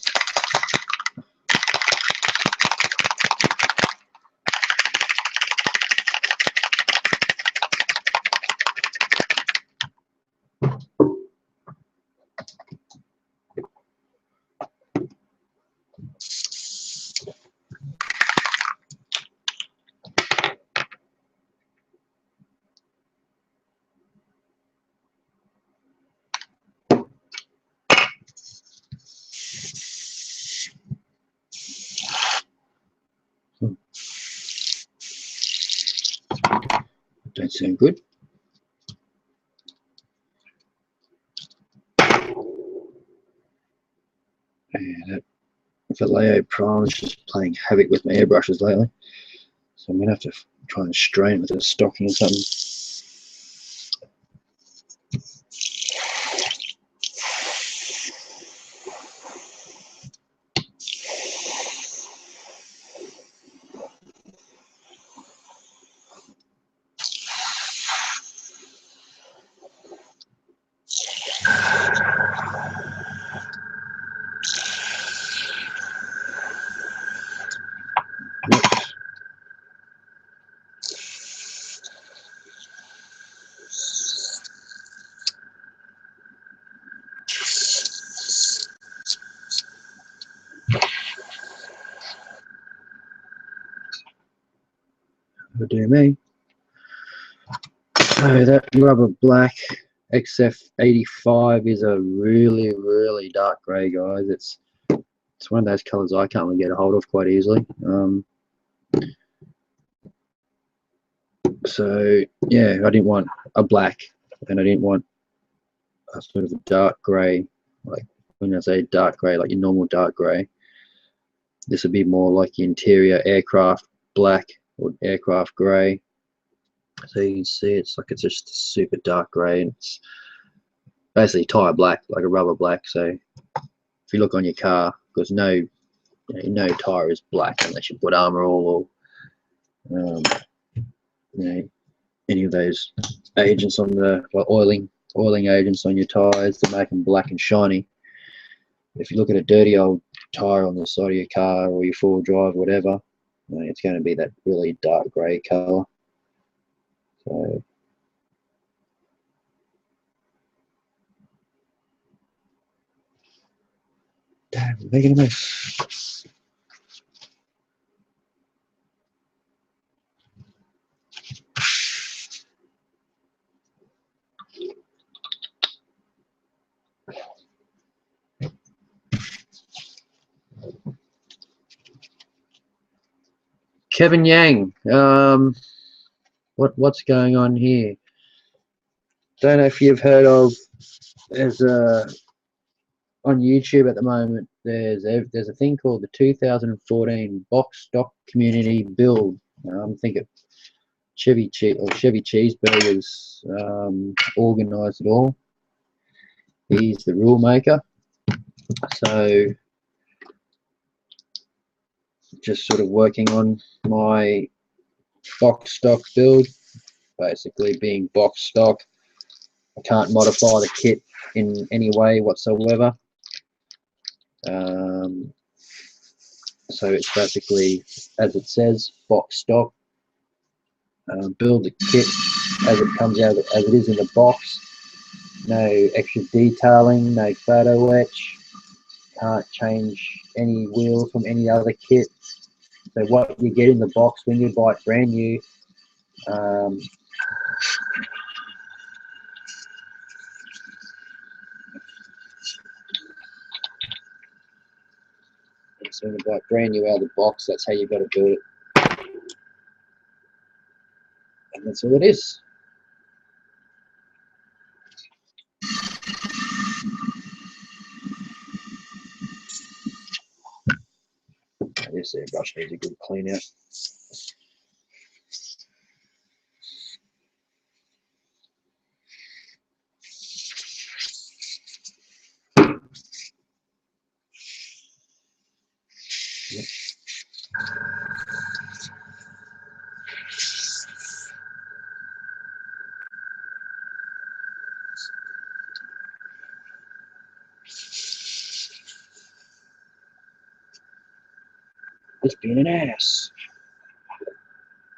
Don't sound good. And that Vallejo prime is just playing havoc with my airbrushes lately. So I'm going to have to try and strain with a stocking or something. That'll do me. So that rubber black XF85 is a really, really dark grey, guys. It's one of those colours I can't really get a hold of quite easily. So yeah, I didn't want a black, and I didn't want a sort of a dark grey. Like when I say dark grey, like your normal dark grey, this would be more like your interior aircraft black or aircraft grey. So you can see it's just a super dark grey, and it's basically tire black, like a rubber black. So if you look on your car, because no tire is black unless you put armor all or any of those agents on the oiling agents on your tires to make them black and shiny. If you look at a dirty old tire on the side of your car or your four-wheel drive, whatever, It's going to be that really dark grey colour. So damn, I'm making a mess. Kevin Yang, what's going on here? Don't know if you've heard of. There's on YouTube at the moment. There's a thing called the 2014 Box Stock Community Build. I think it Chevy Cheeseburgers organised it all. He's the rule maker. So just sort of working on my box stock build, basically being box stock. I can't modify the kit in any way whatsoever. So it's basically, as it says, box stock. Build the kit as it comes out, as it is in the box. No extra detailing, no photo etch. Can't change any wheels from any other kit. So what you get in the box when you buy it brand new, so when you buy it brand new out of the box, that's how you've got to build it. And that's all it is. This airbrush needs a good clean out. Yep. It's being an ass.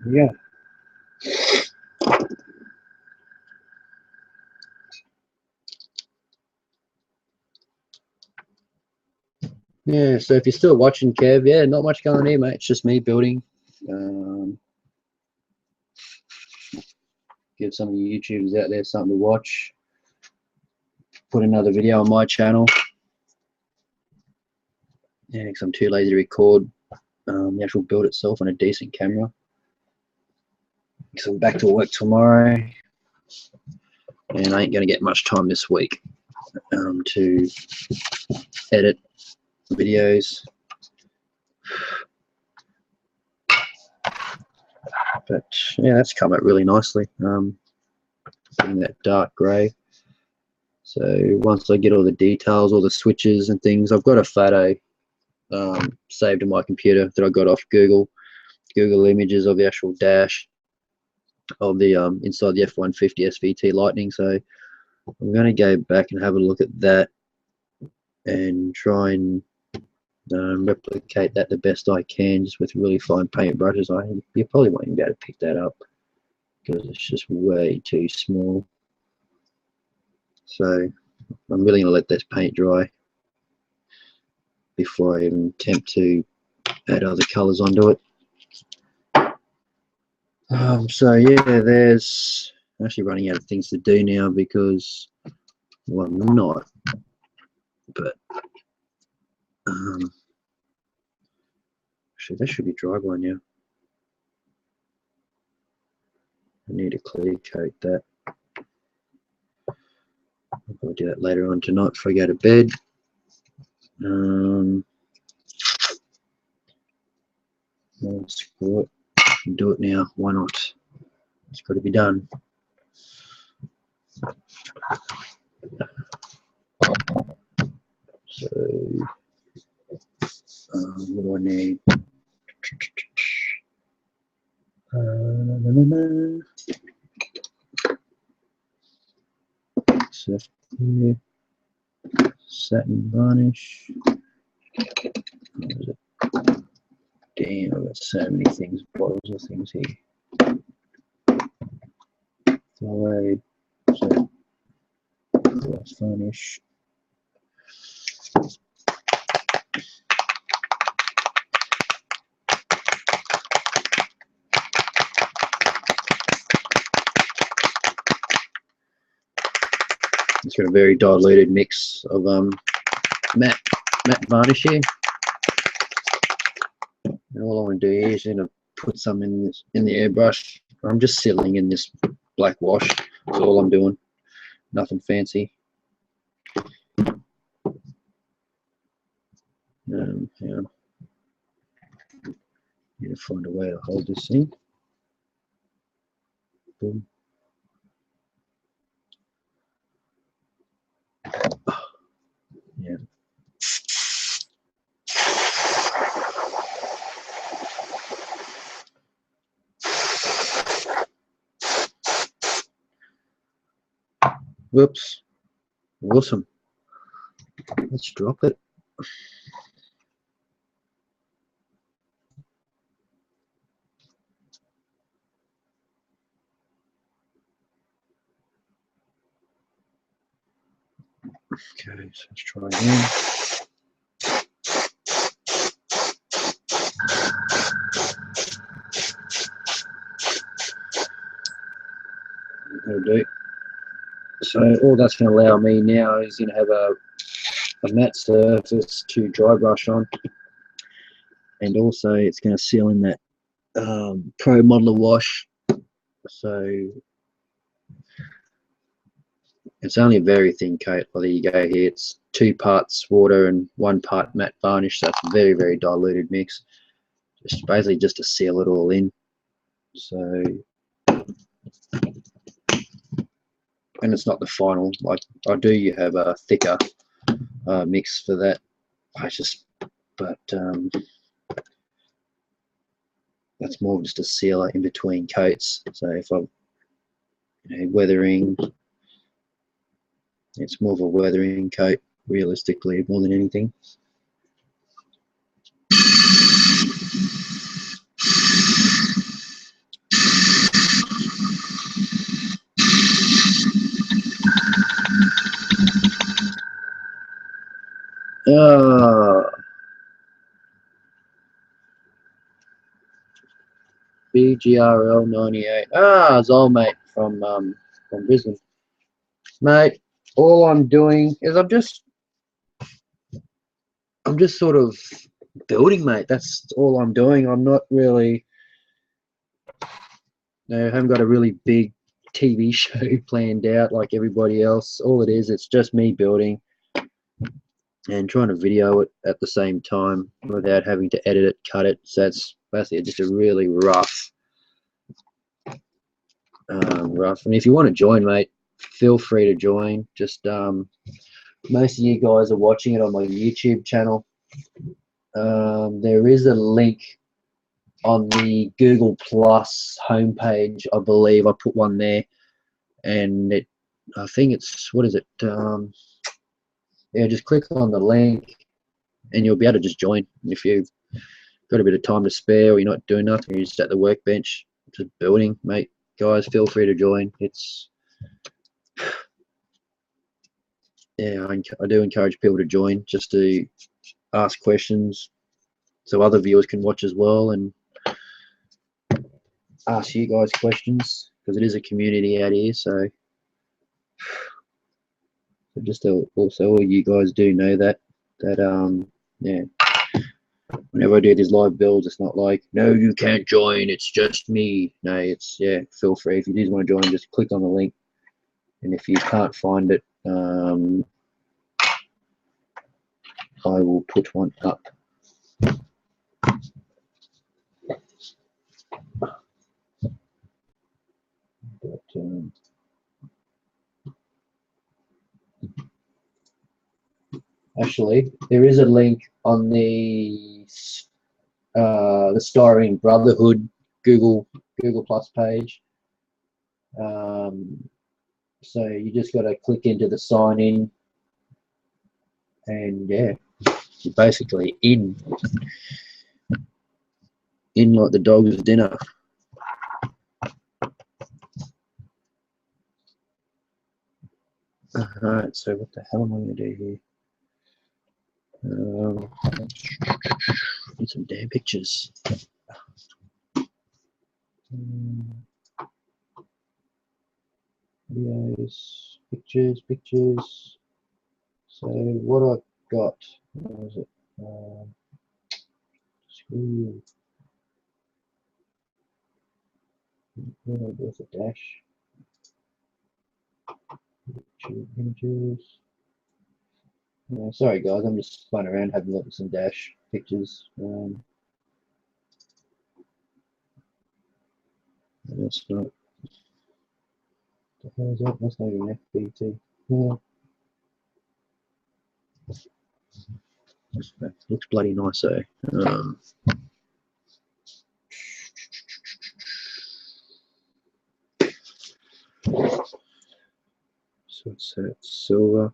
Yeah. Yeah, so if you're still watching, Kev, yeah, not much going on here, mate. It's just me building. Give some of the YouTubers out there something to watch. Put another video on my channel. Yeah, because I'm too lazy to record the actual build itself on a decent camera. Because I'm back to work tomorrow. And I ain't going to get much time this week to edit videos. But yeah, that's come out really nicely. In that dark grey. So once I get all the details, all the switches and things, I've got a photo saved in my computer that I got off Google Images of the actual dash of the inside the F-150 SVT Lightning. So I'm going to go back and have a look at that and try and replicate that the best I can, just with really fine paint brushes. You probably won't even be able to pick that up because it's just way too small. So I'm really going to let this paint dry before I even attempt to add other colors onto it. So yeah, there's actually running out of things to do now because, well, I'm not, but actually that should be dry by now. I need to clear coat that. I'll do that later on tonight before I go to bed. Well, screw it. Do it now. Why not? It's got to be done. So, what do I need? Satin varnish. Damn, I've got so many things, bottles of things here. So, glass varnish. It's got a very diluted mix of matte varnish here. And all I want to do here is put some in the airbrush. I'm just sealing in this black wash. That's all I'm doing. Nothing fancy. Hang on. Need to find a way to hold this thing. Boom. Yeah. Whoops. Awesome. Let's drop it. Okay, so let's try again. That'll do. So all that's going to allow me now is going to have a matte surface to dry brush on, and also it's going to seal in that Pro Modeler wash. So it's only a very thin coat. Well, there you go. Here it's 2 parts water and 1 part matte varnish. So it's a very, very diluted mix. Just basically just to seal it all in. So, and it's not the final. Like I do have a thicker mix for that. That's more just a sealer in between coats. So if I'm weathering, it's more of a weathering coat realistically more than anything. BGRL 98. It's old mate from Brisbane. Mate, all I'm doing is I'm just sort of building, mate. That's all I'm doing. I'm not really, I haven't got a really big TV show planned out like everybody else. All it is, it's just me building and trying to video it at the same time without having to edit it, cut it. So that's basically just a really rough. And if you want to join, mate, feel free to join. Just most of you guys are watching it on my YouTube channel. There is a link on the Google Plus homepage, I believe. I put one there, and I think it's, what is it? Yeah, just click on the link, and you'll be able to just join. If you've got a bit of time to spare, or you're not doing nothing, you're just at the workbench, just building, mate. Guys, feel free to join. It's, yeah, I do encourage people to join just to ask questions so other viewers can watch as well and ask you guys questions, because it is a community out here. So just also all you guys do know that yeah, whenever I do these live builds, it's not like, no, you can't join, it's just me. No, it's, yeah, feel free. If you do want to join, just click on the link, and if you can't find it, I will put one up. But, actually, there is a link on the Styrene Brotherhood Google Plus page. So you just got to click into the sign in, and yeah, you're basically in. in like the dog's dinner. Alright, so what the hell am I going to do here? Need some damn pictures. Videos, pictures. So what I've got, what was it? Screw. What do I do with the dash? Images. Sorry guys, I'm just flying around having a look at some dash pictures. That's not. The hell is that? That's not even FBT. Yeah. Looks bloody nice though. So it's silver.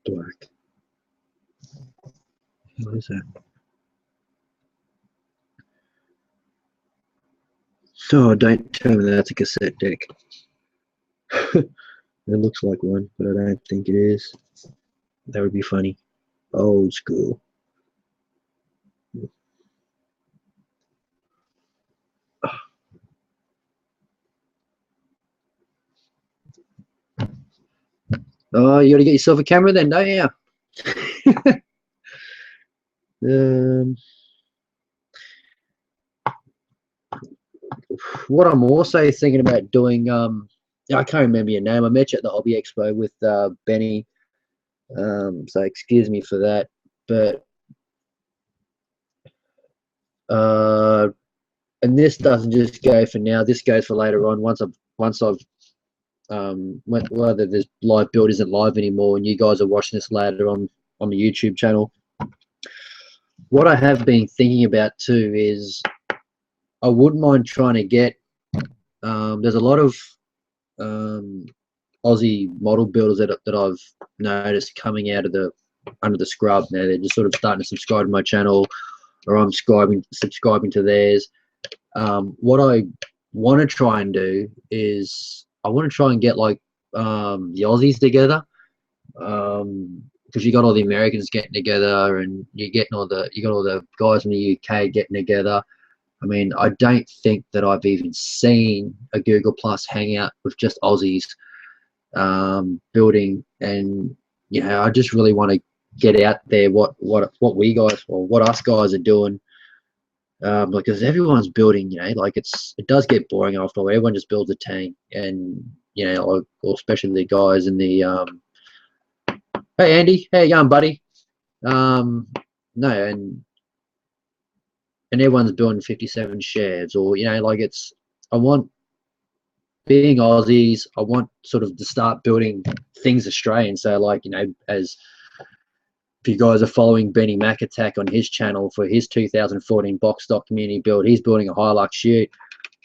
Black. What is that? Oh, don't tell me that's a cassette deck. It looks like one, but I don't think it is. That would be funny. Old school. Oh, you got to get yourself a camera then, don't you? What I'm also thinking about doing, I can't remember your name. I met you at the Hobby Expo with Benny. So excuse me for that. But and this doesn't just go for now. This goes for later on. Once I've whether this live build isn't live anymore, and you guys are watching this later on the YouTube channel. What I have been thinking about too is I wouldn't mind trying to get. There's a lot of Aussie model builders that I've noticed coming out of under the scrub now. They're just sort of starting to subscribe to my channel, or I'm subscribing to theirs. What I want to try and do is I want to try and get like the Aussies together, because you got all the Americans getting together, and you got all the guys in the UK getting together. I mean, I don't think that I've even seen a Google Plus hangout with just Aussies building, and I just really want to get out there what we guys, or what us guys are doing, because everyone's building, like it does get boring after all. Everyone just builds a tank, and or especially the guys in the hey Andy, how you going, buddy? No, and everyone's building 57 shares, or like I want, being Aussies, I want sort of to start building things Australian. So like, as if you guys are following Benny Mac Attack on his channel for his 2014 box stock community build, he's building a Hilux Ute,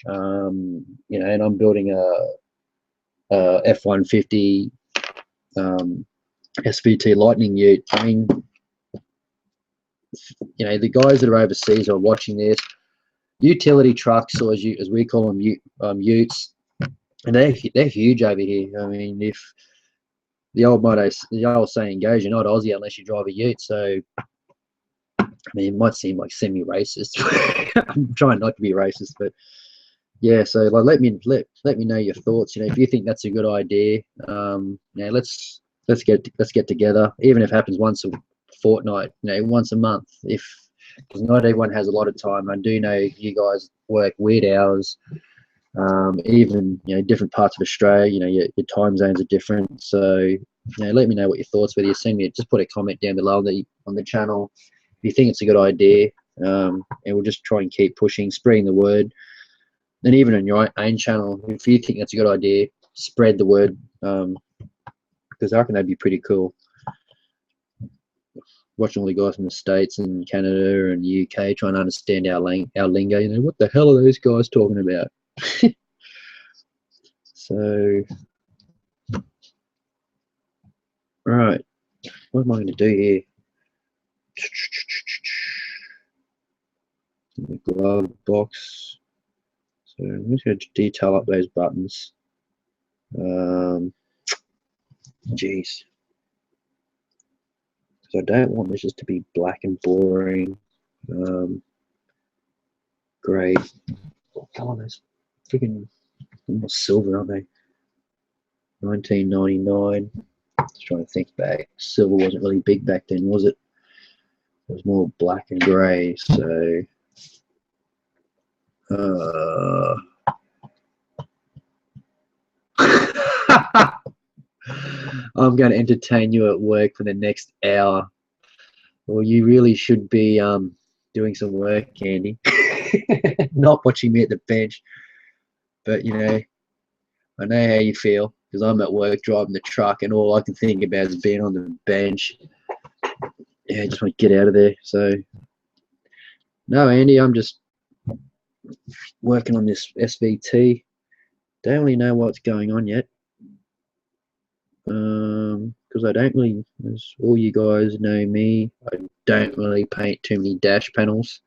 and I'm building a F-150 SVT Lightning Ute. I mean, the guys that are overseas are watching this, utility trucks, or as we call them, utes, and they're huge over here. I mean, if the old saying goes, you're not Aussie unless you drive a ute. So I mean, it might seem like semi-racist. I'm trying not to be racist, but yeah. So like, let me know your thoughts. If you think that's a good idea, let's get together, even if it happens once a fortnight, once a month, because not everyone has a lot of time. I do know you guys work weird hours, even different parts of Australia. Your time zones are different. So let me know what your thoughts. Whether you send me, just put a comment down below on the channel if you think it's a good idea, and we'll just try and keep pushing, spreading the word. And even on your own channel, if you think that's a good idea, spread the word, because I reckon that'd be pretty cool. Watching all the guys from the States and Canada and the UK trying to understand our lingo. What the hell are those guys talking about? So Right, what am I going to do here? The glove box. So I'm just going to detail up those buttons. Jeez. So I don't want this just to be black and boring. Grey. What colour are those? Freaking silver, aren't they? 1999. Just trying to think back. Silver wasn't really big back then, was it? It was more black and grey. So I'm going to entertain you at work for the next hour. Well, you really should be doing some work, Andy. Not watching me at the bench. But, you know, I know how you feel because I'm at work driving the truck and all I can think about is being on the bench. Yeah, I just want to get out of there. So, no, Andy, I'm just working on this SVT. Don't really know what's going on yet. Because I don't really, as all you guys know me, I don't really paint too many dash panels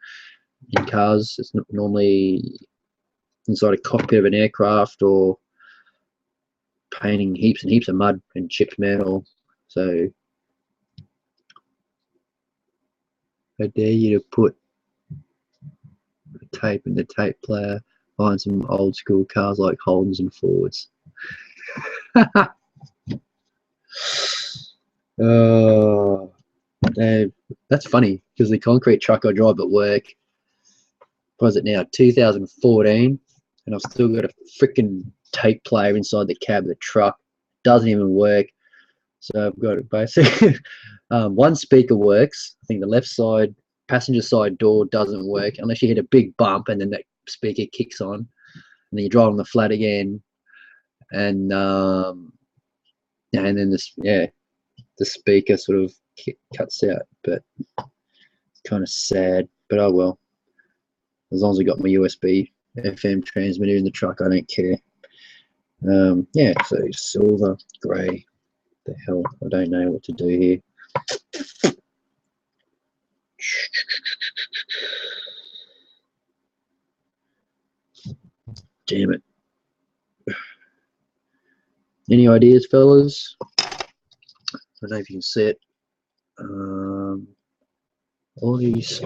in cars. It's not normally inside a cockpit of an aircraft or painting heaps and heaps of mud and chipped metal. So I dare you to put the tape in the tape player behind some old school cars like Holdens and Fords. Oh, that's funny because the concrete truck I drive at work, what is it now, 2014, and I've still got a freaking tape player inside the cab of the truck. Doesn't even work. So I've got it basically. One speaker works. I think the left side passenger side door doesn't work unless you hit a big bump and then that speaker kicks on, and then you drive on the flat again, and then this, yeah, the speaker sort of cuts out. But it's kind of sad. But oh well. As long as I got my USB FM transmitter in the truck, I don't care. Yeah, so silver, grey. The hell, I don't know what to do here. Damn it. Any ideas, fellas? I don't know if you can see it. All these.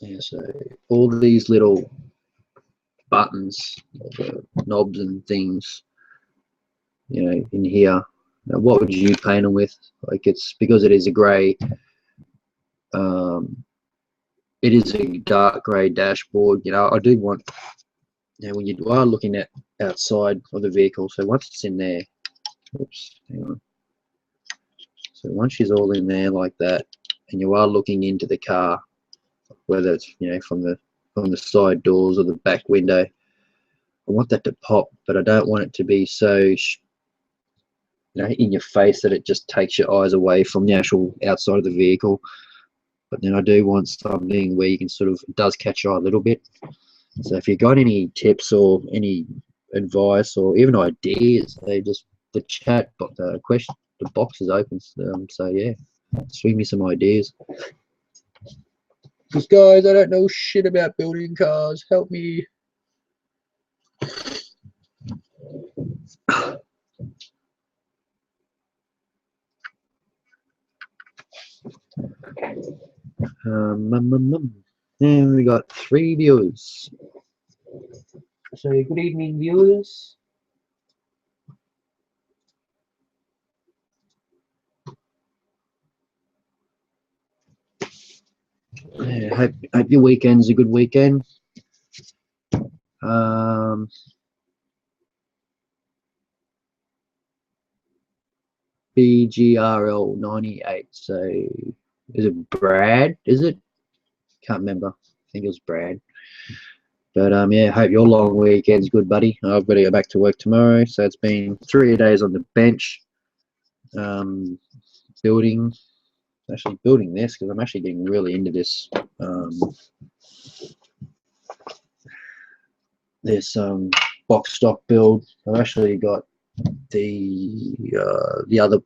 Yeah, so all these little buttons, knobs and things, you know, in here. Now, what would you paint them with? Like, it's because it is a grey. It is a dark grey dashboard. You know, I do want. Now, when you are looking at outside of the vehicle, so once it's in there, oops, hang on. So once she's all in there like that, and you are looking into the car, whether it's, you know, from the side doors or the back window, I want that to pop, but I don't want it to be so, you know, in your face that it just takes your eyes away from the actual outside of the vehicle. But then I do want something where you can sort of, it does catch your eye a little bit. So if you've got any tips or any advice or even ideas, they just, the chat, the question, the box is open. So yeah, swing me some ideas. Because guys, I don't know shit about building cars. Help me. And we got 3 viewers. So good evening, viewers. Yeah, hope your weekend's a good weekend. BGRL 98. So is it Brad? Is it? Can't remember. I think it was Brad. But yeah, hope your long weekend's good, buddy. I've got to go back to work tomorrow. So it's been 3 days on the bench, building. Actually building this because I'm actually getting really into this. There's some box stock build. I've actually got the other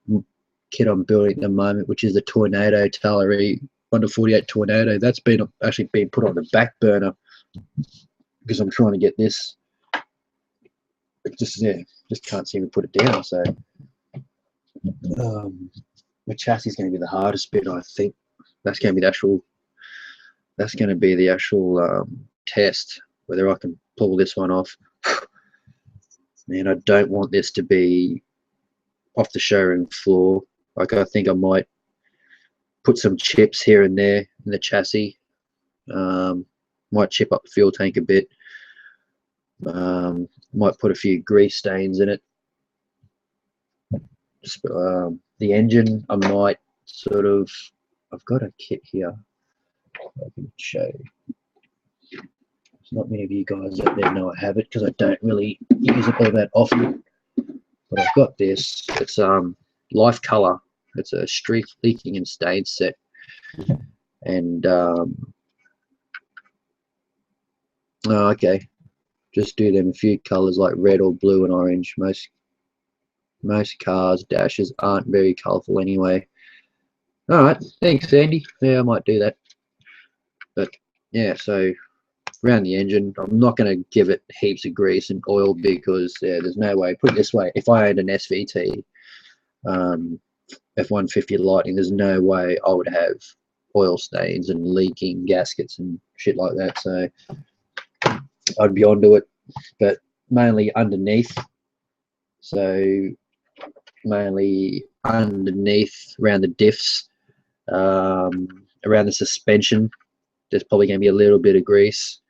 kit I'm building at the moment, which is the Tornado Tallery 1-48 Tornado. That's been actually been put on the back burner because I'm trying to get this. Just can't seem to put it down. So the chassis is going to be the hardest bit, I think. That's going to be the actual. That's going to be the actual test, whether I can pull this one off. Man, I don't want this to be off the showroom floor. Like, I think I might put some chips here and there in the chassis. Might chip up the fuel tank a bit. Might put a few grease stains in it. The engine, I might sort of. I've got a kit here. I can show you. There's not many of you guys out there know I have it because I don't really use it all that often. But I've got this. It's Life Color. It's a streak leaking and stain set, and okay, just do them a few colors like red or blue and orange. Most cars dashes aren't very colorful anyway. All right, thanks, Andy. Yeah, I might do that. But yeah, so around the engine, I'm not going to give it heaps of grease and oil because there's no way. Put it this way: if I owned an SVT F-150 Lightning, there's no way I would have oil stains and leaking gaskets and shit like that. So I'd be onto it, but mainly underneath. So mainly underneath, around the diffs, around the suspension, there's probably going to be a little bit of grease.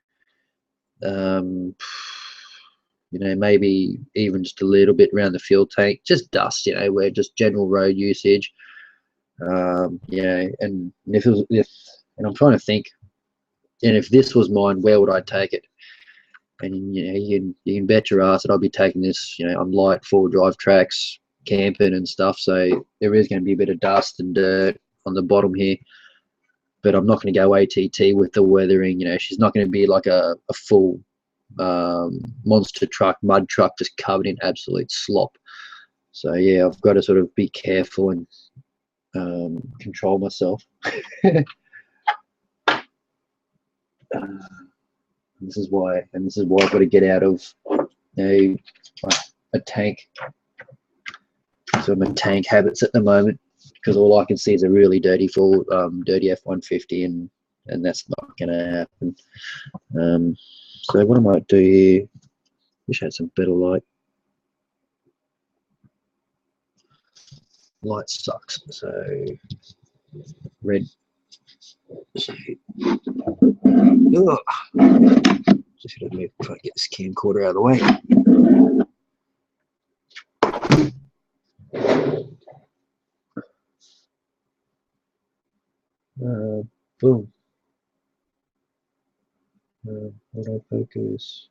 You know, maybe even just a little bit around the fuel tank, just dust, you know, where just general road usage. You know, and if it was, and I'm trying to think, and if this was mine, where would I take it? And you know, you can bet your ass that I'll be taking this, you know, on light four-wheel drive tracks, camping and stuff. So there is going to be a bit of dust and dirt on the bottom here. But I'm not going to go ATT with the weathering. You know, she's not going to be like a full monster truck, mud truck, just covered in absolute slop. So yeah, I've got to sort of be careful and control myself. This is why I've got to get out of a tank. So I'm in tank habits at the moment because all I can see is a really dirty dirty F-150, and that's not going to happen. So what I might do here, wish I had some better light. Light sucks. So red. So, just gotta move, try to get this camcorder out of the way. Boom. Autofocus.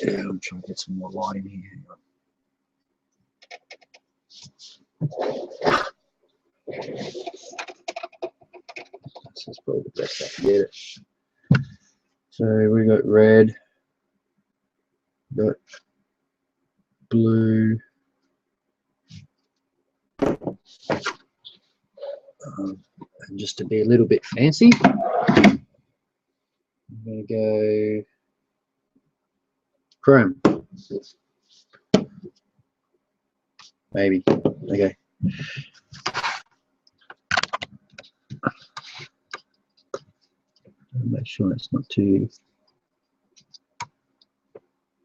Yeah, I'm trying to get some more light in here. This is probably the best I can get it. So we got red, got blue, and just to be a little bit fancy, I'm going to go chrome. Maybe. Okay. Make sure it's not too.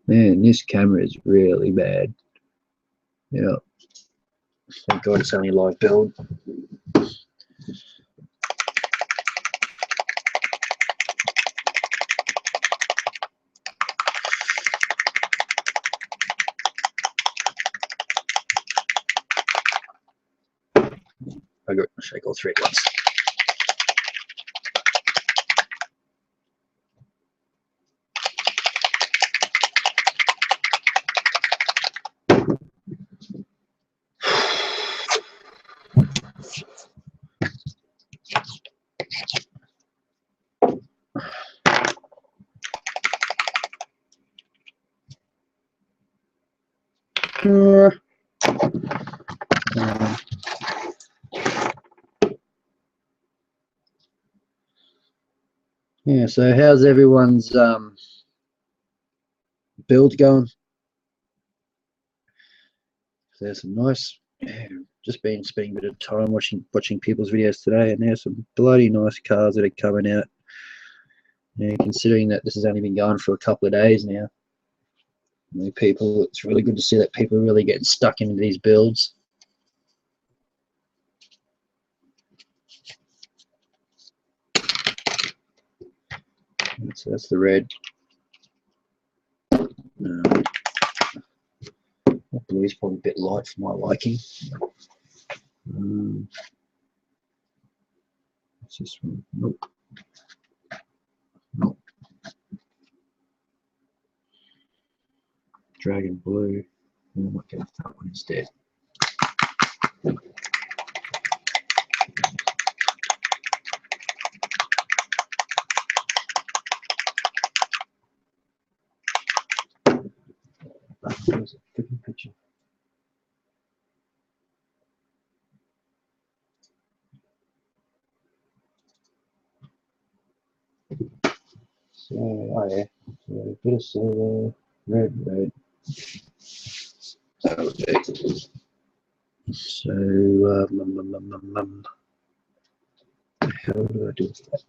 Man, this camera is really bad. Yeah. Thank God it's only live build. I got to shake all three at once. Yeah, so how's everyone's build going? There's some nice, just been spending a bit of time watching people's videos today, and there's some bloody nice cars that are coming out. Considering that this has only been going for a couple of days now, people, it's really good to see that people are really getting stuck into these builds. So that's the red. Blue is probably a bit light for my liking. What's this one? Nope. Nope. Dragon blue. I might go with that one instead. There's a freaking picture. So, oh yeah, so a bit of silver, red. Okay. So, how do I do that?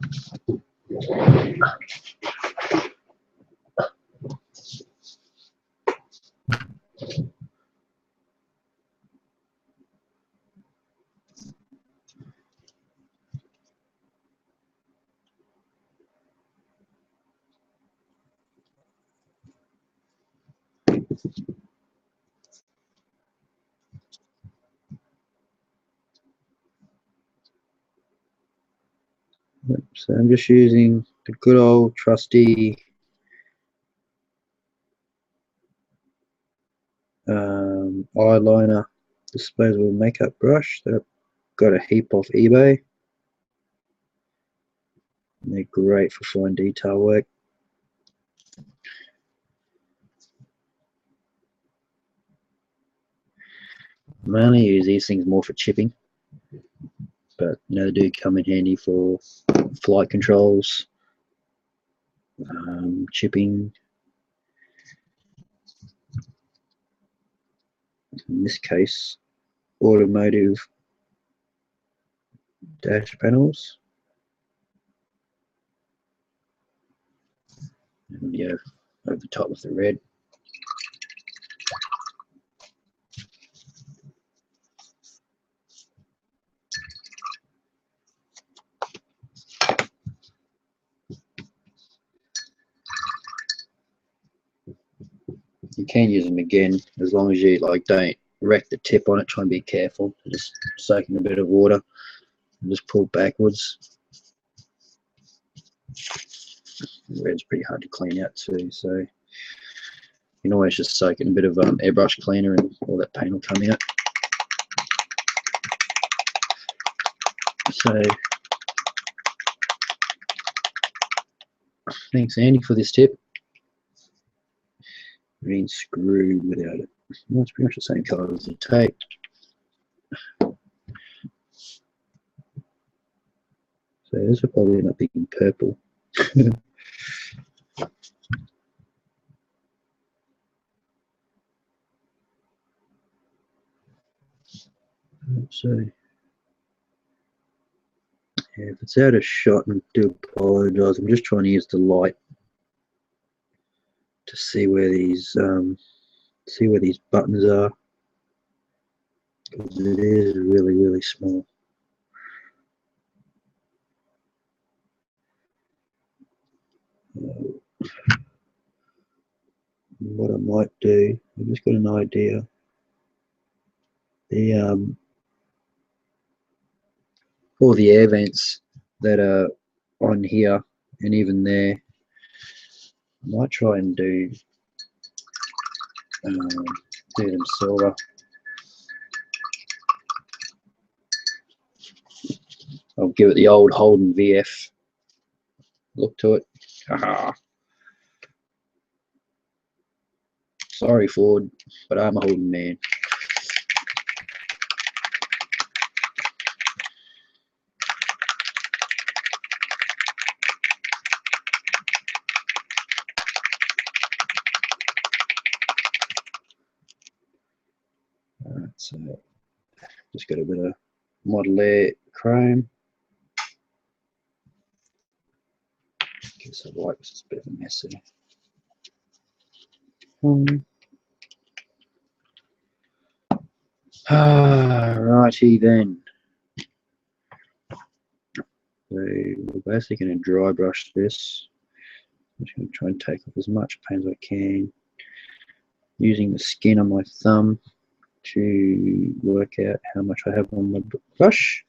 So I'm just using the good old trusty eyeliner disposable makeup brush that I've got a heap off eBay. And they're great for fine detail work. I mainly use these things more for chipping, but they do come in handy for flight controls, chipping. In this case, automotive dash panels. And yeah, over the top with the red. You can use them again as long as you don't wreck the tip on it. Try and be careful. Just soak in a bit of water and just pull backwards. The red's pretty hard to clean out too, so you can always just soak in a bit of airbrush cleaner and all that paint will come out. So thanks Andy for this tip. Green screw without it. Well, it's pretty much the same colour as the tape. So this will probably end up being purple. So yeah, if it's out of shot, I do apologise. I'm just trying to use the light to see where these buttons are, because it is really small. What I might do, I've just got an idea. All the air vents that are on here and even there, I might try and do them silver. I'll give it the old Holden VF look to it. Haha. Sorry, Ford, but I'm a Holden man. Alright, so just got a bit of Model Air chrome. Guess I like this. It's a bit of a mess there. Righty then. So we're basically going to dry brush this. I'm just going to try and take off as much paint as I can, using the skin on my thumb to work out how much I have on my brush.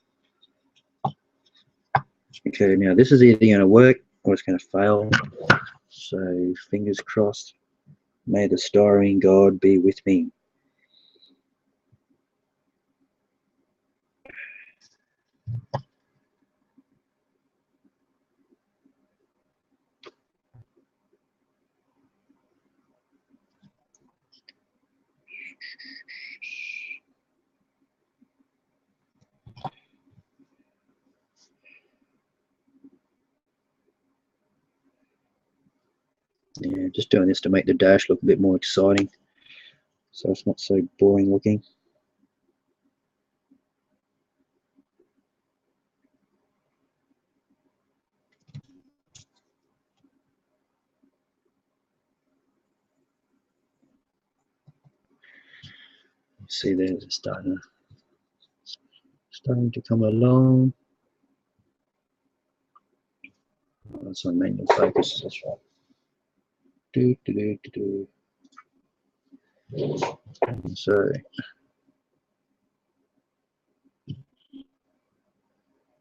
Okay, now this is either going to work or it's going to fail. So fingers crossed. May the styrene god be with me. Yeah, just doing this to make the dash look a bit more exciting, so it's not so boring looking. See, there's it's starting to come along. Oh, that's on manual focus. That's right. So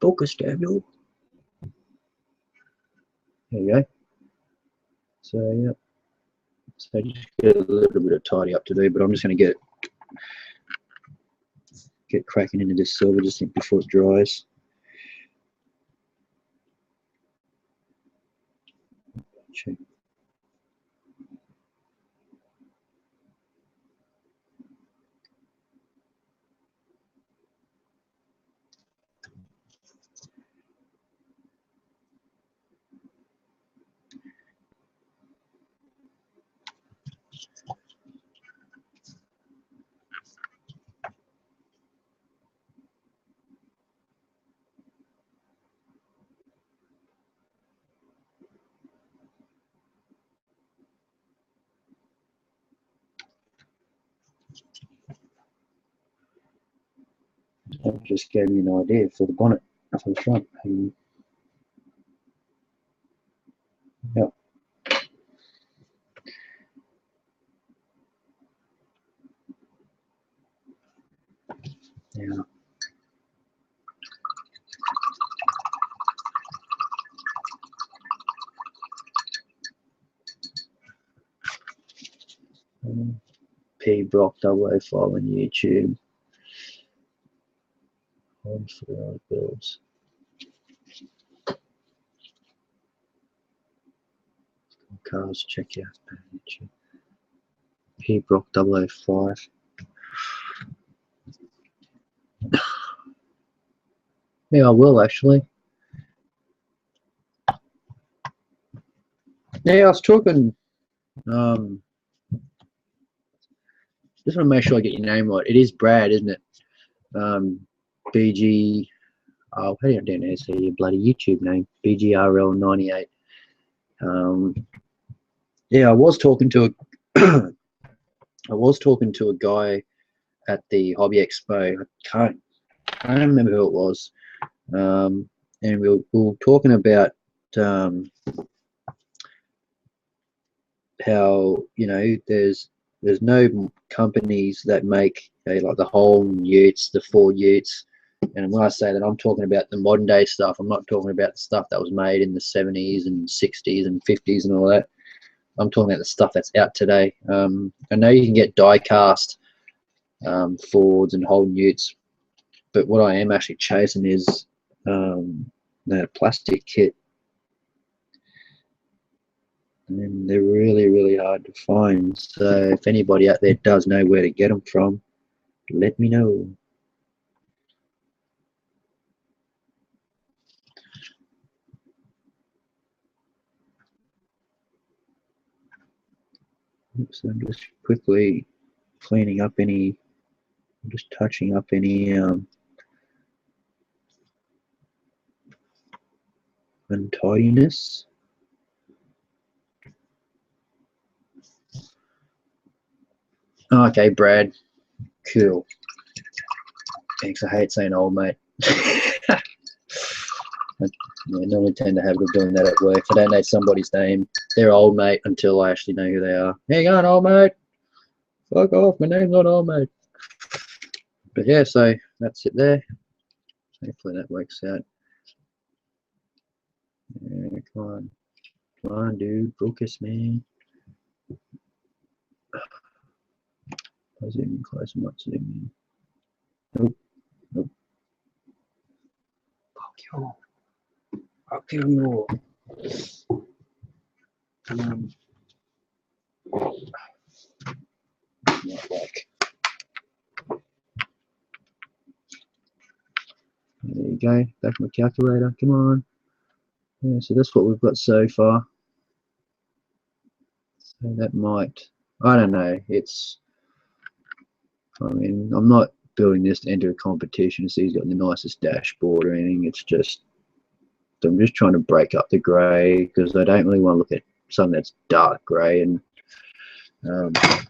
focus, Daniel. There you go. So yeah. So I just get a little bit of tidy up to do, but I'm just going to get cracking into this silver just before it dries. Check. That just gave me an idea for the bonnet for the front. Yep. Yeah. P Brock 005 on YouTube. Home for our builds. Cars check out page. P Brock 005. Yeah, I will actually. Yeah, I was talking. Just want to make sure I get your name right. It is Brad, isn't it? BG. Oh, how do you say your bloody YouTube name? BGRL98. Yeah, I was talking to a guy at the Hobby Expo. I can't remember who it was. And we were talking about how, you know, there's no companies that make like the whole utes, the Ford utes. And when I say that, I'm talking about the modern day stuff. I'm not talking about the stuff that was made in the 70s and 60s and 50s and all that. I'm talking about the stuff that's out today. I know you can get die cast Fords and Holden utes, but what I am actually chasing is that plastic kit. And then they're really, really hard to find. So if anybody out there does know where to get them from, let me know. So I'm just quickly cleaning up any, just touching up any untidiness. Okay, Brad. Cool. Thanks. I hate saying old mate. I normally tend to have it doing that at work. If I don't know somebody's name, they're old mate until I actually know who they are. How you going, old mate? Fuck off, my name's not old mate. But yeah, so that's it there. Hopefully that works out. Yeah, come on, dude, focus, man. I'll zoom in close, I'm not zooming in. Nope, nope. Fuck you. Not like. There you go, back my calculator, come on. Yeah, so that's what we've got so far. So that might, I don't know, I mean, I'm not building this to enter a competition to see who's got the nicest dashboard or anything. It's just, I'm just trying to break up the grey because I don't really want to look at something that's dark grey and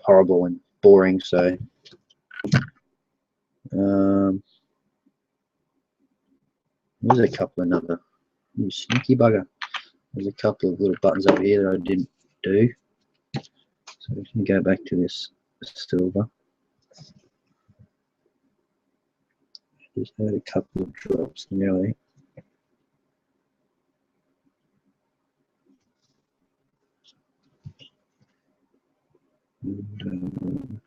horrible and boring. So there's a couple of another, you sneaky bugger. There's a couple of little buttons over here that I didn't do. So we can go back to this silver. Just had a couple of drops nearly. And,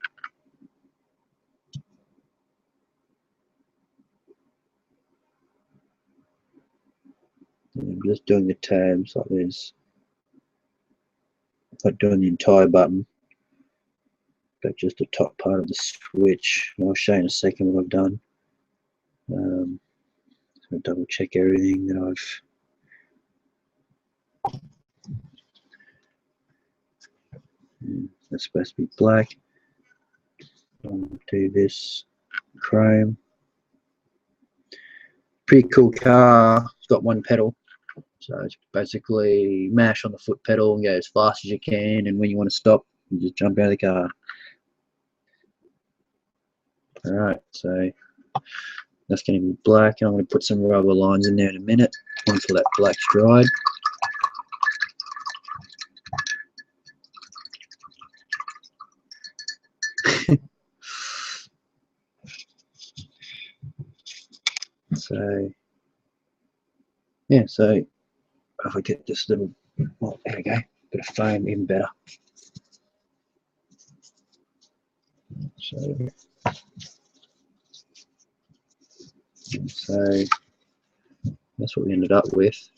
I'm just doing the tabs like this. Not doing the entire button, but just the top part of the switch. I'll show you in a second what I've done. So double check everything that that's supposed to be black. I'll do this chrome. Pretty cool car. It's got one pedal, so it's basically mash on the foot pedal and go as fast as you can, and when you want to stop, you just jump out of the car. Alright, so that's going to be black. I'm going to put some rubber lines in there in a minute until that black's dried. So yeah, so if I get this little, well, there we go, bit of foam, even better. So that's what we ended up with.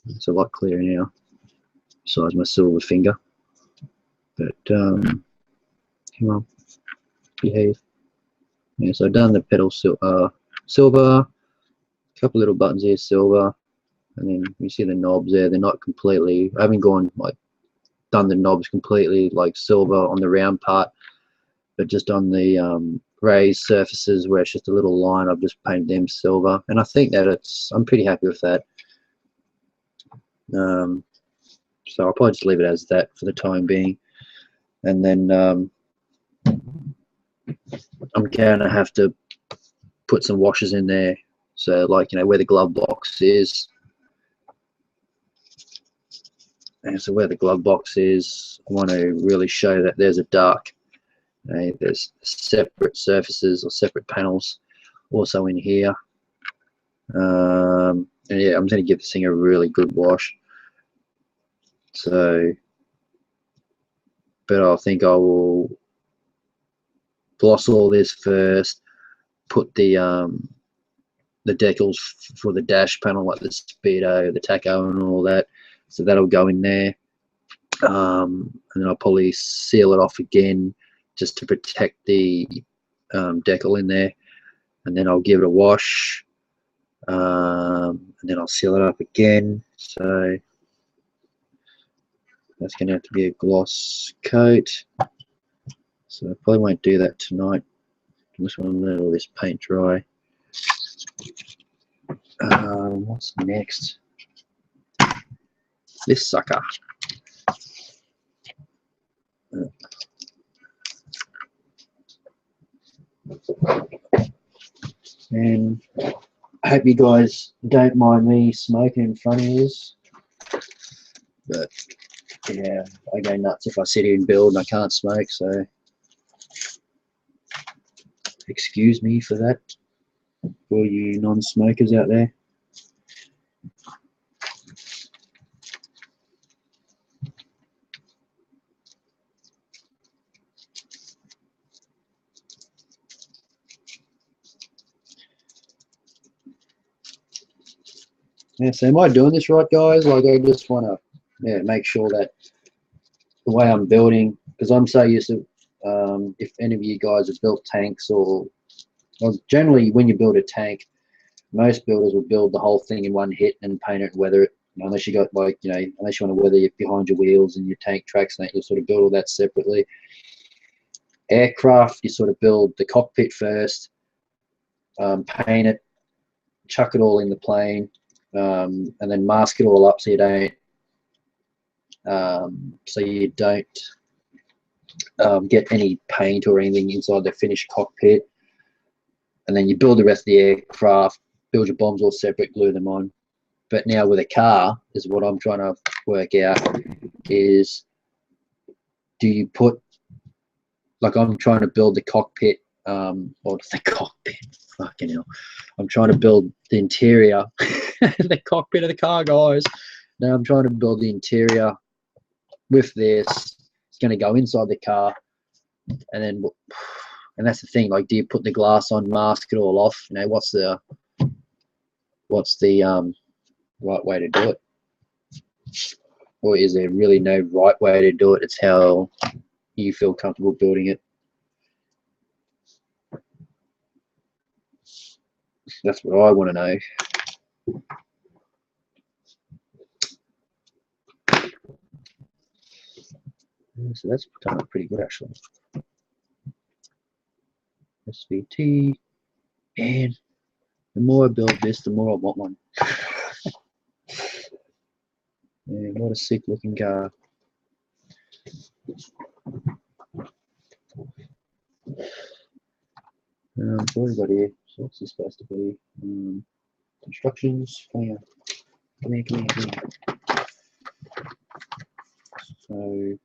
It's a lot clearer now, besides my silver finger. But come on, behave. Yeah, so I've done the pedal silver, a couple little buttons here silver, and then you see the knobs there. They're not completely. I haven't gone like done the knobs completely like silver on the round part, but just on the raised surfaces where it's just a little line, I've just painted them silver, and I think that I'm pretty happy with that. So I'll probably just leave it as that for the time being, and then I'm gonna have to put some washes in there. So like, you know, where the glove box is, and so where the glove box is, I want to really show that there's a dark. There's separate surfaces or separate panels also in here. And yeah, I'm going to give this thing a really good wash. So, but I think I will gloss all this first, put the decals for the dash panel, like the speedo, the tacho and all that, so that'll go in there. and then I'll probably seal it off again just to protect the decal in there, and then I'll give it a wash, and then I'll seal it up again. So that's going to have to be a gloss coat, so I probably won't do that tonight. I just want to let all this paint dry. What's next? This sucker. And I hope you guys don't mind me smoking in front of you, but yeah, I go nuts if I sit here and build and I can't smoke, so excuse me for that, for you non-smokers out there. Yeah, so am I doing this right, guys? Like, I just want to make sure that the way I'm building, because I'm so used to, if any of you guys have built tanks, or generally when you build a tank, most builders will build the whole thing in one hit and paint it and weather it. Unless you got, like, unless you want to weather it behind your wheels and your tank tracks, and that, you'll sort of build all that separately. Aircraft, you sort of build the cockpit first, paint it, chuck it all in the plane, and then mask it all up so you don't get any paint or anything inside the finished cockpit. And then you build the rest of the aircraft, build your bombs all separate, glue them on. But now with a car, is what I'm trying to work out, is do you put, like, I'm trying to build the cockpit, or the cockpit, fucking hell. I'm trying to build the interior, the cockpit of the car, guys. Now I'm trying to build the interior with this. It's going to go inside the car, and that's the thing. Like, do you put the glass on, mask it all off? What's the right way to do it? Or is there really no right way to do it? It's how you feel comfortable building it. That's what I want to know. So that's coming up pretty good, actually. SVT, and the more I build this, the more I want one. Yeah, what a sick looking car. So what have we got here? So what's this supposed to be? Instructions. Come here. Come here, come here, come here. So,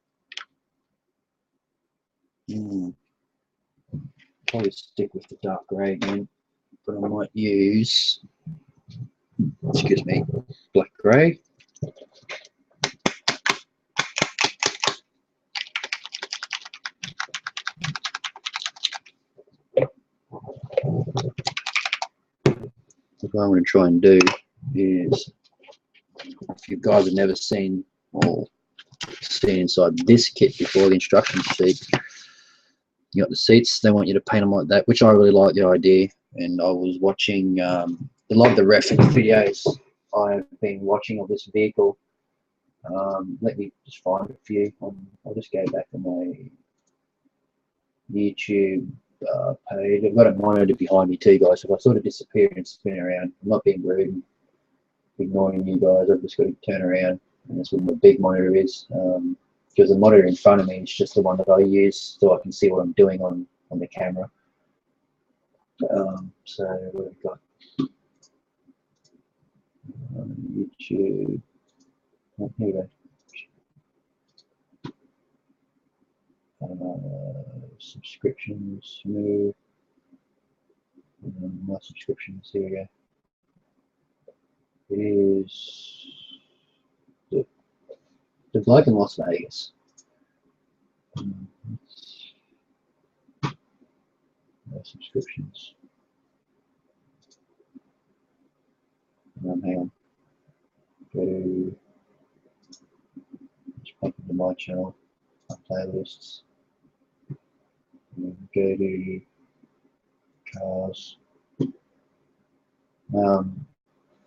probably stick with the dark grey again, but I might use, excuse me, black grey. What I'm going to try and do is, if you guys have never seen or seen inside this kit before, the instruction sheet, you got the seats. They want you to paint them like that, which I really like the idea. And I was watching a lot of the reference videos I've been watching of this vehicle. Let me just find a few. I'll just go back to my YouTube page. I've got a monitor behind me too, guys. So if I sort of disappear and spin around, I'm not being rude and ignoring you guys. I've just got to turn around, and that's what my big monitor is. Because the monitor in front of me is just the one that I use, so I can see what I'm doing on the camera. So what have we got? YouTube. Oh, here we go. Subscriptions, move. My subscriptions, here we go. It is the bloke in Las Vegas. Subscriptions. Hang on. Go to, just pop into my channel, my playlists. Go to cars.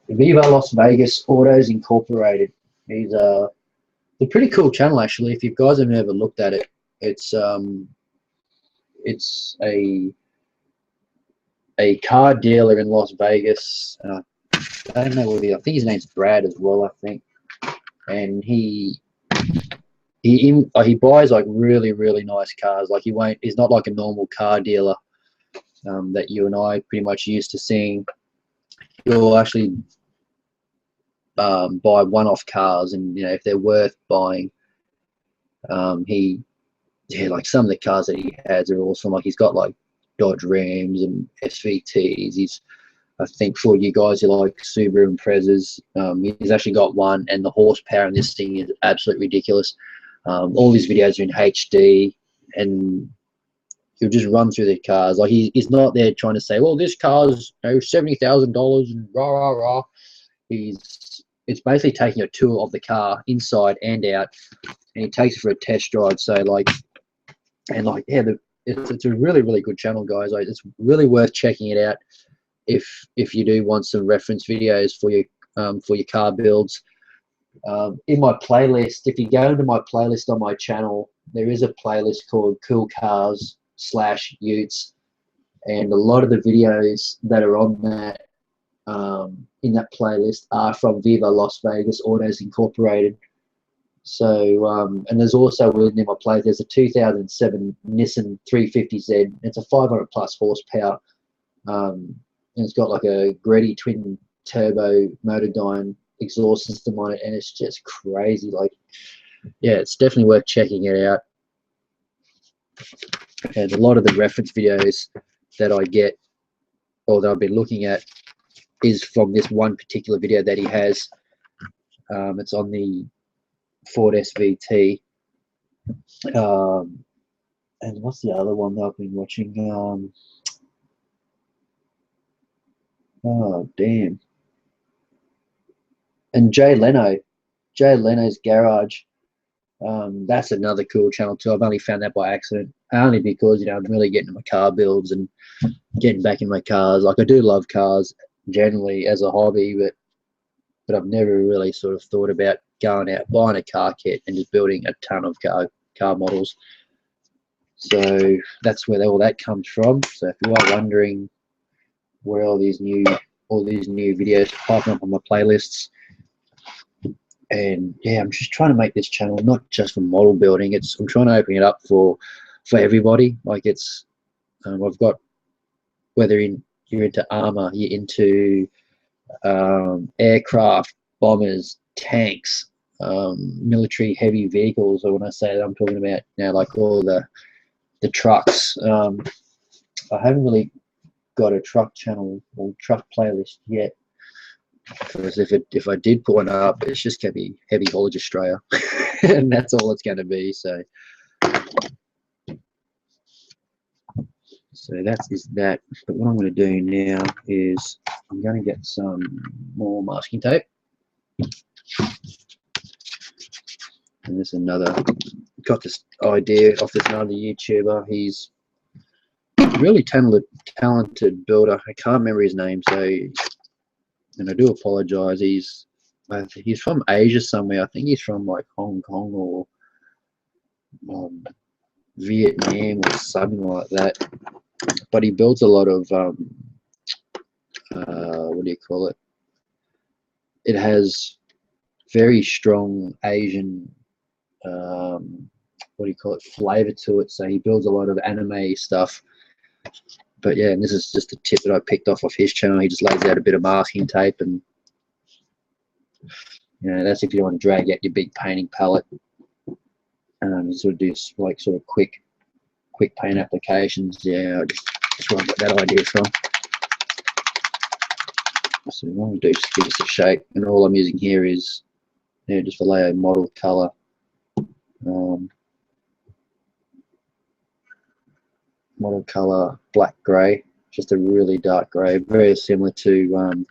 Viva Las Vegas Autos Incorporated. He's a pretty cool channel actually. If you guys have never looked at it, it's a car dealer in Las Vegas. I don't know what I think his name's Brad as well. I think, and he buys like really nice cars. Like he's not like a normal car dealer that you and I pretty much used to seeing. He'll actually buy one-off cars, and if they're worth buying, like some of the cars that he has are awesome. Like he's got like Dodge Rams and SVTs. I think for you guys who like Subaru Imprezas, he's actually got one, and the horsepower in this thing is absolutely ridiculous. All his videos are in HD, and he'll just run through the cars. Like he's not there trying to say, well, this car's $70,000 and rah rah rah. It's basically taking a tour of the car inside and out, and he takes it for a test drive. So it's a really good channel, guys. Like, it's really worth checking it out if you do want some reference videos for your car builds. In my playlist, if you go into my playlist on my channel, there is a playlist called Cool Cars / Utes, and a lot of the videos that are on that in that playlist are from Viva Las Vegas Autos Incorporated. So and there's also within my playlist, there's a 2007 Nissan 350Z. It's a 500 plus horsepower, and it's got like a Greddy twin turbo Motordyne exhaust system on it, and it's just crazy. Like, yeah, it's definitely worth checking it out. And a lot of the reference videos that I get, or that I've been looking at, is from this one particular video that he has. It's on the Ford SVT. And what's the other one that I've been watching? Oh, damn. And Jay Leno's Garage. That's another cool channel too. I've only found that by accident, only because I'm really getting into my car builds and getting back in my cars. Like, I do love cars generally as a hobby, but I've never really sort of thought about going out, buying a car kit and just building a ton of car models. So that's where all that comes from. So if you are wondering where all these new videos are popping up on my playlists, and yeah, I'm just trying to make this channel not just for model building. I'm trying to open it up for everybody. Like, it's I've got, whether you're into armor, you're into aircraft, bombers, tanks, military heavy vehicles, or when I say that, I'm talking about like all the trucks. I haven't really got a truck channel or truck playlist yet, because if I did put one up, it's just going to be Heavy Haulage Australia, and that's all it's going to be. So that is that. But what I'm going to do now is I'm going to get some more masking tape. And there's got this idea off this another YouTuber. He's a really talented builder. I can't remember his name, and I do apologize. He's from Asia somewhere. I think he's from like Hong Kong or Vietnam or something like that. But he builds a lot of what do you call it? It has very strong Asian what do you call it, flavor to it. So he builds a lot of anime stuff. But yeah, and this is just a tip that I picked off his channel. He just lays out a bit of masking tape, and that's if you don't want to drag out your big painting palette. Sort of do like sort of quick paint applications. Yeah, that's where I got that idea from. So what I'm going to do is just give us a shape, and all I'm using here is just Vallejo model color. Model color black gray, just a really dark gray, very similar to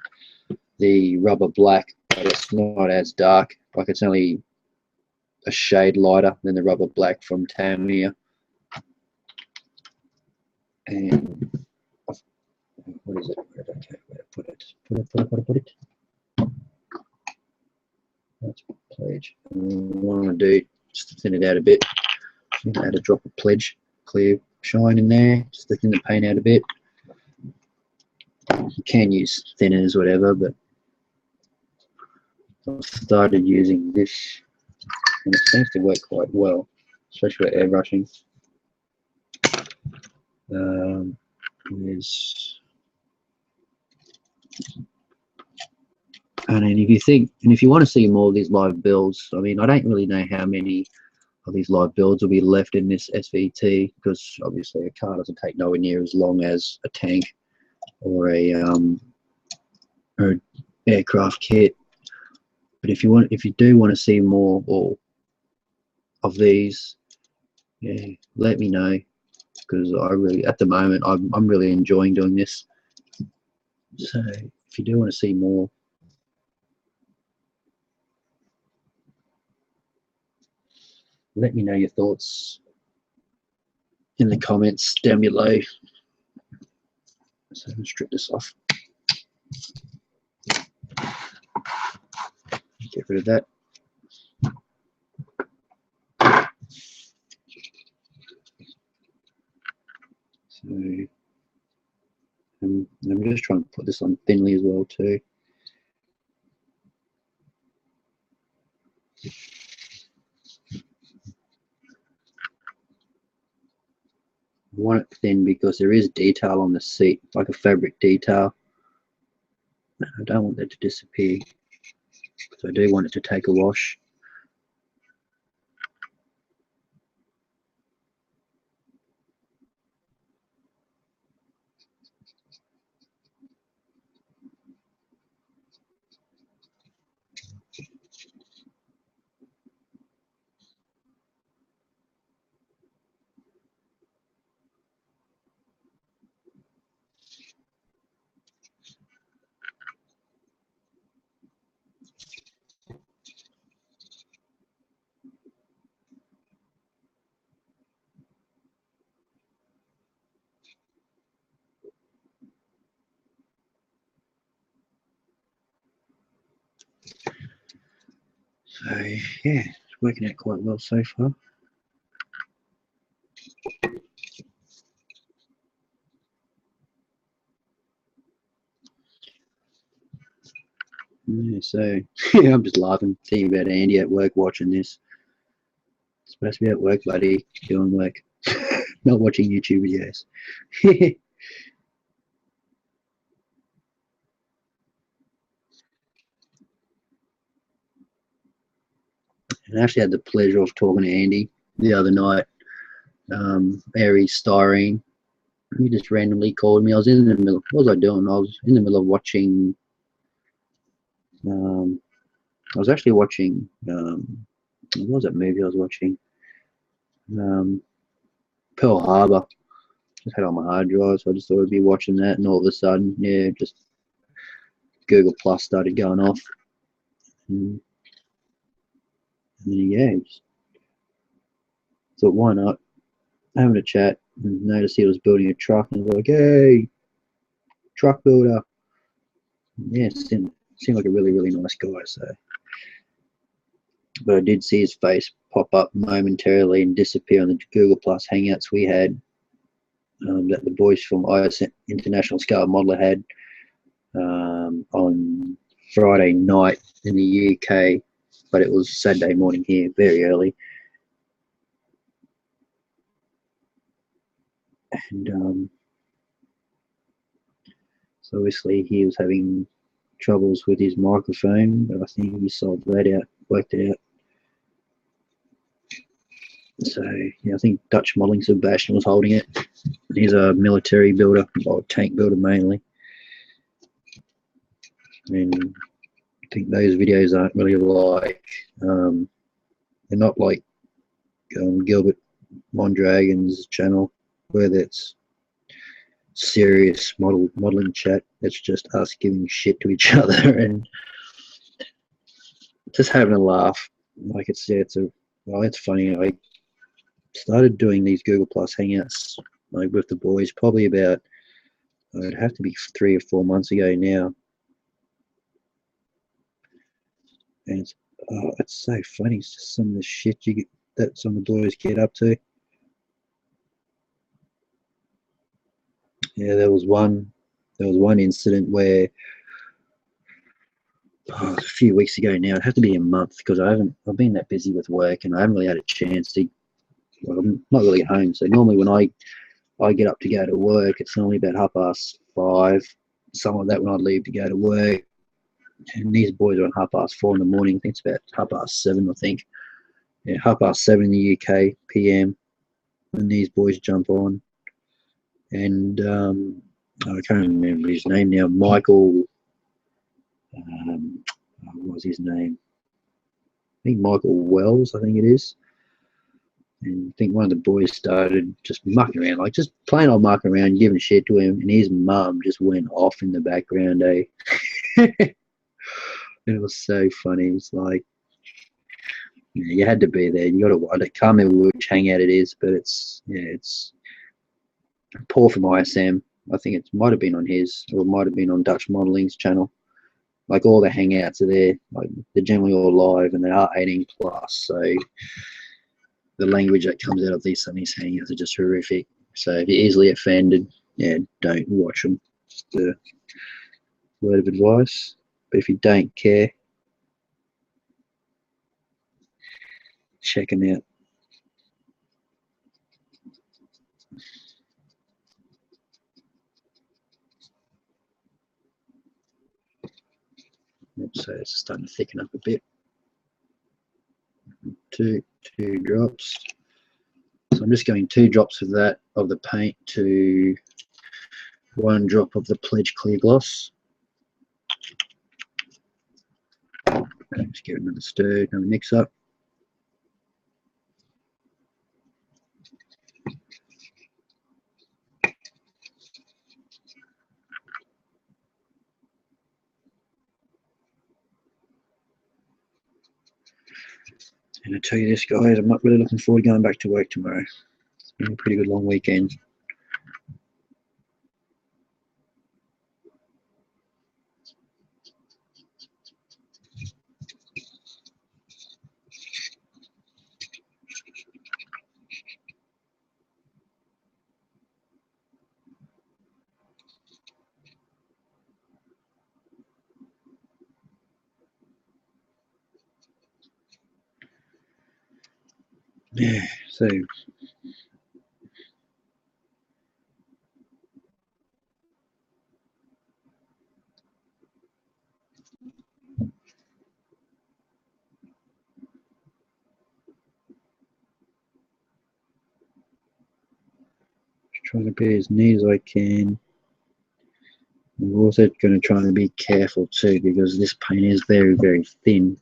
the rubber black, but it's not as dark. Like, it's only a shade lighter than the rubber black from Tamiya. And what is it? Where did I put it? Put it. That's pledge. What I'm going to do, just thin it out a bit. Add a drop of pledge, clear shine in there, just to thin the paint out a bit. You can use thinners, whatever, but I've started using this, and it seems to work quite well, especially with airbrushing. And then if you want to see more of these live builds, I mean, I don't really know how many of these live builds will be left in this SVT, because obviously a car doesn't take nowhere near as long as a tank or a aircraft kit. But if you do want to see more of these, yeah, let me know, because at the moment I'm really enjoying doing this. So if you do want to see more, let me know your thoughts in the comments down below. So let's strip this off. Get rid of that. So I'm just trying to put this on thinly as well too. I want it thin because there is detail on the seat, like a fabric detail. I don't want that to disappear, because I do want it to take a wash. So yeah, it's working out quite well so far. Yeah, so yeah, I'm just laughing, thinking about Andy at work watching this. It's supposed to be at work, buddy, doing work, not watching YouTube videos. And I actually had the pleasure of talking to Andy the other night. Aries Styrene. He just randomly called me. I was in the middle. What was I doing? I was in the middle of watching. I was actually watching. What was that movie I was watching? Pearl Harbor. Just had it on my hard drive, so I just thought I'd be watching that, and all of a sudden, yeah, just Google Plus started going off. And then, yeah, just thought, why not? Having a chat, and noticed he was building a truck, and I was like, hey, truck builder. Yeah, seemed like a really, really nice guy. So, but I did see his face pop up momentarily and disappear on the Google Plus Hangouts we had, that the boys from IS International Scale Modeler had on Friday night in the UK, but it was Saturday morning here, very early. And so obviously he was having troubles with his microphone, but I think he solved that out, worked it out. So yeah, I think Dutch Modeling Sebastian was holding it. He's a military builder, or tank builder mainly. And I think those videos aren't really like, they're not like Gilbert Mondragon's channel, where that's serious modeling chat. It's just us giving shit to each other and just having a laugh. Like it's a Well, it's funny. I started doing these Google Plus Hangouts like with the boys probably about, it'd have to be 3 or 4 months ago now. And it's so funny. It's just some of the shit you get, that some of the boys get up to. Yeah, there was one incident where a few weeks ago now. It'd have to be a month because I've been that busy with work and I haven't really had a chance to. Well, I'm not really at home, so normally when I get up to go to work, it's normally about 5:30, something like that when I leave to go to work. And these boys are on 4:30 in the morning. I think it's about 7:30, I think. Yeah, 7:30 in the UK PM, and these boys jump on, and I can't remember his name now. Michael, what was his name? I think Michael Wells, I think it is. And I think one of the boys started just mucking around, like just plain old mucking around, giving shit to him, and his mum just went off in the background, eh? It was so funny. It's like, yeah, you had to be there. You got to watch. I can't remember which hangout it is, but it's Paul from ISM. I think it might have been on his, or it might have been on Dutch Modeling's channel. Like all the hangouts are there. Like they're generally all live, and they are 18 plus. So the language that comes out of some of these hangouts are just horrific. So if you're easily offended, yeah, don't watch them. Just a word of advice. But if you don't care, check them out. So it's starting to thicken up a bit. Two drops. So I'm just going 2 drops of that, of the paint, to 1 drop of the Pledge Clear Gloss. Just give it another stir, another mix up. And I tell you this, guys, I'm not really looking forward to going back to work tomorrow. It's been a pretty good long weekend. Yeah, so trying to be as neat as I can. I'm also going to try and be careful too, because this paint is very, very thin.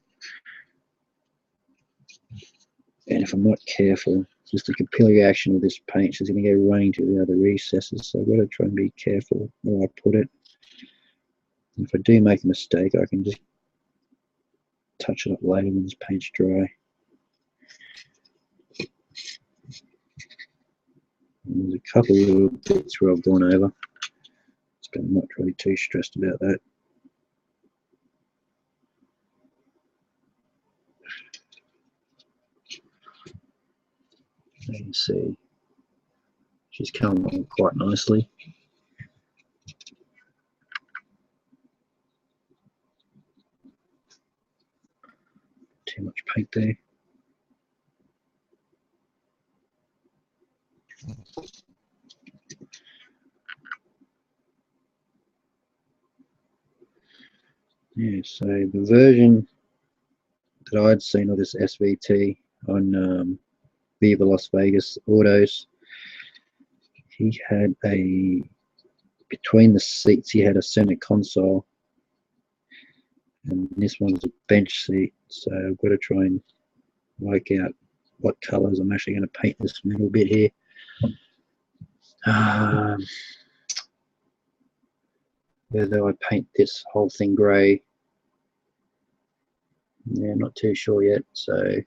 And if I'm not careful, just the capillary action of this paint is going to go running to the other recesses. So I've got to try and be careful where I put it. If I do make a mistake, I can just touch it up later when this paint's dry. And there's a couple of little bits where I've gone over, but I'm not really too stressed about that. You can see she's coming along quite nicely. Too much paint there. Yeah, so the version that I'd seen of this SVT on Viva Las Vegas Autos, he had between the seats, he had a center console, and this one's a bench seat. So I've got to try and work out what colors I'm actually going to paint this middle bit here. Whether I paint this whole thing grey, yeah, I'm not too sure yet. So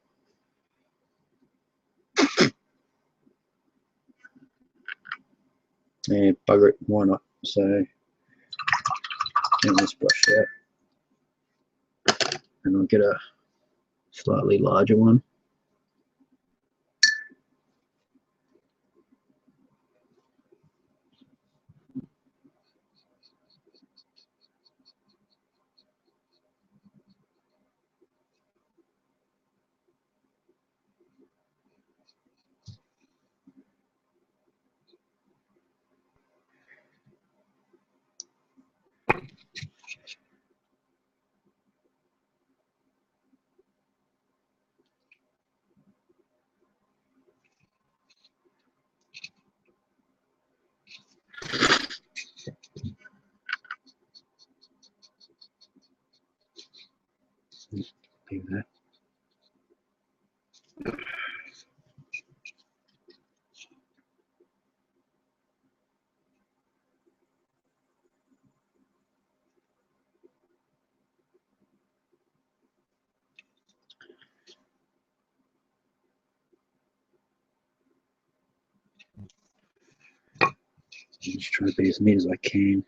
And bugger it, why not? So get this brush out, and I'll get a slightly larger one. Do that. Just try to be as neat as I can.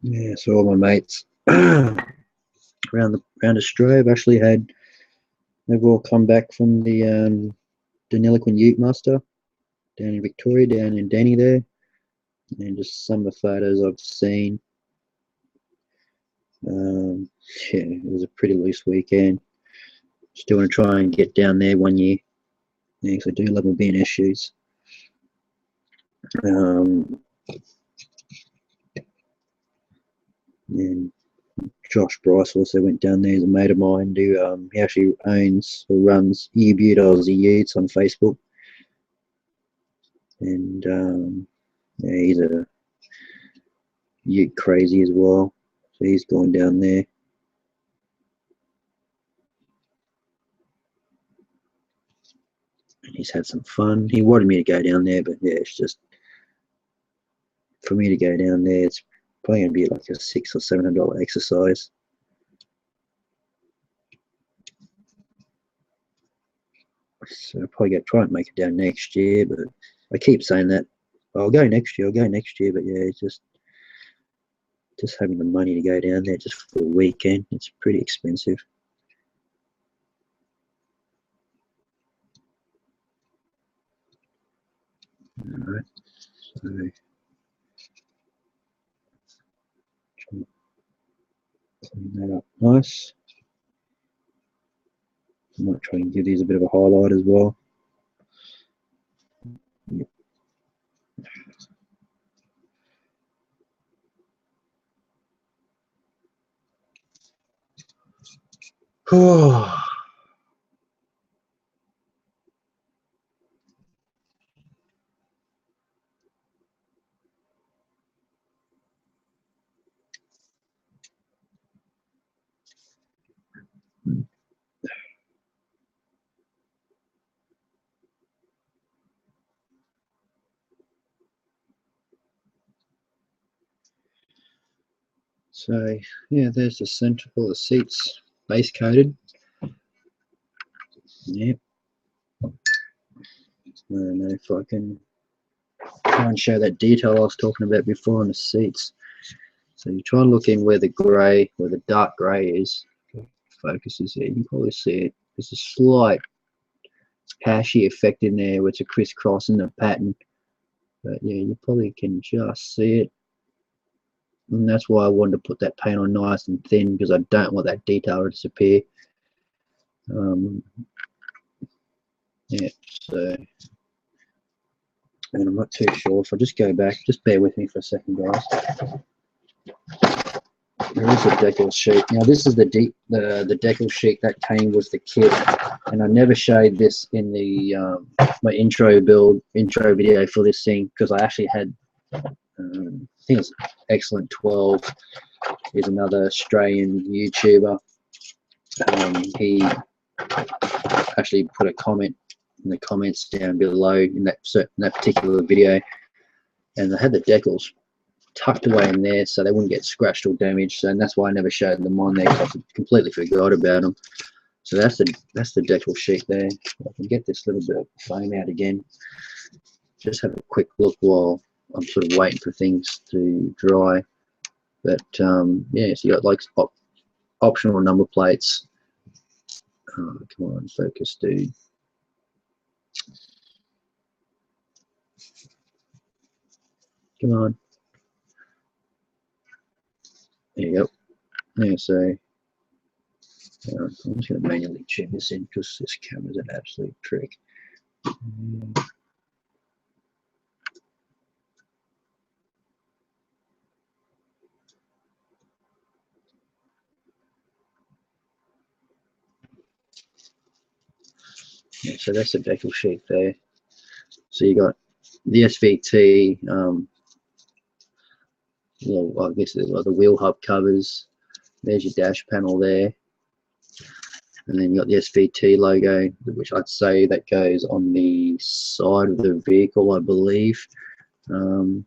Yeah, so all my mates around Australia have actually they've all come back from the Deniliquin Ute Muster down in Victoria, down in Danny there, and just some of the photos I've seen. Yeah, it was a pretty loose weekend. Still want to try and get down there one year. Yeah, because I do love my BNS shoes. And Josh Bryce also went down there as a mate of mine. He actually owns or runs Ute Aussie Utes on Facebook. And yeah, he's a Ute crazy as well. So he's gone down there. And he's had some fun. He wanted me to go down there, but yeah, it's just for me to go down there, it's probably going to be like a $600 or $700 exercise. So I'll probably try and make it down next year, but I keep saying that I'll go next year, but yeah, it's just having the money to go down there just for a weekend. It's pretty expensive. All right, so clean that up nice. I might try and give these a bit of a highlight as well. Yep. So yeah, there's the center for the seats, base coated. Yep. I don't know if I can try and show that detail I was talking about before on the seats. So you try and look in where the grey, where the dark grey is. Focuses there, you can probably see it. There's a slight hashy effect in there, which is a crisscross in the pattern. But yeah, you probably can just see it. And that's why I wanted to put that paint on nice and thin, because I don't want that detail to disappear. Yeah, so, and I'm not too sure, if I just go back, just bear with me for a second, guys. There is a decal sheet. Now this is the decal sheet that came with the kit, and I never showed this in the my intro video for this thing, because I actually had I think it's Excellent 12 is another Australian YouTuber. He actually put a comment in the comments down below in that particular video, and I had the decals tucked away in there so they wouldn't get scratched or damaged, and that's why I never showed them on there, because I completely forgot about them. So that's the decal sheet there. I can get this little bit of foam out again. Just have a quick look while I'm sort of waiting for things to dry. But yeah, so you got like optional number plates. Oh, come on, focus, dude. Come on. There you go. Yeah, so I'm just going to manually tune this in because this camera's an absolute trick. Yeah, so that's the decal sheet there. So you got the SVT, well, I guess the wheel hub covers. There's your dash panel there, and then you got the SVT logo, which I'd say that goes on the side of the vehicle, I believe. And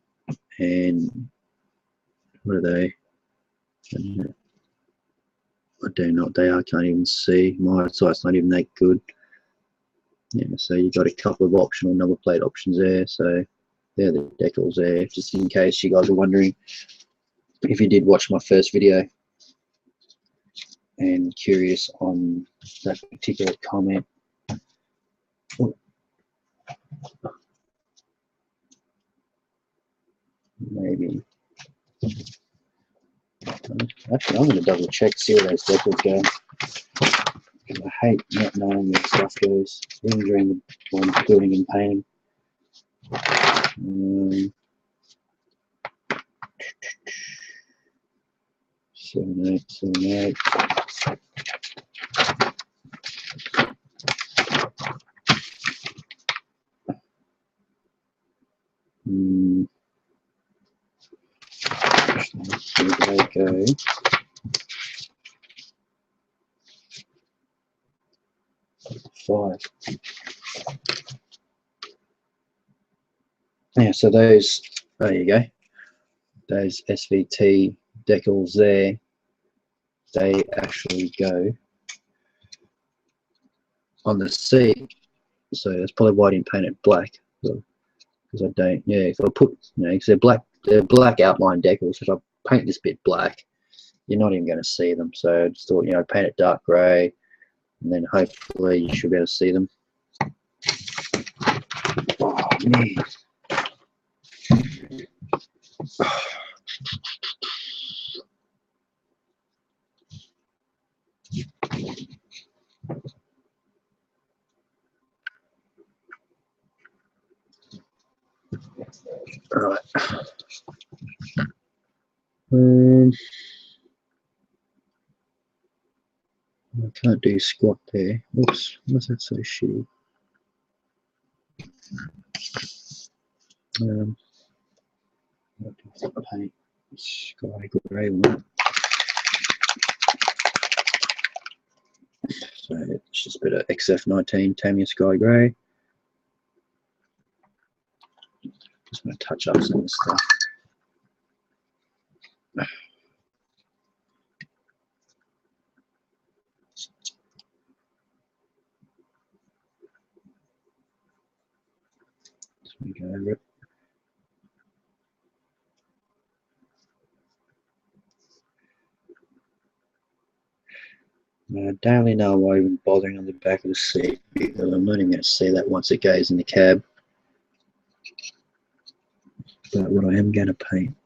what are they? I don't know what they are. I can't even see. My eyesight's not even that good. Yeah, so you've got a couple of optional number plate options there. So they're the decals there, just in case you guys are wondering if you did watch my first video and curious on that particular comment. Maybe. Actually, I'm going to double check to see where those decals go. Because I hate not knowing where stuff goes, even during when building and painting. 7878. There they go. Five. Yeah, so those, there you go. Those SVT decals there, they actually go on the seat. So that's probably why I didn't paint it black, because I don't. Yeah, if I put, because they're black outline decals. If I paint this bit black, you're not even going to see them. So I just thought, paint it dark grey, and then hopefully you should be able to see them. Oh man. Right. I can't do squat there. Oops, what's that so shitty? Paint sky grey one. So it's just a bit of XF19 Tamiya Sky Grey. Just going to touch up some of the stuff. Just going to go over it. I don't really know why I'm bothering on the back of the seat, because I'm not even going to see that once it goes in the cab. But what I am going to paint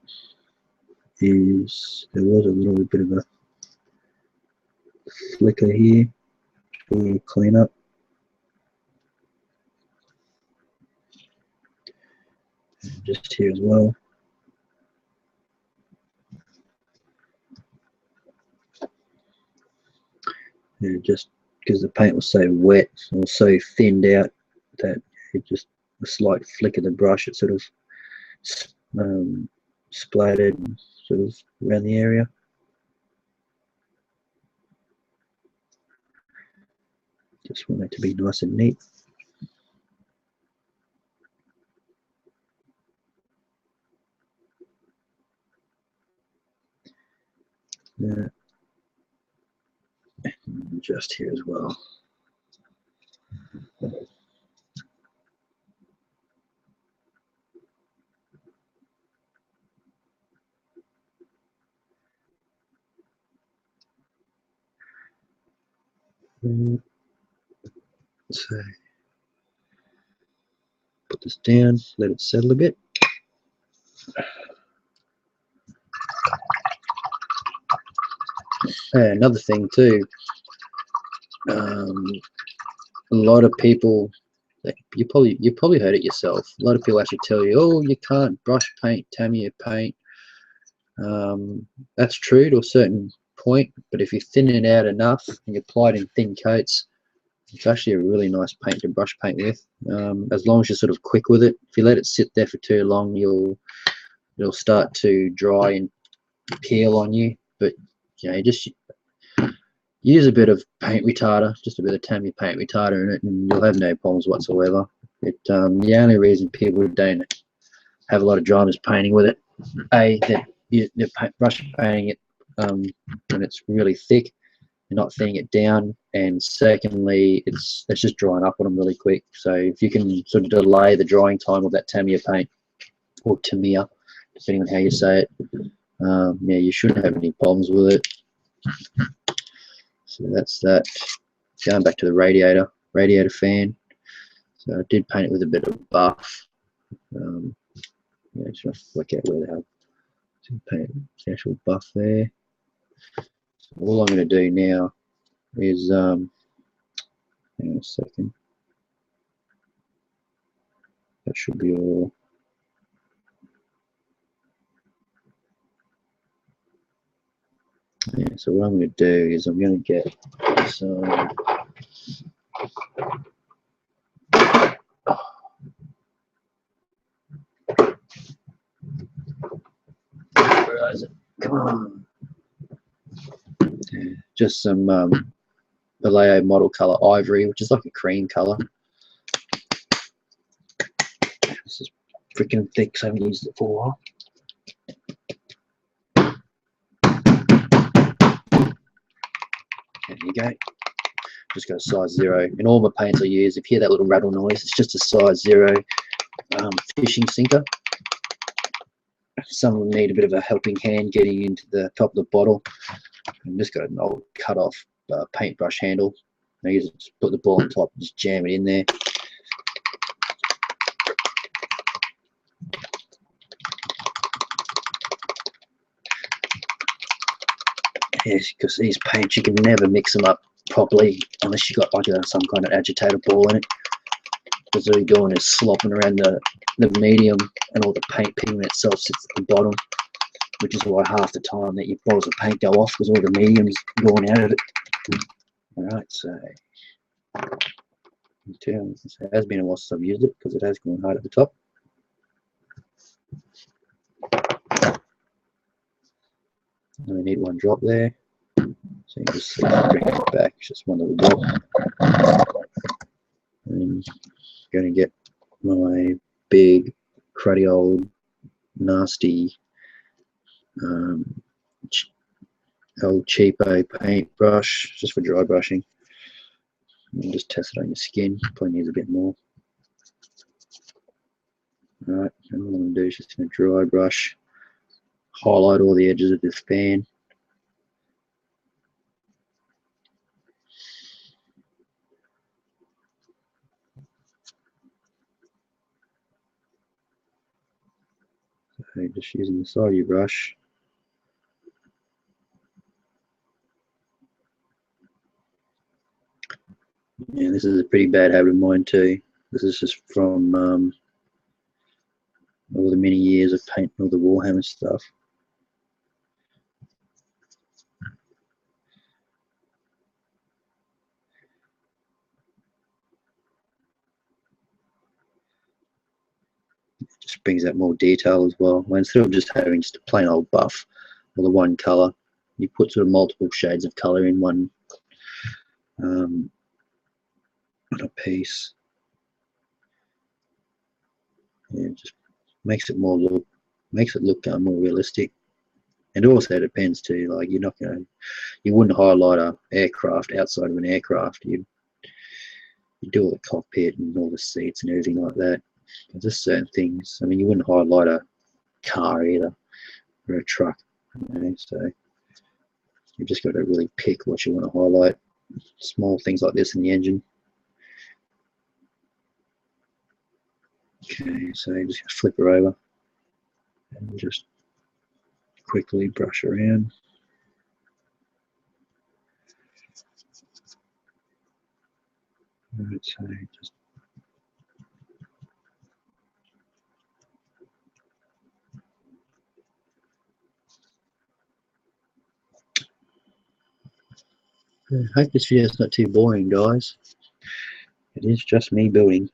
is, there was a little bit of a flicker here to clean up. And just here as well. Yeah, just because the paint was so wet or so thinned out that it just a slight flick of the brush, it sort of splattered sort of around the area. Just want it to be nice and neat. Yeah. Just here as well. So put this down, let it settle a bit. Another thing too, a lot of people, you probably heard it yourself. A lot of people actually tell you, "Oh, you can't brush paint Tamiya paint." That's true to a certain point, but if you thin it out enough and you apply it in thin coats, it's actually a really nice paint to brush paint with. As long as you're sort of quick with it. If you let it sit there for too long, it'll start to dry and peel on you. But you know, you just use a bit of paint retarder, just a bit of Tamiya paint retarder in it, and you'll have no problems whatsoever. The only reason people don't have a lot of drivers painting with it, that you're brush painting it when it's really thick, you're not thinning it down, and secondly, it's just drying up on them really quick. So if you can sort of delay the drying time of that Tamiya paint, or Tamiya, depending on how you say it, yeah, you shouldn't have any problems with it. So that's that. Going back to the radiator fan. So I did paint it with a bit of buff. Yeah, just trying to work out where they have paint the actual buff there. So all I'm going to do now is, hang on a second. That should be all. Yeah, so what I'm going to do is I'm going to get some where is it? Come on. Yeah, just some Vallejo model color ivory, which is like a cream color. This is freaking thick, so I haven't used it for a while. There you go. Just got a size 0. In all my paints I use, if you hear that little rattle noise, it's just a size 0 fishing sinker. Some of them need a bit of a helping hand getting into the top of the bottle. I've just got an old cut off paintbrush handle. I use it to put the ball on top and just jam it in there. Yes, because these paints, you can never mix them up properly unless you've got like some kind of agitator ball in it. Because all you're doing is slopping around the medium, and all the paint pigment itself sits at the bottom, which is why half the time that your bottles of paint go off, because all the medium's going out of it. Alright, so it has been a while since I've used it because it has gone hard at the top. I only need one drop there, so you can just bring it back, just one little drop. And I'm going to get my big, cruddy old, nasty, old cheapo paintbrush, just for dry brushing. And just test it on your skin, probably needs a bit more. Alright, and what I'm going to do is just going to dry brush, highlight all the edges of this fan. So just using the side of your brush. Yeah, this is a pretty bad habit of mine too. This is just from all the many years of painting all the Warhammer stuff. brings out more detail as well. Instead of just having just a plain old buff or the one color, you put sort of multiple shades of color in one on a piece. Yeah, it just makes it more look more realistic. And also depends too, like you wouldn't highlight a aircraft outside of an aircraft. You do all the cockpit and all the seats and everything like that. There's just certain things. I mean, you wouldn't highlight a car either, or a truck. So you've just got to really pick what you want to highlight. Small things like this in the engine. Okay, so I'm just going to flip her over and just quickly brush around. Right, so just I hope this video is not too boring, guys. It is just me building.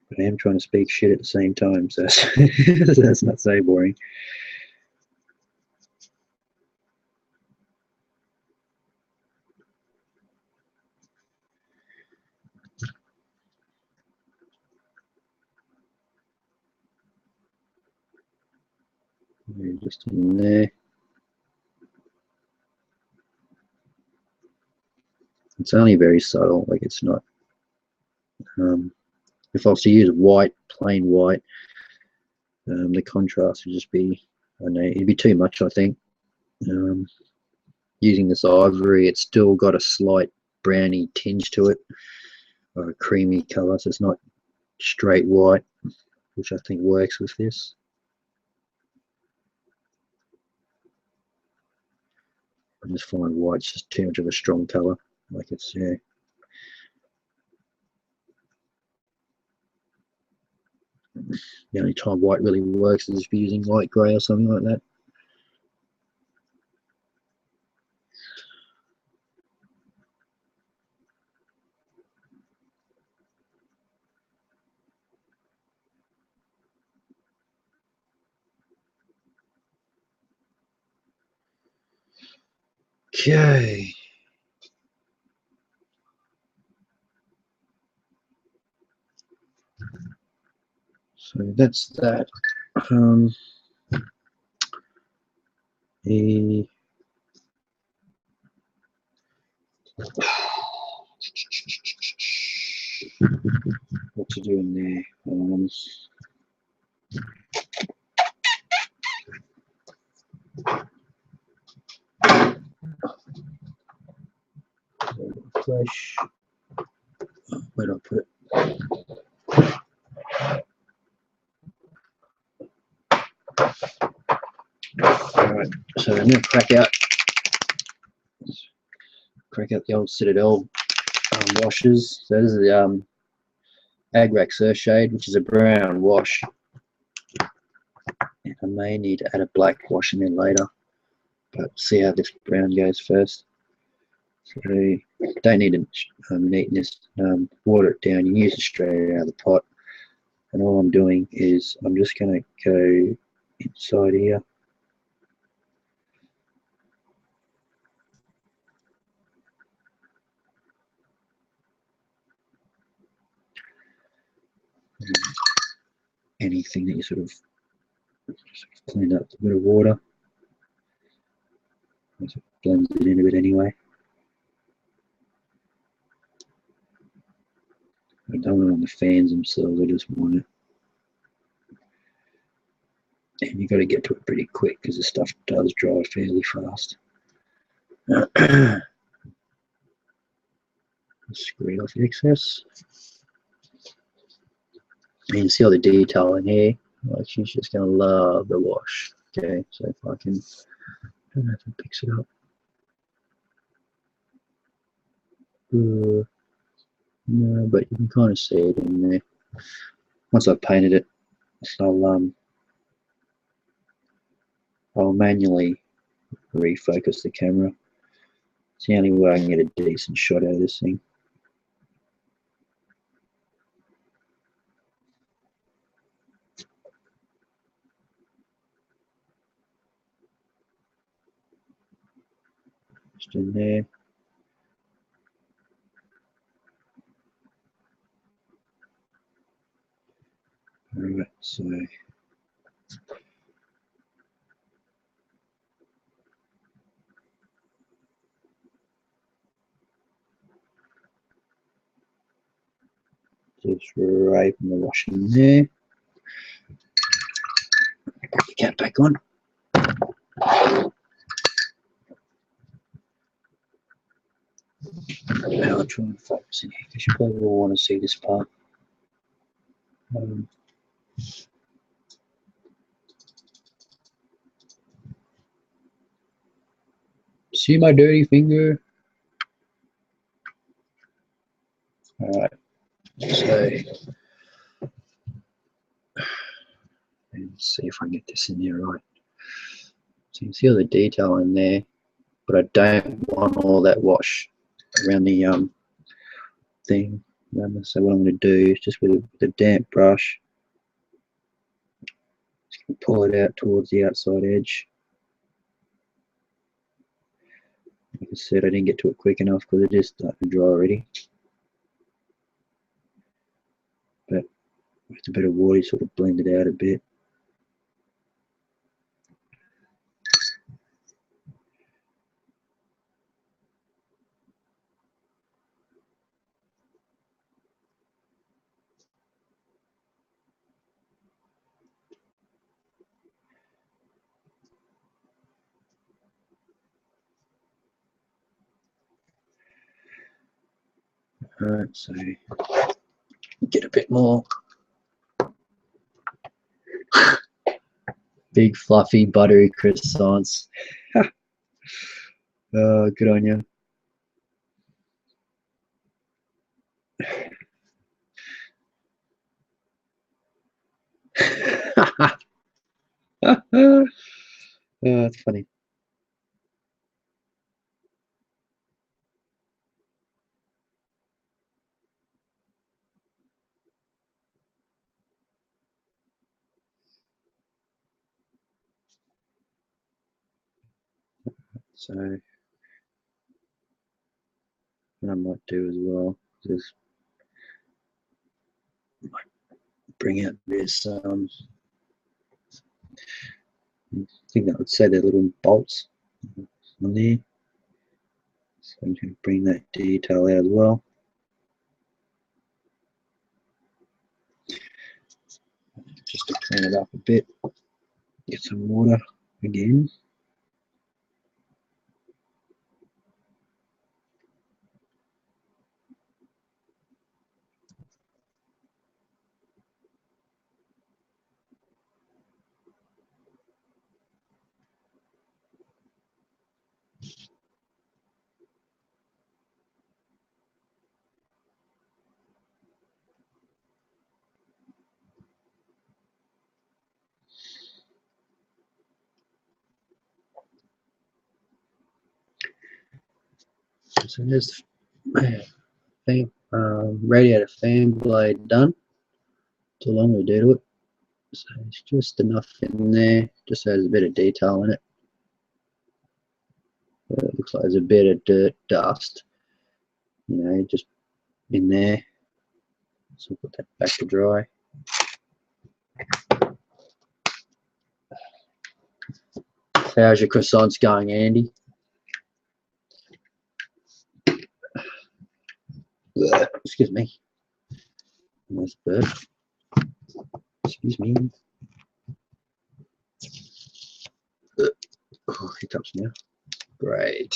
But I am trying to speak shit at the same time, so that's not so boring. Just in there. It's only very subtle, like it's not. If I was to use white, plain white, the contrast would just be, I don't know, it'd be too much, I think. Using this ivory, it's still got a slight browny tinge to it, or a creamy color, so it's not straight white, which I think works with this. I just find white's just too much of a strong color. Like it's, yeah. The only time white really works is if you're using light grey or something like that. Okay. So that's that. What to do in there? Flash. Where do I put it? Alright, so I'm going to crack out the old Citadel washes. So this is the Agrax Earthshade, which is a brown wash. And I may need to add a black wash in there later, but see how this brown goes first. So don't need to neatness, water it down. You can use it straight out of the pot. And all I'm doing is I'm just going to go inside here. Anything that you sort of clean up a bit of water. It blends it in a bit anyway. I don't want it on the fans themselves, I just want it. And you've got to get to it pretty quick because the stuff does dry fairly fast. Scrape off the excess. And you can see all the detail in here. Like she's just going to love the wash. Okay, so if I can, I don't know if it picks it up. No, but you can kind of see it in there. Once I've painted it, I'll manually refocus the camera. It's the only way I can get a decent shot out of this thing. just in there. Alright, so just right in the washing there. Put the cap back on. And I'll try and focus in here because you probably will want to see this part. See my dirty finger? Alright, so let's see if I can get this in there right. So you can see all the detail in there, but I don't want all that wash around the thing. So what I'm going to do is just with a damp brush, just pull it out towards the outside edge. Like I said, I didn't get to it quick enough because it is starting to dry already. But with a bit of water, you sort of blend it out a bit. Alright, so get a bit more. Big fluffy buttery croissants. Oh, good on you. Oh, that's funny. So what I might do as well is bring out this I think that would say they're little bolts on there. So I'm going to bring that detail out as well. Just to clean it up a bit. Get some water again. So there's the radiator fan blade done. It's all I'm going to do to it. So it's just enough in there, just so there's a bit of detail in it. It looks like there's a bit of dirt, dust, you know, just in there. So put that back to dry. How's your croissants going, Andy? Excuse me. Nice bird. Excuse me. Oh, hiccups now. Great.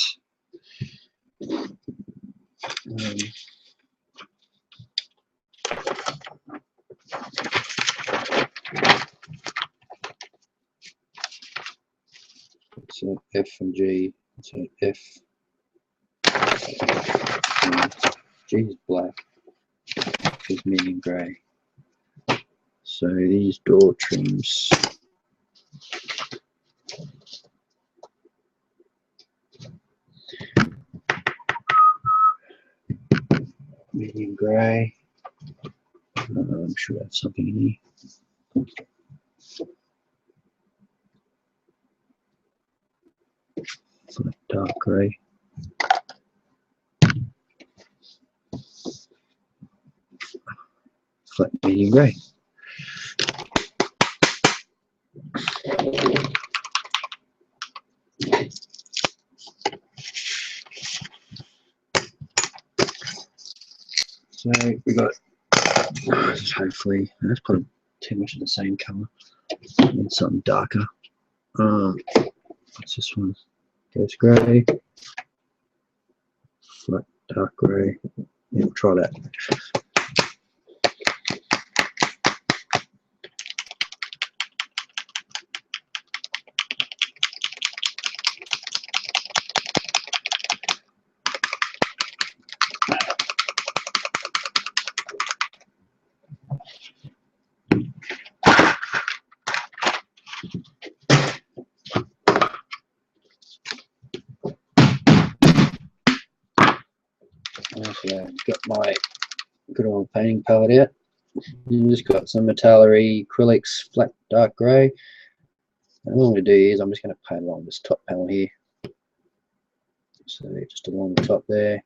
So F and G. So F. G is black. F is medium grey. So these door trims. Medium grey. I'm sure that's something in here. Dark grey. flat medium grey. So we got, hopefully, let's put too much of the same colour. Need something darker. What's this one? Ghost grey, flat dark grey. Yeah, we'll try that. So got my good old painting palette out. And just got some Metallery acrylics flat dark grey. And what I'm going to do is I'm just going to paint along this top panel here. So just along the top there,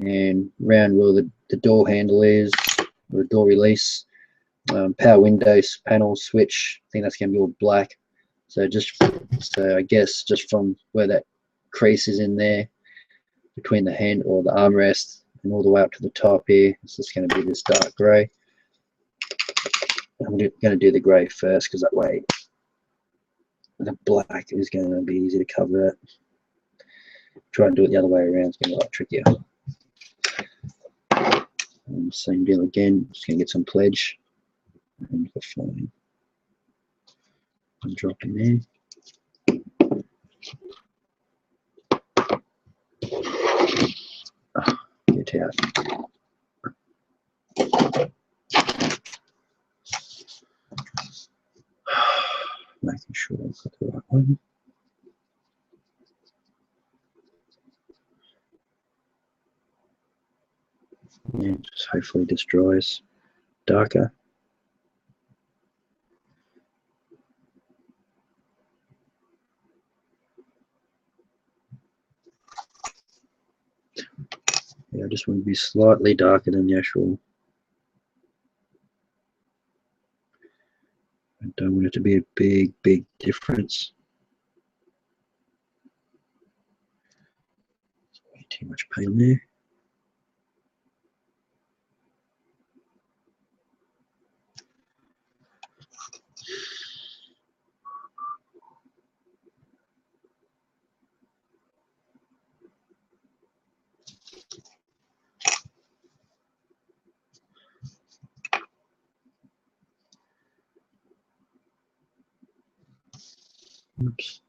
and around where the door handle is, or the door release, power windows panel switch. I think that's going to be all black. So I guess just from where that crease is in there, between the hand or the armrest and all the way up to the top here, it's just going to be this dark grey. I'm going to do the grey first because that way the black is going to be easy to cover it. Try and do it the other way around, it's going to be a lot trickier. And same deal again, just going to get some pledge and the fine and drop in there. Get out. Making sure I've got the right one. And just hopefully this dries darker. Yeah, I just want to be slightly darker than the actual. I don't want it to be a big difference. Way too much paint on there. Oops.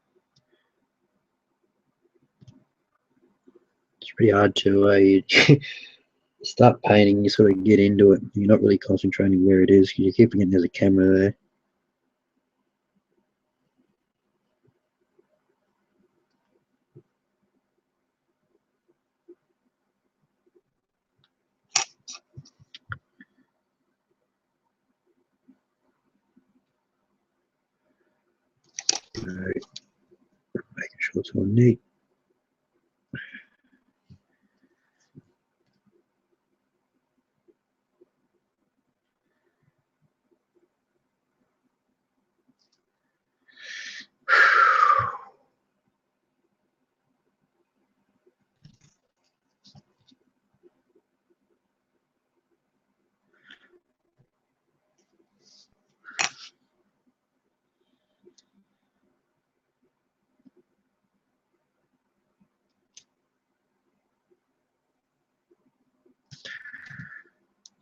It's pretty hard to start painting, you sort of get into it. You're not really concentrating where it is because you keep forgetting there's a camera there. So, making sure it's all neat.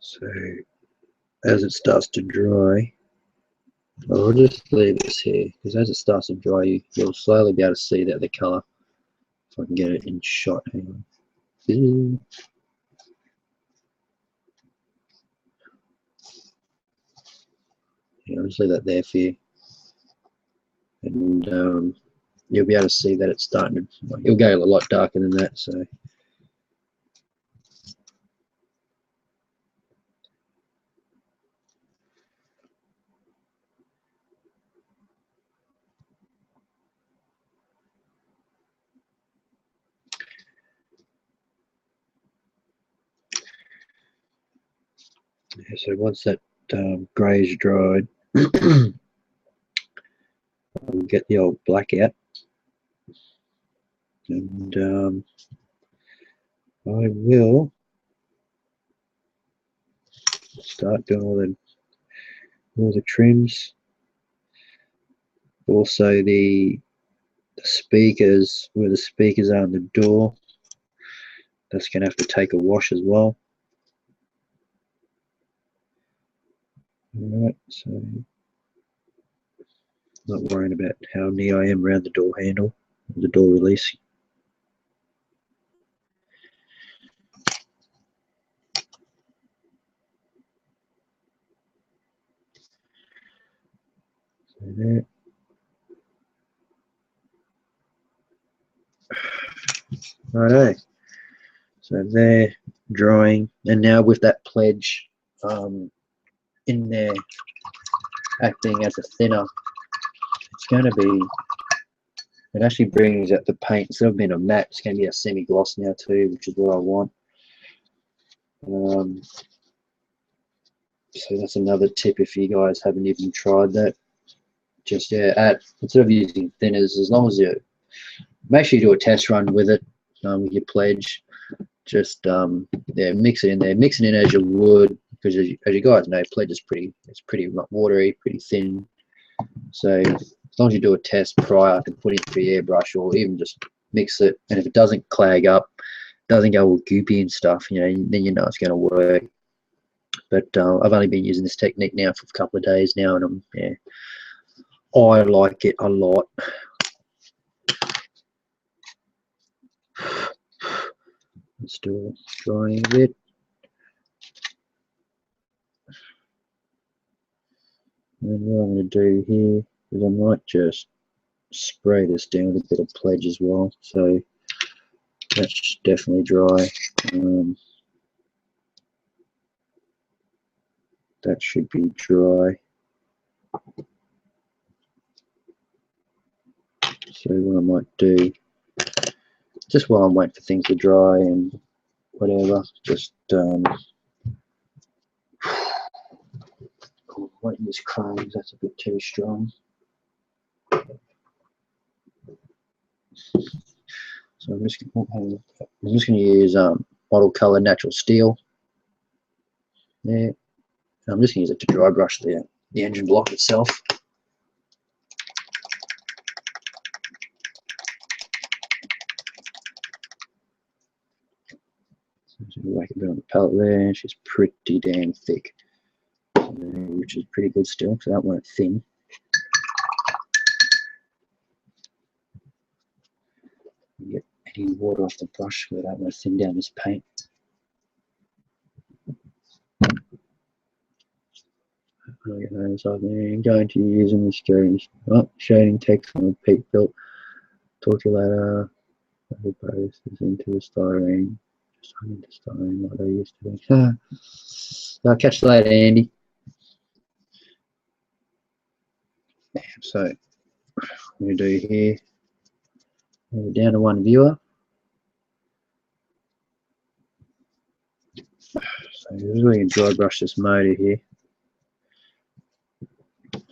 So as it starts to dry, I'll just leave this here because as it starts to dry, you'll slowly be able to see that the colour. If I can get it in shot, hang on. Yeah, I'll just leave that there for you, and you'll be able to see that it's starting to. It'll go a lot darker than that. So. Yeah, so once that greys dried. I'll get the old black out, and I will start doing all the trims. Also the speakers, where the speakers are on the door, that's going to have to take a wash as well. Alright, so not worrying about how near I am around the door handle, the door release. So there. Righto. So they're drying, and now with that pledge in there acting as a thinner, it's going to be, it actually brings out the paint. Instead of being a matte, it's going to be a semi-gloss now too, which is what I want. So that's another tip if you guys haven't even tried that. Just instead of using thinners, as long as you make sure you do a test run with it, with your pledge, just mix it in there, mix it in as you would, because as you guys know, pledge is pretty watery, pretty thin. So as long as you do a test prior to putting it through your airbrush, or even just mix it, and if it doesn't clag up, doesn't go all goopy and stuff, then you know it's going to work. But I've only been using this technique now for a couple of days now, and I like it a lot. Still drying a bit. And what I'm going to do here is I might just spray this down with a bit of pledge as well. So that's definitely dry. That should be dry. So what I might do, just while I'm waiting for things to dry and whatever, just I might use Chrome's, that's a bit too strong. So I'm just going to use Model Color Natural Steel. There. I'm just going to use it to dry brush the engine block itself. So whack a bit on the palette there. She's pretty damn thick, which is pretty good still, so that won't thin. Get any water off the brush so that I don't want to thin down this paint. I'm going to use in this series. Shading text on the peak built. Talk to you later. I hope this is into the styrene. Just into styrene like they used to be. I'll catch you later, Andy. So, what I'm going to do here, down to one viewer. So, we're going to dry brush this motor here.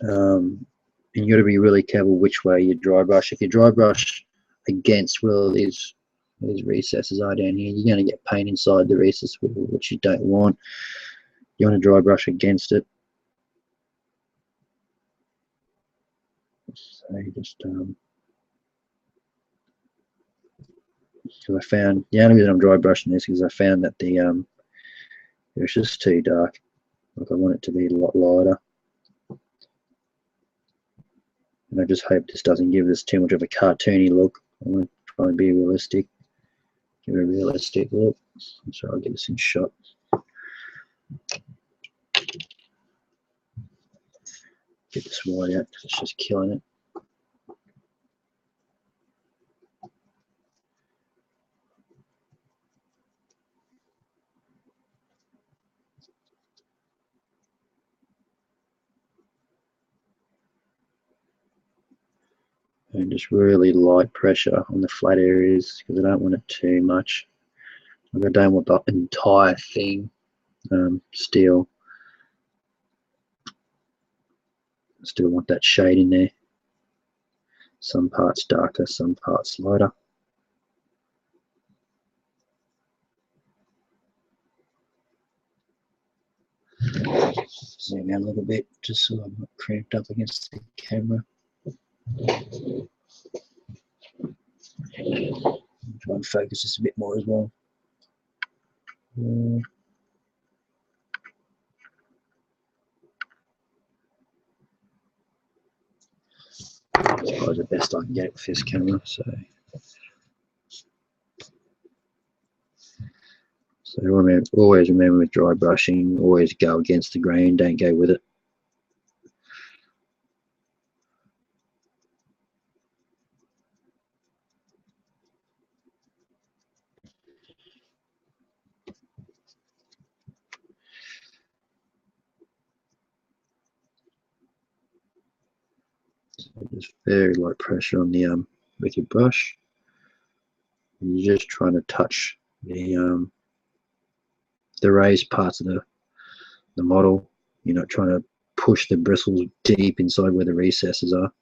And you got to be really careful which way you dry brush. If you dry brush against where these recesses are down here, you're going to get paint inside the recess, which you don't want. You want to dry brush against it. So you just because I found the only reason I'm dry brushing this is I found that it was just too dark. Like I want it to be a lot lighter. And I just hope this doesn't give this too much of a cartoony look. I want to try and be realistic. Give it a realistic look. So I'll get this in shot. Get this white out because it's just killing it. And just really light pressure on the flat areas because I don't want it too much. Like I don't want the entire thing steel. Still want that shade in there. Some parts darker, some parts lighter. Zoom out a little bit just so I'm not cramped up against the camera. Try and focus just a bit more as well. That's probably the best I can get with this camera. So remember, always remember with dry brushing, always go against the grain, don't go with it. So just very light pressure on the with your brush. You're just trying to touch the raised parts of the model. You're not trying to push the bristles deep inside where the recesses are.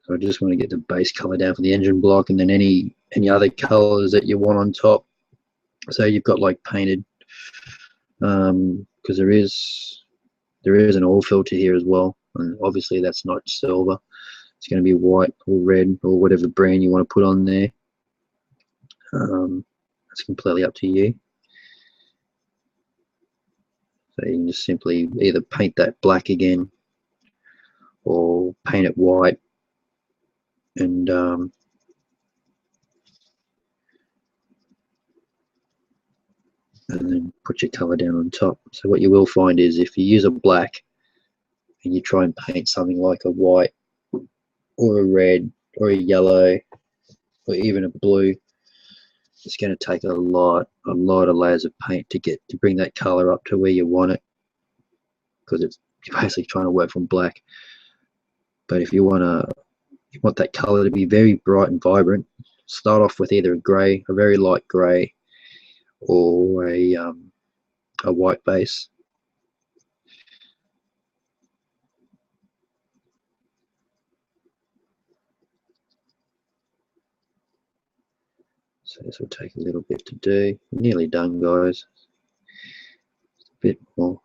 So I just want to get the base color down for the engine block, and then any other colors that you want on top. So you've got like painted, because there is an oil filter here as well, and obviously that's not silver. It's going to be white or red or whatever brand you want to put on there. It's completely up to you. So you can just simply either paint that black again or paint it white, and then put your color down on top. So what you will find is if you use a black and you try and paint something like a white or a red or a yellow or even a blue, it's going to take a lot of layers of paint to bring that color up to where you want it, because you're basically trying to work from black. But if you want that color to be very bright and vibrant, start off with either a very light gray, or a white base. So this will take a little bit to do. We're nearly done, guys. Just a bit more.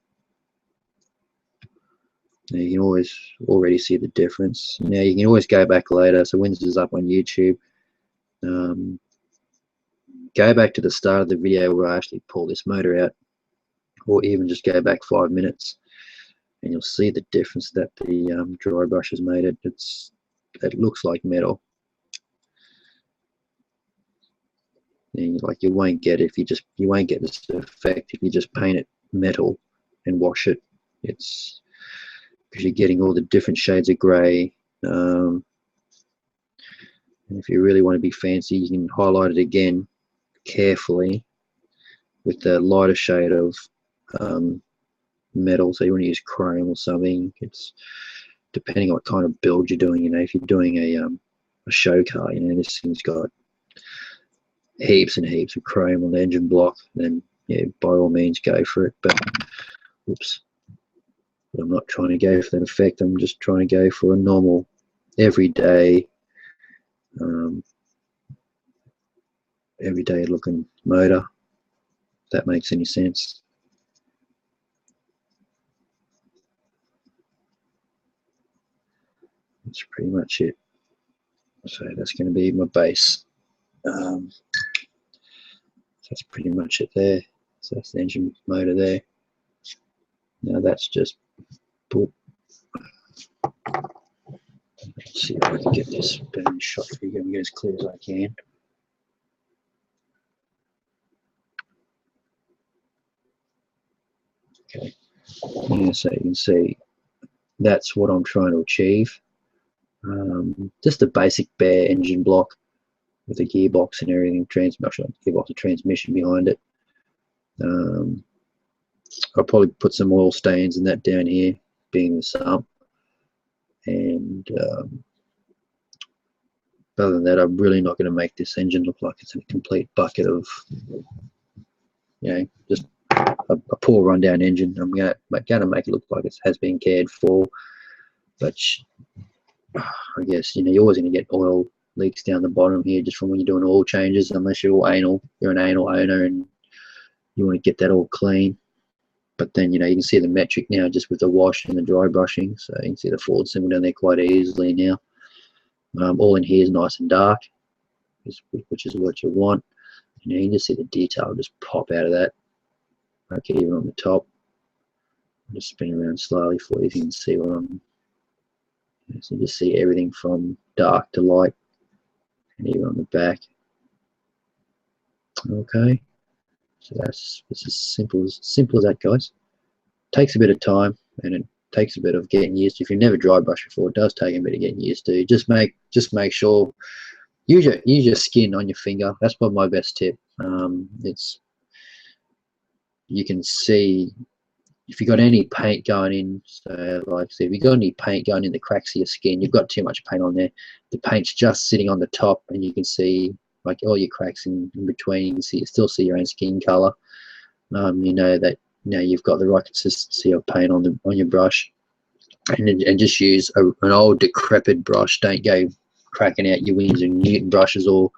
Now you can always already see the difference. Now you can always go back later. So when this is up on YouTube, go back to the start of the video where I actually pull this motor out, or even just go back 5 minutes, and you'll see the difference that the dry brush has made it. It looks like metal. And like you won't get this effect if you just paint it metal and wash it. It's because you're getting all the different shades of grey. And if you really want to be fancy, you can highlight it again carefully with the lighter shade of metal. So you want to use chrome or something. It's depending on what kind of build you're doing. If you're doing a show car, this thing's got heaps and heaps of chrome on the engine block, then yeah, by all means go for it. But I'm not trying to go for that effect. I'm just trying to go for a normal, everyday looking motor, if that makes any sense. That's pretty much it. So that's going to be my base. That's pretty much it there. So that's the engine motor there. Now that's just put. Let's see if I can get this burn shot for you, and get as clear as I can. Okay. Yeah, so you can see that's what I'm trying to achieve. Just a basic bare engine block with a gearbox and everything, gearbox and transmission behind it. I'll probably put some oil stains and that down here, being the sump. And other than that, I'm really not going to make this engine look like it's a complete bucket of, just a poor rundown engine. I'm going to make it look like it has been cared for. But I guess, you're always going to get oil leaks down the bottom here just from when you're doing oil changes, unless you're an anal owner and you want to get that all clean. But then, you can see the metric now just with the wash and the dry brushing. So you can see the Ford symbol down there quite easily now. All in here is nice and dark, which is what you want. You can just see the detail just pop out of that. Okay, even on the top. I'll just spin around slowly for you if you can see what I'm. So you just see everything from dark to light, and even on the back. Okay, so it's as simple as that, guys. Takes a bit of time, and it takes a bit of getting used to. If you've never dry brushed before, it does take a bit of getting used to. Just make sure use your skin on your finger. That's probably my best tip. You can see if you've got any paint going in. So if you've got any paint going in the cracks of your skin, you've got too much paint on there. The paint's just sitting on the top, and you can see like all your cracks in between. You still see your own skin color. You know that you've got the right consistency of paint on your brush, and just use an old decrepit brush. Don't go cracking out your Wings and Newton brushes, or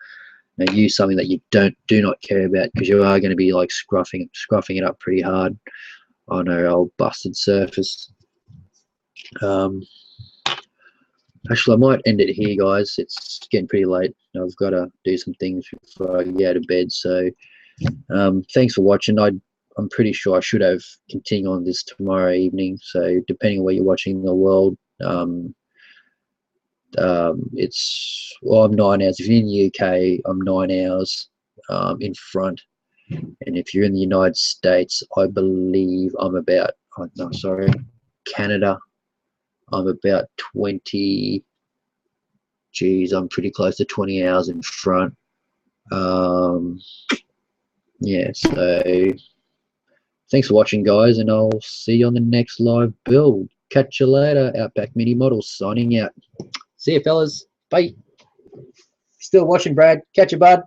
use something that you do not care about, because you are going to be like scruffing it up pretty hard on our old busted surface. Actually, I might end it here, guys. It's getting pretty late. I've got to do some things before I get out of bed. So thanks for watching. I'm pretty sure I should have continued on this tomorrow evening. So depending on where you're watching in the world, I'm 9 hours. If you're in the UK, I'm 9 hours in front. And if you're in the United States, I believe I'm about, Canada, I'm about 20, I'm pretty close to 20 hours in front. Yeah, so thanks for watching, guys, and I'll see you on the next live build. Catch you later. Outback Mini Models signing out. See you, fellas. Bye. Still watching, Brad. Catch you, bud.